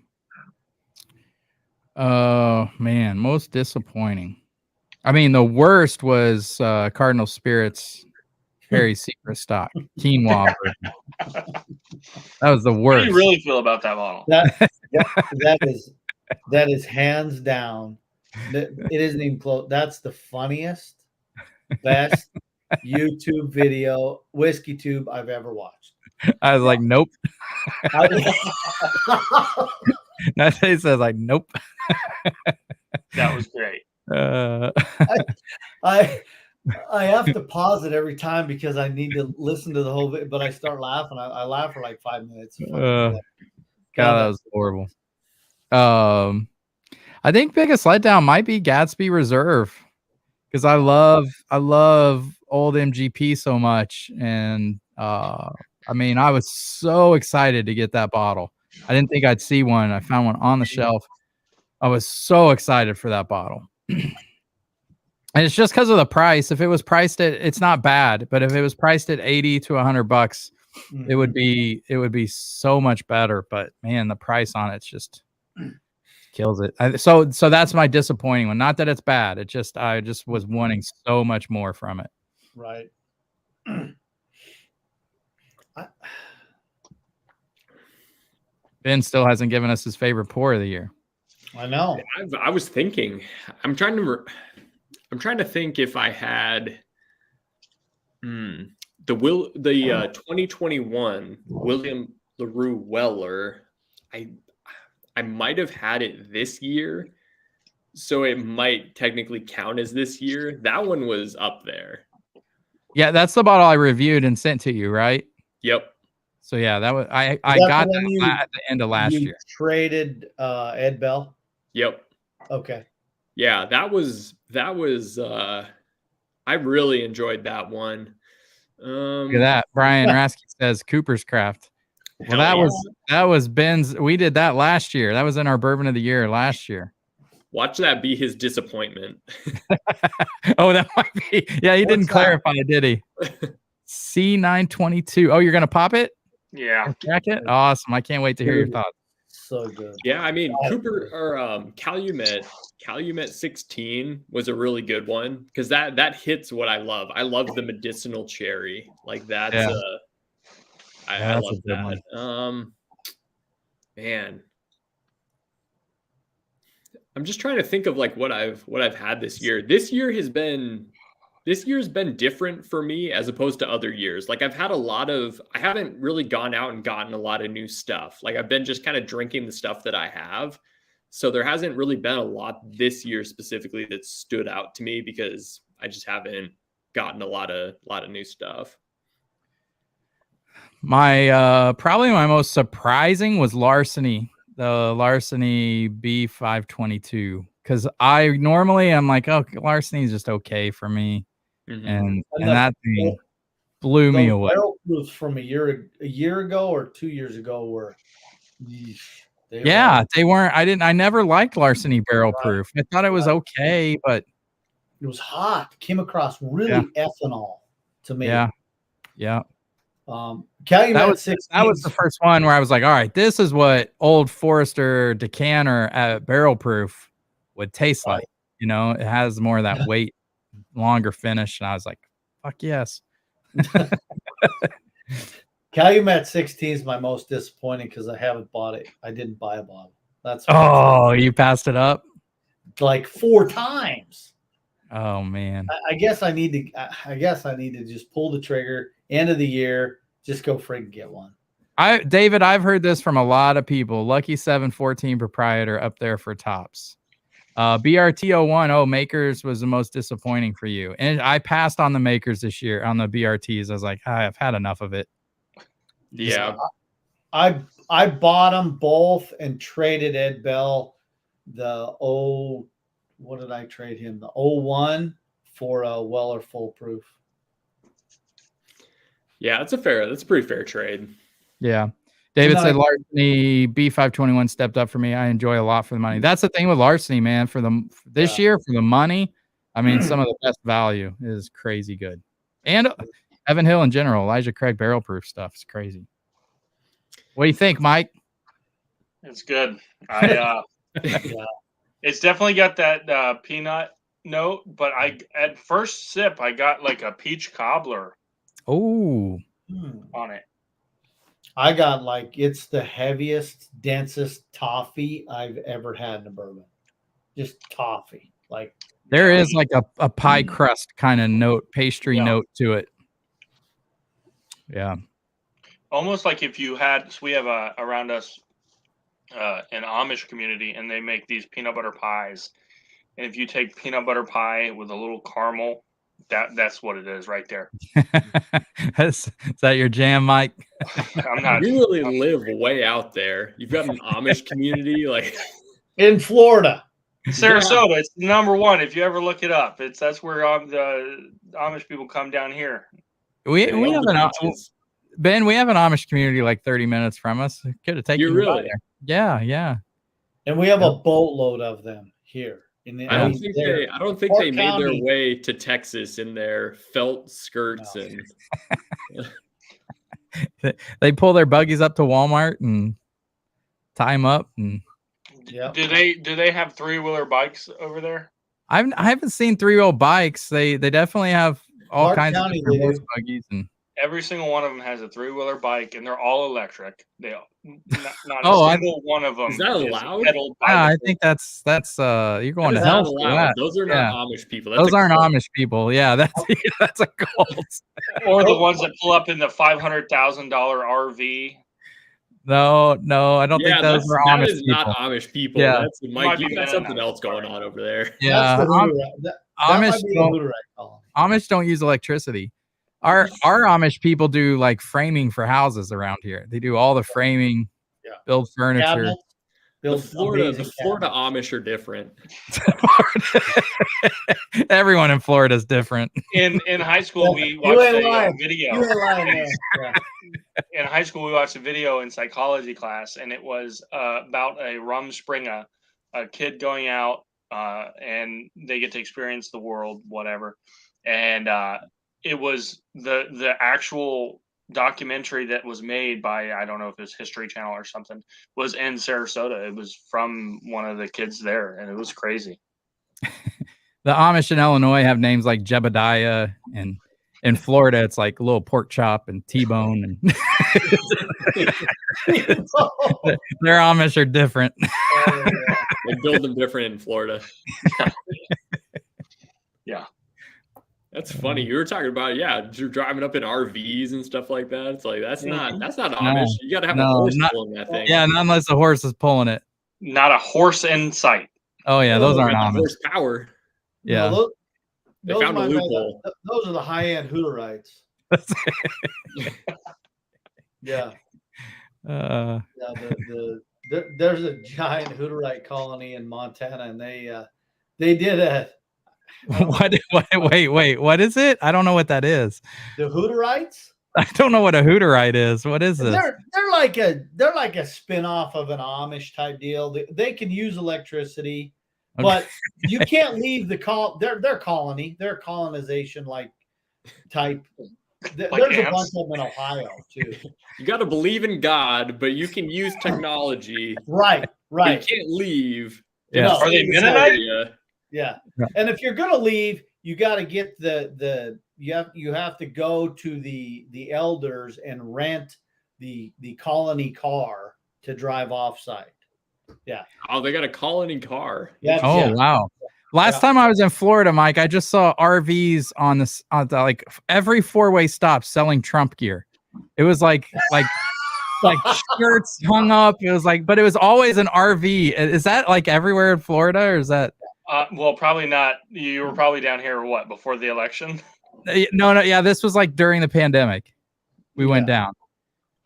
Oh man, most disappointing. I mean, the worst was Cardinal Spirits Perry Secret Stock quinoa. That was the worst. How do you really feel about that bottle? That is hands down. It isn't even close. That's the funniest, best YouTube video, Whiskey Tube I've ever watched. I was like, nope. Nate says like, nope. That was great. I have to pause it every time because I need to listen to the whole video, but I start laughing. I laugh for like 5 minutes. God, that was horrible. I think biggest letdown might be Gatsby Reserve because I love old MGP so much, and I mean, I was so excited to get that bottle. I didn't think I'd see one. I found one on the shelf. I was so excited for that bottle. And it's just because of the price. If it was priced at, it's not bad, but if it was priced at $80 to $100, it would be so much better. But man, the price on it's just kills it. So that's my disappointing one. Not that it's bad. I just was wanting so much more from it. Right. Ben still hasn't given us his favorite pour of the year. I know. I was thinking. I'm trying to think if I had the 2021 William LaRue Weller. I might have had it this year, so it might technically count as this year. That one was up there. Yeah, that's the bottle I reviewed and sent to you, right? Yep. So yeah, that was I got that at the end of last year. Traded Ed Bell. Yep. Okay. Yeah, that was I really enjoyed that one. Look at that. Brian Rasky says Cooper's Craft. Well, that was Ben's. We did that last year. That was in our bourbon of the year last year. Watch that be his disappointment. Oh, that might be. Yeah, he didn't clarify, did he? C922. Oh, you're gonna pop it? Yeah. Crack it? Awesome. I can't wait to hear your thoughts. So good. Yeah, I mean, Cooper or Calumet 16 was a really good one because that hits what I love. I love the medicinal cherry. Like that's I love that. Man. I'm just trying to think of like what I've had this year. This year's been different for me as opposed to other years. Like I haven't really gone out and gotten a lot of new stuff. Like I've been just kind of drinking the stuff that I have. So there hasn't really been a lot this year specifically that stood out to me because I just haven't gotten a lot of new stuff. My probably my most surprising was Larceny, the Larceny B522, because I'm like, oh, Larceny is just okay for me, and that thing blew me away. Barrel proofs from a year ago or 2 years ago were, they weren't. I never liked Larceny barrel proof. I thought it was okay, but it was hot. Came across really ethanol to me. Yeah. Calumet that was the first one where I was like, all right, this is what Old Forester decanter at barrel proof would taste like. You know, it has more of that weight, longer finish. And I was like, fuck yes. Calumet 16 is my most disappointing because I haven't bought it. I didn't buy a bottle. That's you passed it up like 4 times. Oh man. I guess I need to just pull the trigger. End of the year, just go friggin' get one. David, I've heard this from a lot of people. Lucky 714 proprietor up there for tops. BRT 010 Makers was the most disappointing for you. And I passed on the Makers this year on the BRTs. I was like, I've had enough of it. Yeah. I bought them both and traded Ed Bell what did I trade him? The 01 for a Weller Full Proof. Yeah, that's a pretty fair trade. Yeah. David said Larceny B521 stepped up for me. I enjoy a lot for the money. That's the thing with Larceny, man. This year, for the money, I mean, some of the best value is crazy good. And Evan Hill in general, Elijah Craig barrel proof stuff is crazy. What do you think, Mike? It's good. It's definitely got that peanut note, but at first sip, I got like a peach cobbler. Oh, on it. I got it's the heaviest, densest toffee I've ever had in a bourbon. Just toffee. Like there is like a pie crust kind of note, pastry note to it. Yeah. Almost like if you had, so we have around us an Amish community, and they make these peanut butter pies. And if you take peanut butter pie with a little caramel, that's what it is right there. Is that your jam, Mike? I'm not. You really live way out there. You've got an Amish community like in Florida, Sarasota. Yeah. It's number one. If you ever look it up, that's where the Amish people come down here. We have Ben. We have an Amish community like 30 minutes from us. Could have taken you really there. Yeah. And we have a boatload of them here. I don't think they made their way to Texas in their felt skirts and they pull their buggies up to Walmart and tie them up. And do they have 3-wheeler bikes over there? I haven't seen 3-wheel bikes. They definitely have all Clark kinds County, of different horse buggies and Every single one of them has a 3-wheeler bike, and they're all electric. They all, not Oh, a single one of them Is that allowed? pedaled by Yeah, the I think that's you're going That to is hell not for allowed. that. Those are Yeah. not Amish people. That's Those a aren't cult. Amish people. Yeah, that's a cult. or the ones that pull up in the $500,000 RV. No, I don't think Yeah, those are that Amish is people. not Amish people. Yeah. That's Mike. Might You be got something Mennonites. else going on over there. Yeah, That's the Hooterite. That might Amish be the don't, Hooterite colony. Amish don't use electricity. Our Amish people do like framing for houses around here. They do all the framing, Yeah. build furniture. Cabinets, The build Florida amazing Amish are different. Everyone in Florida is different. In high school, we You watched ain't a lying. video. You ain't lying there. Yeah. In high school, we watched a video in psychology class, and it was about a Rumspringa, a kid going out, and they get to experience the world, whatever. And it was the actual documentary that was made by, I don't know if it was History Channel or something, was in Sarasota. It was from one of the kids there, and it was crazy. The Amish in Illinois have names like Jebediah, and in Florida it's like a little pork chop and T-bone, and their Amish are different. They build them different in Florida. Yeah. That's funny. You were talking about, you're driving up in RVs and stuff like that. It's like that's not Amish. You got to have a horse pulling that thing. Yeah, not unless the horse is pulling it. Not a horse in sight. Oh yeah, those aren't Amish. Horsepower. Yeah, No, They found a might- loophole. Those are the high-end Hooterites. Yeah. uh, There's a giant Hooterite colony in Montana, and they did a wait, what is it? I don't know what that is. the Hooterites. I don't know what a Hooterite is. What is this? They're like a spin-off of an Amish type deal. They can use electricity, Okay. but you can't leave their colony, their colonization like type. There's a bunch of them in Ohio too. You got to believe in God, but you can use technology. Right. But you can't leave. Yeah. No. Are they in this Mennonite? area. Yeah. Yeah. And if you're gonna leave, you got to get you have to go to the elders and rent the colony car to drive off site. Yeah. Oh, they got a colony car. Yeah. Oh yeah. wow. Last time I was in Florida, Mike, I just saw RVs on this like every four-way stop selling Trump gear. It was like shirts hung up. It was like, but it was always an RV. Is that like everywhere in Florida, or is that? Well, probably not. You were probably down here before the election? No. Yeah, this was like during the pandemic. We went down.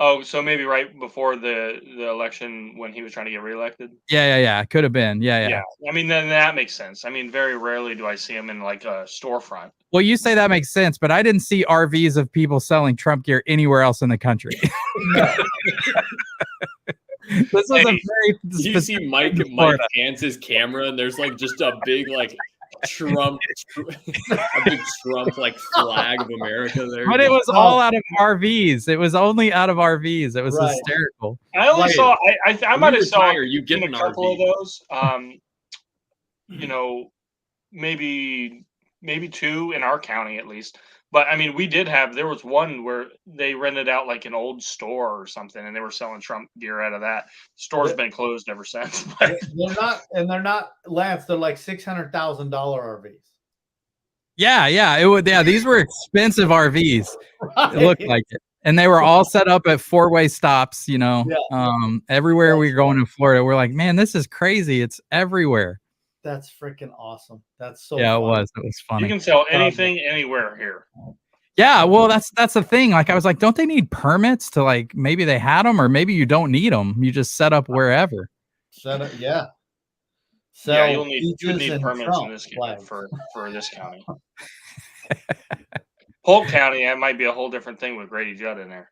Oh, so maybe right before the election when he was trying to get reelected? Yeah. Could have been. Yeah. I mean, then that makes sense. I mean, very rarely do I see him in like a storefront. Well, you say that makes sense, but I didn't see RVs of people selling Trump gear anywhere else in the country. This was a very You see Mike pants his camera, and there's like just a big like Trump, a big Trump like flag of America there. But it was all out of RVs. It was only out of RVs. It was Right. hysterical. I only Right. saw. I might have saw You get a an couple RV. of those. You know, maybe 2 in our county at least. But I mean, there was one where they rented out like an old store or something, and they were selling Trump gear out of that. Store's been closed ever since. They're not Lance. They're like $600,000 RVs. Yeah. These were expensive RVs. It looked like it. And they were all set up at four-way stops, everywhere we were going in Florida. We're like, man, this is crazy. It's everywhere. That's freaking awesome. That's so. Yeah, fun. it was funny. You can sell anything anywhere here. Yeah, well, that's the thing. Like, I was like, don't they need permits to like? Maybe they had them, or maybe you don't need them. You just set up wherever. Set it, yeah. Yeah, you'll need beaches and permits Trump in this county flags. for this county. Polk County, that might be a whole different thing with Grady Judd in there.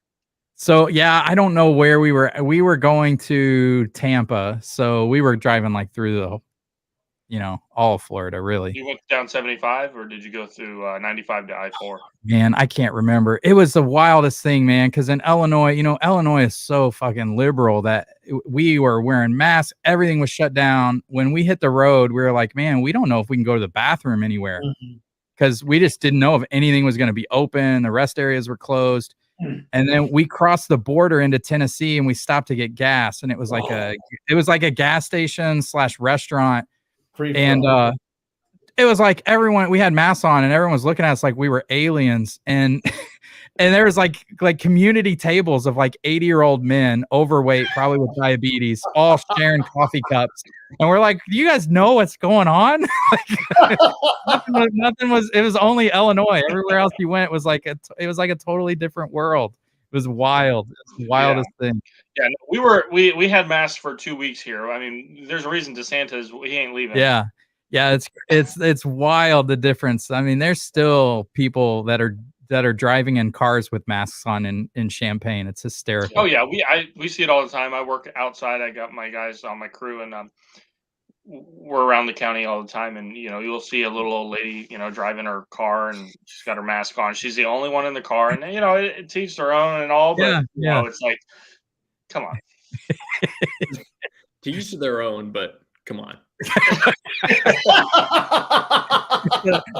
So yeah, I don't know where we were. We were going to Tampa, so we were driving like through the, all of Florida, really. You went down 75, or did you go through 95 to I-4? Man, I can't remember. It was the wildest thing, man. Because in Illinois, Illinois is so fucking liberal that we were wearing masks. Everything was shut down. When we hit the road, we were like, man, we don't know if we can go to the bathroom anywhere. Mhm. because we just didn't know if anything was going to be open. The rest areas were closed. And then we crossed the border into Tennessee and we stopped to get gas. And it was like a gas station / restaurant. And it was like we had masks on and everyone was looking at us like we were aliens. And and there was like community tables of like 80-year-old men, overweight, probably with diabetes, all sharing coffee cups. And we're like, do you guys know what's going on? Nothing was, it was only Illinois. Everywhere else you went was it was like a totally different world. It was wild. It's the wildest thing. Yeah, we had masks for 2 weeks here. I mean, there's a reason DeSantis, he ain't leaving. Yeah. It's wild, the difference. I mean, there's still people that are driving in cars with masks on in Champaign. It's hysterical. Oh yeah, we see it all the time. I work outside. I got my guys on my crew, and we're around the county all the time. And you'll see a little old lady, driving her car, and she's got her mask on. She's the only one in the car, and it teach their own and all. But it's like, come on. To each their own, but come on.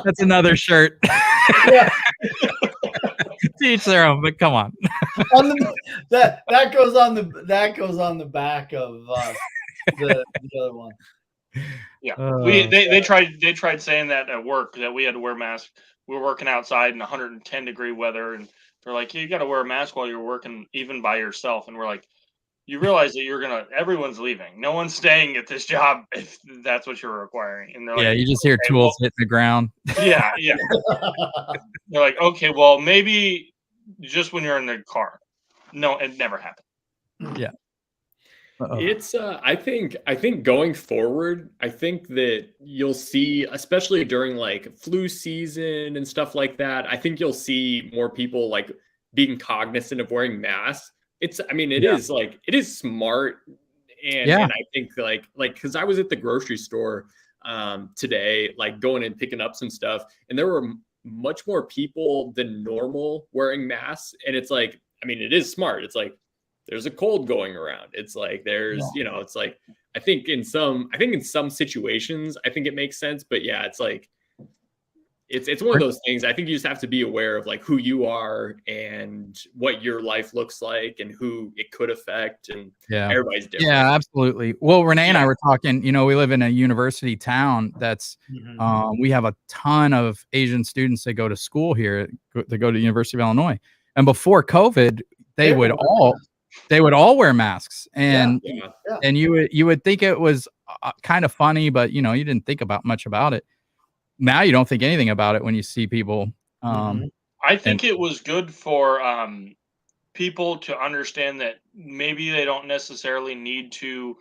That's another shirt. Yeah. To each their own, but come on. That goes on the back of the other one. Yeah, they tried saying that at work that we had to wear masks. We were working outside in 110-degree weather, and they're like, you got to wear a mask while you're working, even by yourself. And we're like, you realize that everyone's leaving. No one's staying at this job if that's what you're requiring. And they're like, you just hear tools hitting the ground. Yeah. They're like, okay, well, maybe just when you're in the car. No, it never happened. Yeah. Uh-oh. It's I think going forward, I think that you'll see, especially during like flu season and stuff like that, I think you'll see more people like being cognizant of wearing masks. It is smart. And I think like, cause I was at the grocery store today, like going and picking up some stuff, and there were much more people than normal wearing masks. And it's like, I mean, it is smart. It's like, there's a cold going around. It's like, there's, it's like, I think in some situations, I think it makes sense, but yeah, it's like, it's one of those things. I think you just have to be aware of like who you are and what your life looks like and who it could affect. And everybody's different. Yeah, absolutely. Well, Renee and I were talking, we live in a university town that's, we have a ton of Asian students that go to school here, that go to the University of Illinois. And before COVID, they would all wear masks. And, and you would think it was kind of funny, but you didn't think much about it. Now you don't think anything about it when you see people. I think it was good for people to understand that maybe they don't necessarily need to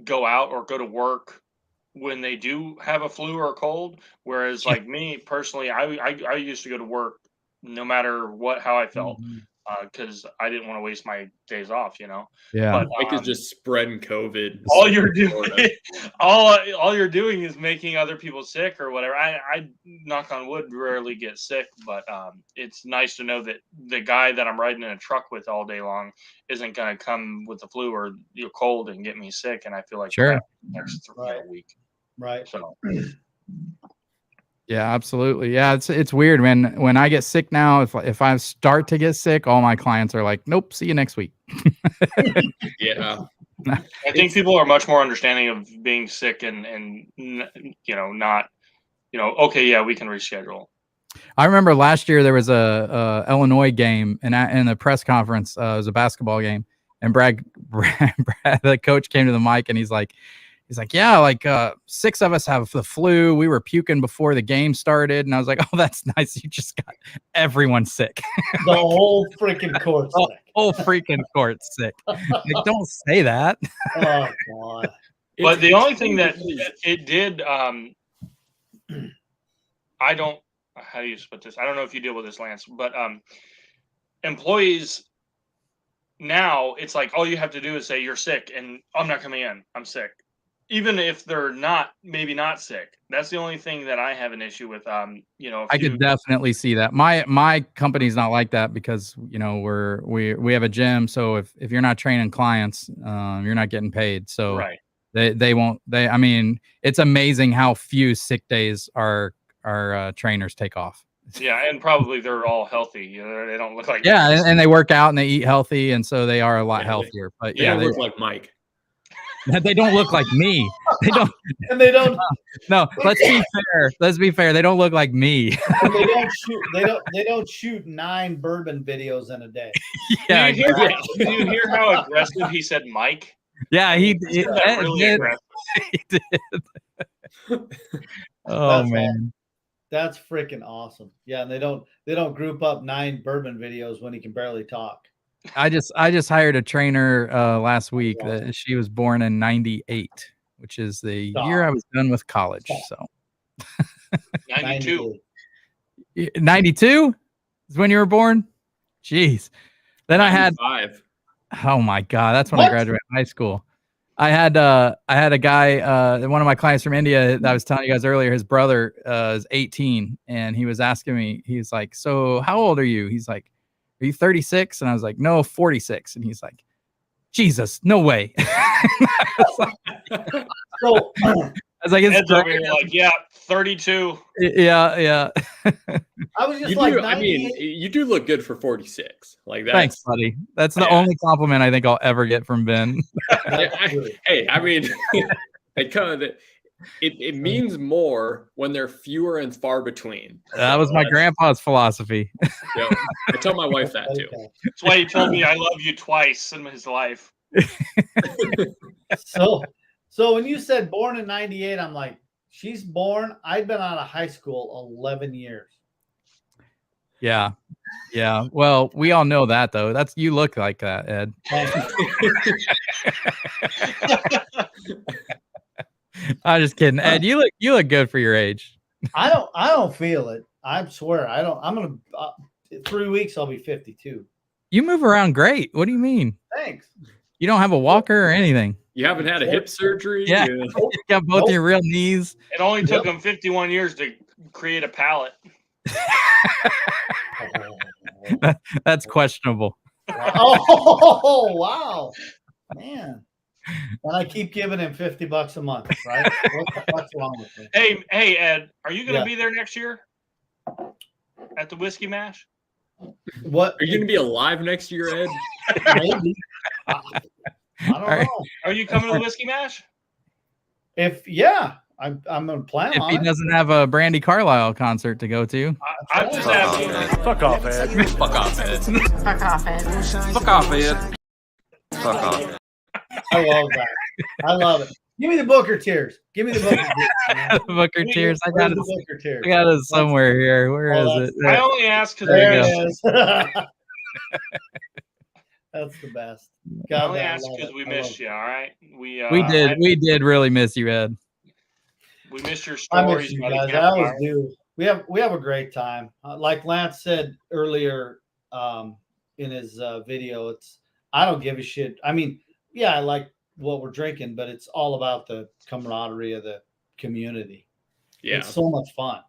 go out or go to work when they do have a flu or a cold. Whereas like me personally, I used to go to work no matter how I felt. Because I didn't want to waste my days off, Yeah, but Mike is just spreading COVID. All you're doing is making other people sick or whatever. I knock on wood, rarely get sick, but it's nice to know that the guy that I'm riding in a truck with all day long isn't going to come with the flu or cold and get me sick. And I feel like next week, right? So. Yeah, absolutely. Yeah, it's weird, man. When I get sick now, if I start to get sick, all my clients are like, "Nope, see you next week." Yeah, I think people are much more understanding of being sick and not, okay, yeah, we can reschedule. I remember last year there was a Illinois game, and in the press conference, it was a basketball game, and Brad, the coach, came to the mic, and he's like, yeah, like 6 of us have the flu. We were puking before the game started. And I was like, oh, that's nice. You just got everyone sick. The whole freaking court sick. Whole freaking court sick. Like, don't say that. Oh, God. But the only thing that it did, how do you put this? I don't know if you deal with this, Lance, but employees now, it's like, all you have to do is say you're sick and I'm not coming in. I'm sick. Even if they're maybe not sick. That's the only thing that I have an issue with. I could definitely see that. My company's not like that because we have a gym. So if you're not training clients, you're not getting paid. So right. they won't. I mean, it's amazing how few sick days are our trainers take off. Yeah, and probably they're all healthy. You know, they don't look like Yeah, and they work out and they eat healthy, and so they are a lot Yeah, healthier. But They yeah, don't they look like Mike. they don't look like me. They don't. And they don't. No, let's be fair. Let's be fair. They don't look like me. And they don't shoot. They don't shoot 9 bourbon videos in a day. Yeah, Did you hear how aggressive he said, Mike? yeah. He He said that really did. aggressive. He did. Oh That's man. That's freaking awesome. Yeah, and they don't group up 9 bourbon videos when he can barely talk. I just hired a trainer last week. Wow. She was born in '98, which is the year I was done with college. So 92. 92 is when you were born. Jeez. Then I had 5. oh my god, that's when I What? graduated high school. I had a guy, one of my clients from India that I was telling you guys earlier. His brother is 18, and he was asking me. He's like, "So how old are you?" He's like, "Are you 36?" And I was like, "No, 46." And he's like, "Jesus, no way." I So was like, "It's Ed's over great." here like, yeah, 32. Yeah. I was just You like, do, I 98. mean, you do look good for 46. Like that. Thanks, buddy. That's the Yeah. only compliment I think I'll ever get from Ben. That's true. Hey, I mean, it means more when they're fewer and far between. That was my grandpa's philosophy. Yeah, I tell my wife that too. Okay. That's why he told me I love you twice in his life. So when you said born in 98, I'm like, she's born. I've been out of high school 11 years. Yeah. Well, we all know that though. You look like that, Ed. I'm just kidding, Ed. You look good for your age. I don't feel it. I swear I don't. I'm gonna 3 weeks. I'll be 52. You move around great. What do you mean? Thanks. You don't have a walker or anything? You haven't had a hip surgery? Yeah. You got both your real knees. It only took him 51 years to create a palate. That's questionable. Oh wow, man! And I keep giving him $50 a month, right? What the fuck's wrong with me? Hey, Ed, are you going to Yeah. be there next year at the Whiskey Mash? What Are you going to be alive next year, Ed? maybe? I don't All right. know. Are you coming to the Whiskey Mash? I'm gonna plan If on he it. doesn't have a Brandy Carlisle concert to go to. I'm just asking. Fuck off, Ed. Fuck off, Ed. Fuck off, Ed. Fuck off, Ed. Fuck off. I love that. I love it. Give me the Booker tears. Give me the Booker tears. man. Booker Tears. I Where's got it. the Booker tears. I got it somewhere here. Where Oh, is it? I only ask because There you There go. it is. That's the best. I God, only I ask love because it. we I love missed it. you. All right, We did really miss you, Ed. We missed your I stories. miss you about the guys. I always campfire. do. We have a great time. Like Lance said earlier in his video, I don't give a shit. I mean, yeah, I like what we're drinking, but it's all about the camaraderie of the community. Yeah. It's so much fun.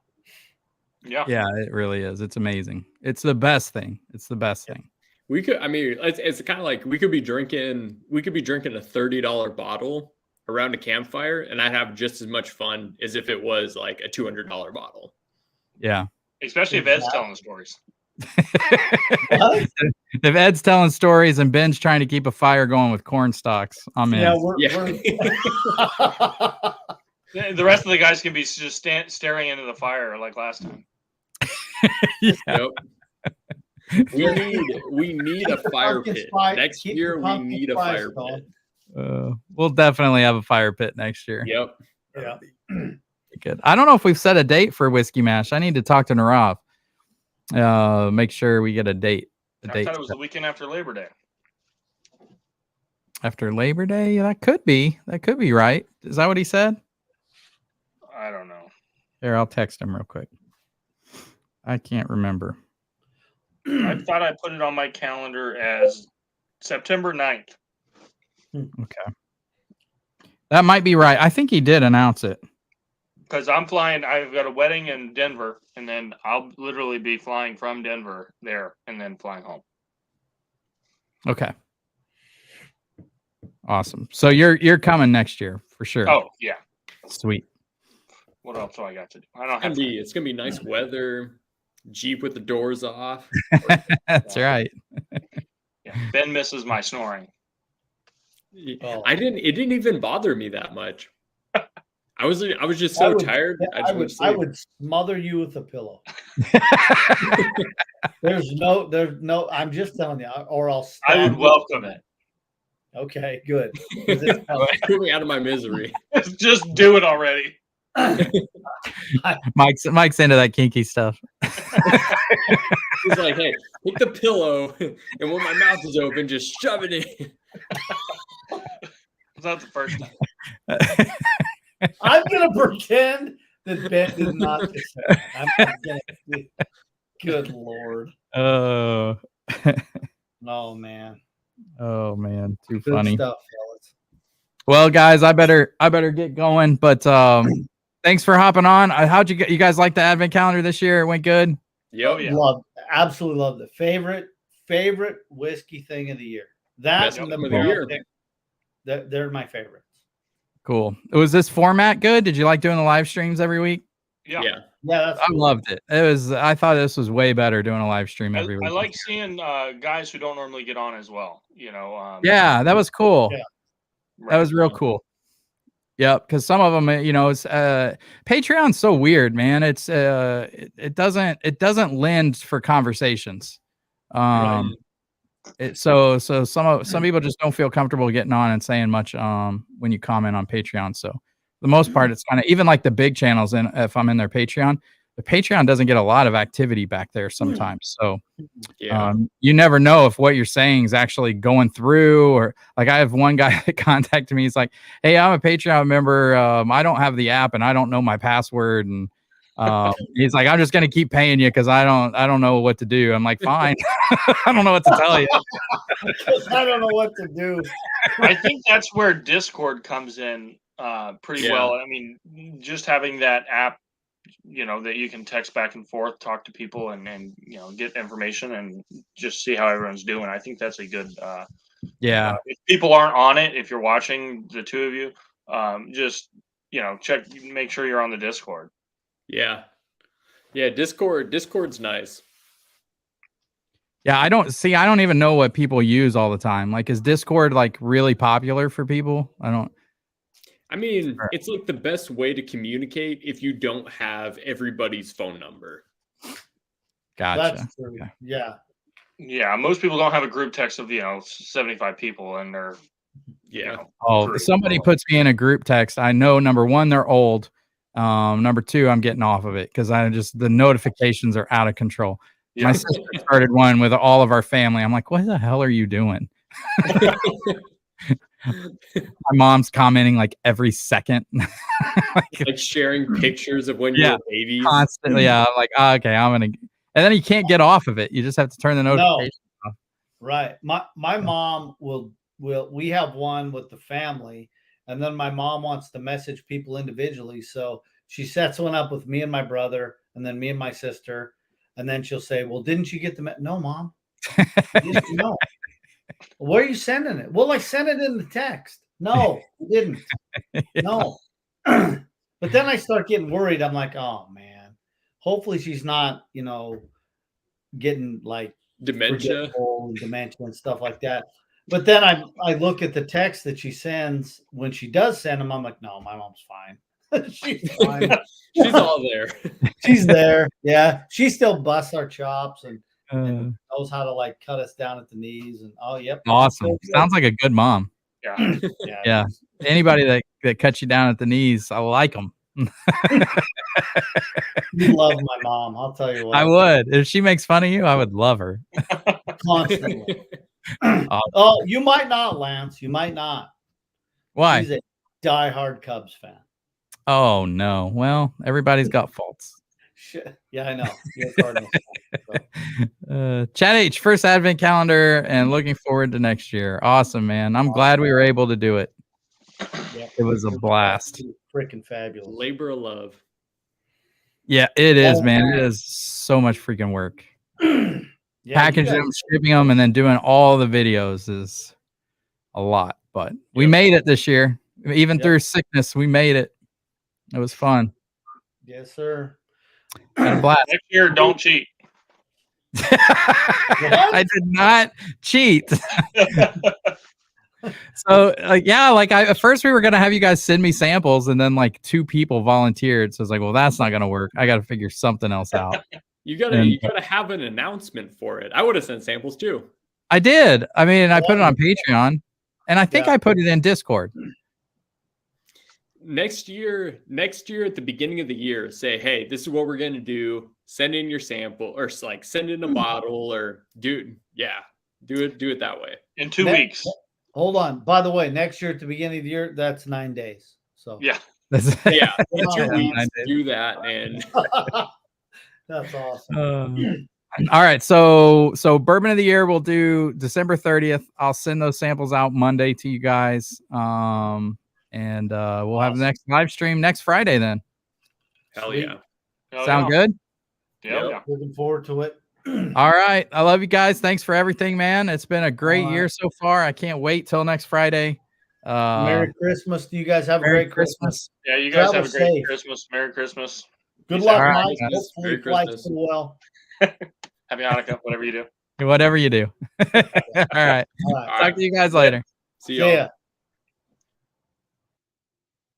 Yeah. Yeah, it really is. It's amazing. It's the best thing. It's the best thing. We could, I mean, it's kind of like we could be drinking a $30 bottle around a campfire, and I'd have just as much fun as if it was like a $200 bottle. Yeah. Especially if Ed's telling stories. What? If Ed's telling stories and Ben's trying to keep a fire going with corn stalks, I'm in. Yeah, Yeah. The rest of the guys can be just staring into the fire like last time. Yep. We need a fire pumpkin pit. spice- Next keep year the we pumpkin need a spice fire going. pit. We'll definitely have a fire pit next year. Yep. Yeah. Good. I don't know if we've set a date for Whiskey Mash. I need to talk to Narav. Make sure we get a date. I thought it was the weekend after Labor Day. After Labor Day. That could be right. Is that what he said? I don't know. Here, I'll text him real quick. I can't remember. I thought I put it on my calendar as September 9th. Okay. That might be right. I think he did announce it. Because I'm flying, I've got a wedding in Denver, and then I'll literally be flying from Denver there and then flying home. Okay. Awesome. So you're coming next year for sure. Oh, yeah. Sweet. What else do I got to do? I don't have. It's gonna be nice weather. Jeep with the doors off. That's right. Yeah, Ben misses my snoring. Oh. It didn't even bother me that much. I was just so tired. I would smother you with a pillow. There's no. I'm just telling you, or I'll. I would welcome it. Okay, good. 'Cause it's coming. Put me out of my misery. Just do it already. Mike's into that kinky stuff. He's like, hey, take the pillow, and when my mouth is open, just shove it in. It's not the first time. I'm gonna pretend that Ben did not just say that. I'm gonna, good Lord. Oh. Oh man. Oh man, too Good funny. stuff, fellas. Well, guys, I better get going. But thanks for hopping on. How'd you guys like the advent calendar this year? It went good. Yep. Absolutely loved it. Favorite whiskey thing of the year. That and the barrel pick, they're my favorites. Cool. Was this format good? Did you like doing the live streams every week? Yeah. That's I loved it. I thought this was way better doing a live stream every week. I like seeing guys who don't normally get on as well. Yeah, that was cool. Yeah. That was real cool. Yep, because some of them, it's Patreon's so weird, man. It's it doesn't lend for conversations. Right. So some people just don't feel comfortable getting on and saying much when you comment on Patreon. So for the most part, it's kind of even like the big channels. And if I'm in their Patreon, the Patreon doesn't get a lot of activity back there sometimes. So you never know if what you're saying is actually going through. Or like I have one guy that contacted me. He's like, "Hey, I'm a Patreon member. I don't have the app and I don't know my password." And he's like, "I'm just gonna keep paying you because I don't know what to do." I'm like, "Fine." I don't know what to tell you. I don't know what to do. I think that's where Discord comes in pretty well. I mean, just having that app, that you can text back and forth, talk to people, and get information and just see how everyone's doing. I think that's a good. If people aren't on it, if you're watching the two of you, just check, make sure you're on the Discord. Yeah. Discord's nice. Yeah, I don't even know what people use all the time. Like, is Discord like really popular for people? I mean, it's like the best way to communicate if you don't have everybody's phone number. Gotcha. That's true. Yeah. Yeah, most people don't have a group text of 75 people, and they're if somebody puts me in a group text, I know number one, they're old. Number two, I'm getting off of it because the notifications are out of control. My sister started one with all of our family. I'm like, what the hell are you doing? My mom's commenting like every second. like sharing pictures of when you were babies. Constantly. Yeah. I'm like, okay, and then you can't get off of it. You just have to turn the notification off. Right. My mom we have one with the family, and then my mom wants to message people individually. So she sets one up with me and my brother, and then me and my sister. And then she'll say, well, didn't you get the no, Mom? No. Where are you sending it? Well, I sent it in the text. No, you didn't. No. But then I start getting worried. I'm like, oh man, hopefully she's not, getting like dementia and stuff like that. But then I look at the text that she sends when she does send them. I'm like, no, my mom's fine. She's fine. She's all there. She's there. Yeah. She still busts our chops and knows how to like cut us down at the knees. And yep. Awesome. Sounds like a good mom. Yeah. Yeah. Anybody that cuts you down at the knees, I like them. You love my mom. I'll tell you what. I would. If she makes fun of you, I would love her. Constantly. Oh, you might not, Lance. You might not. Why? She's a diehard Cubs fan. Oh no. Well, everybody's got faults. Yeah, I know. You're a Cardinals fan, Chad H, first advent calendar and looking forward to next year. Awesome, man. I'm glad we were able to do it. Yeah. It was a blast. Freaking fabulous. Labor of love. Yeah, it is, man. It is so much freaking work. Packaging them, shipping them, and then doing all the videos is a lot. But we made it this year. Even through sickness, we made it. It was fun. Yes, sir. Had a blast. Next year, don't cheat. I did not cheat. So yeah, like at first we were gonna have you guys send me samples, and then like 2 people volunteered. So I was like, well, that's not gonna work. I got to figure something else out. You gotta have an announcement for it. I would have sent samples too. I did. I mean, I put it on Patreon, and I think I put it in Discord. Next year at the beginning of the year, say, hey, this is what we're gonna do. Send in your sample, or like send in a bottle, or do it that way. In 2 weeks. Hold on. By the way, next year at the beginning of the year, that's 9 days. So Yeah. Yeah, in 2 on, weeks, do that, and that's awesome. All right, so bourbon of the year we'll do December 30th. I'll send those samples out Monday to you guys, and we'll have the next live stream next Friday. Then, hell yeah, sound good? Yeah. Looking forward to it. All right, I love you guys. Thanks for everything, man. It's been a great year so far. I can't wait till next Friday. Merry Christmas. Do you guys have a great Christmas? Yeah, you guys have a great safe. Christmas. Merry Christmas. Good luck, All right, Mike. guys. Hopefully Merry it flies Christmas. pretty well. Happy Hanukkah, whatever you do. Whatever you do. All right. All right. Talk to you guys later. see y'all. See ya.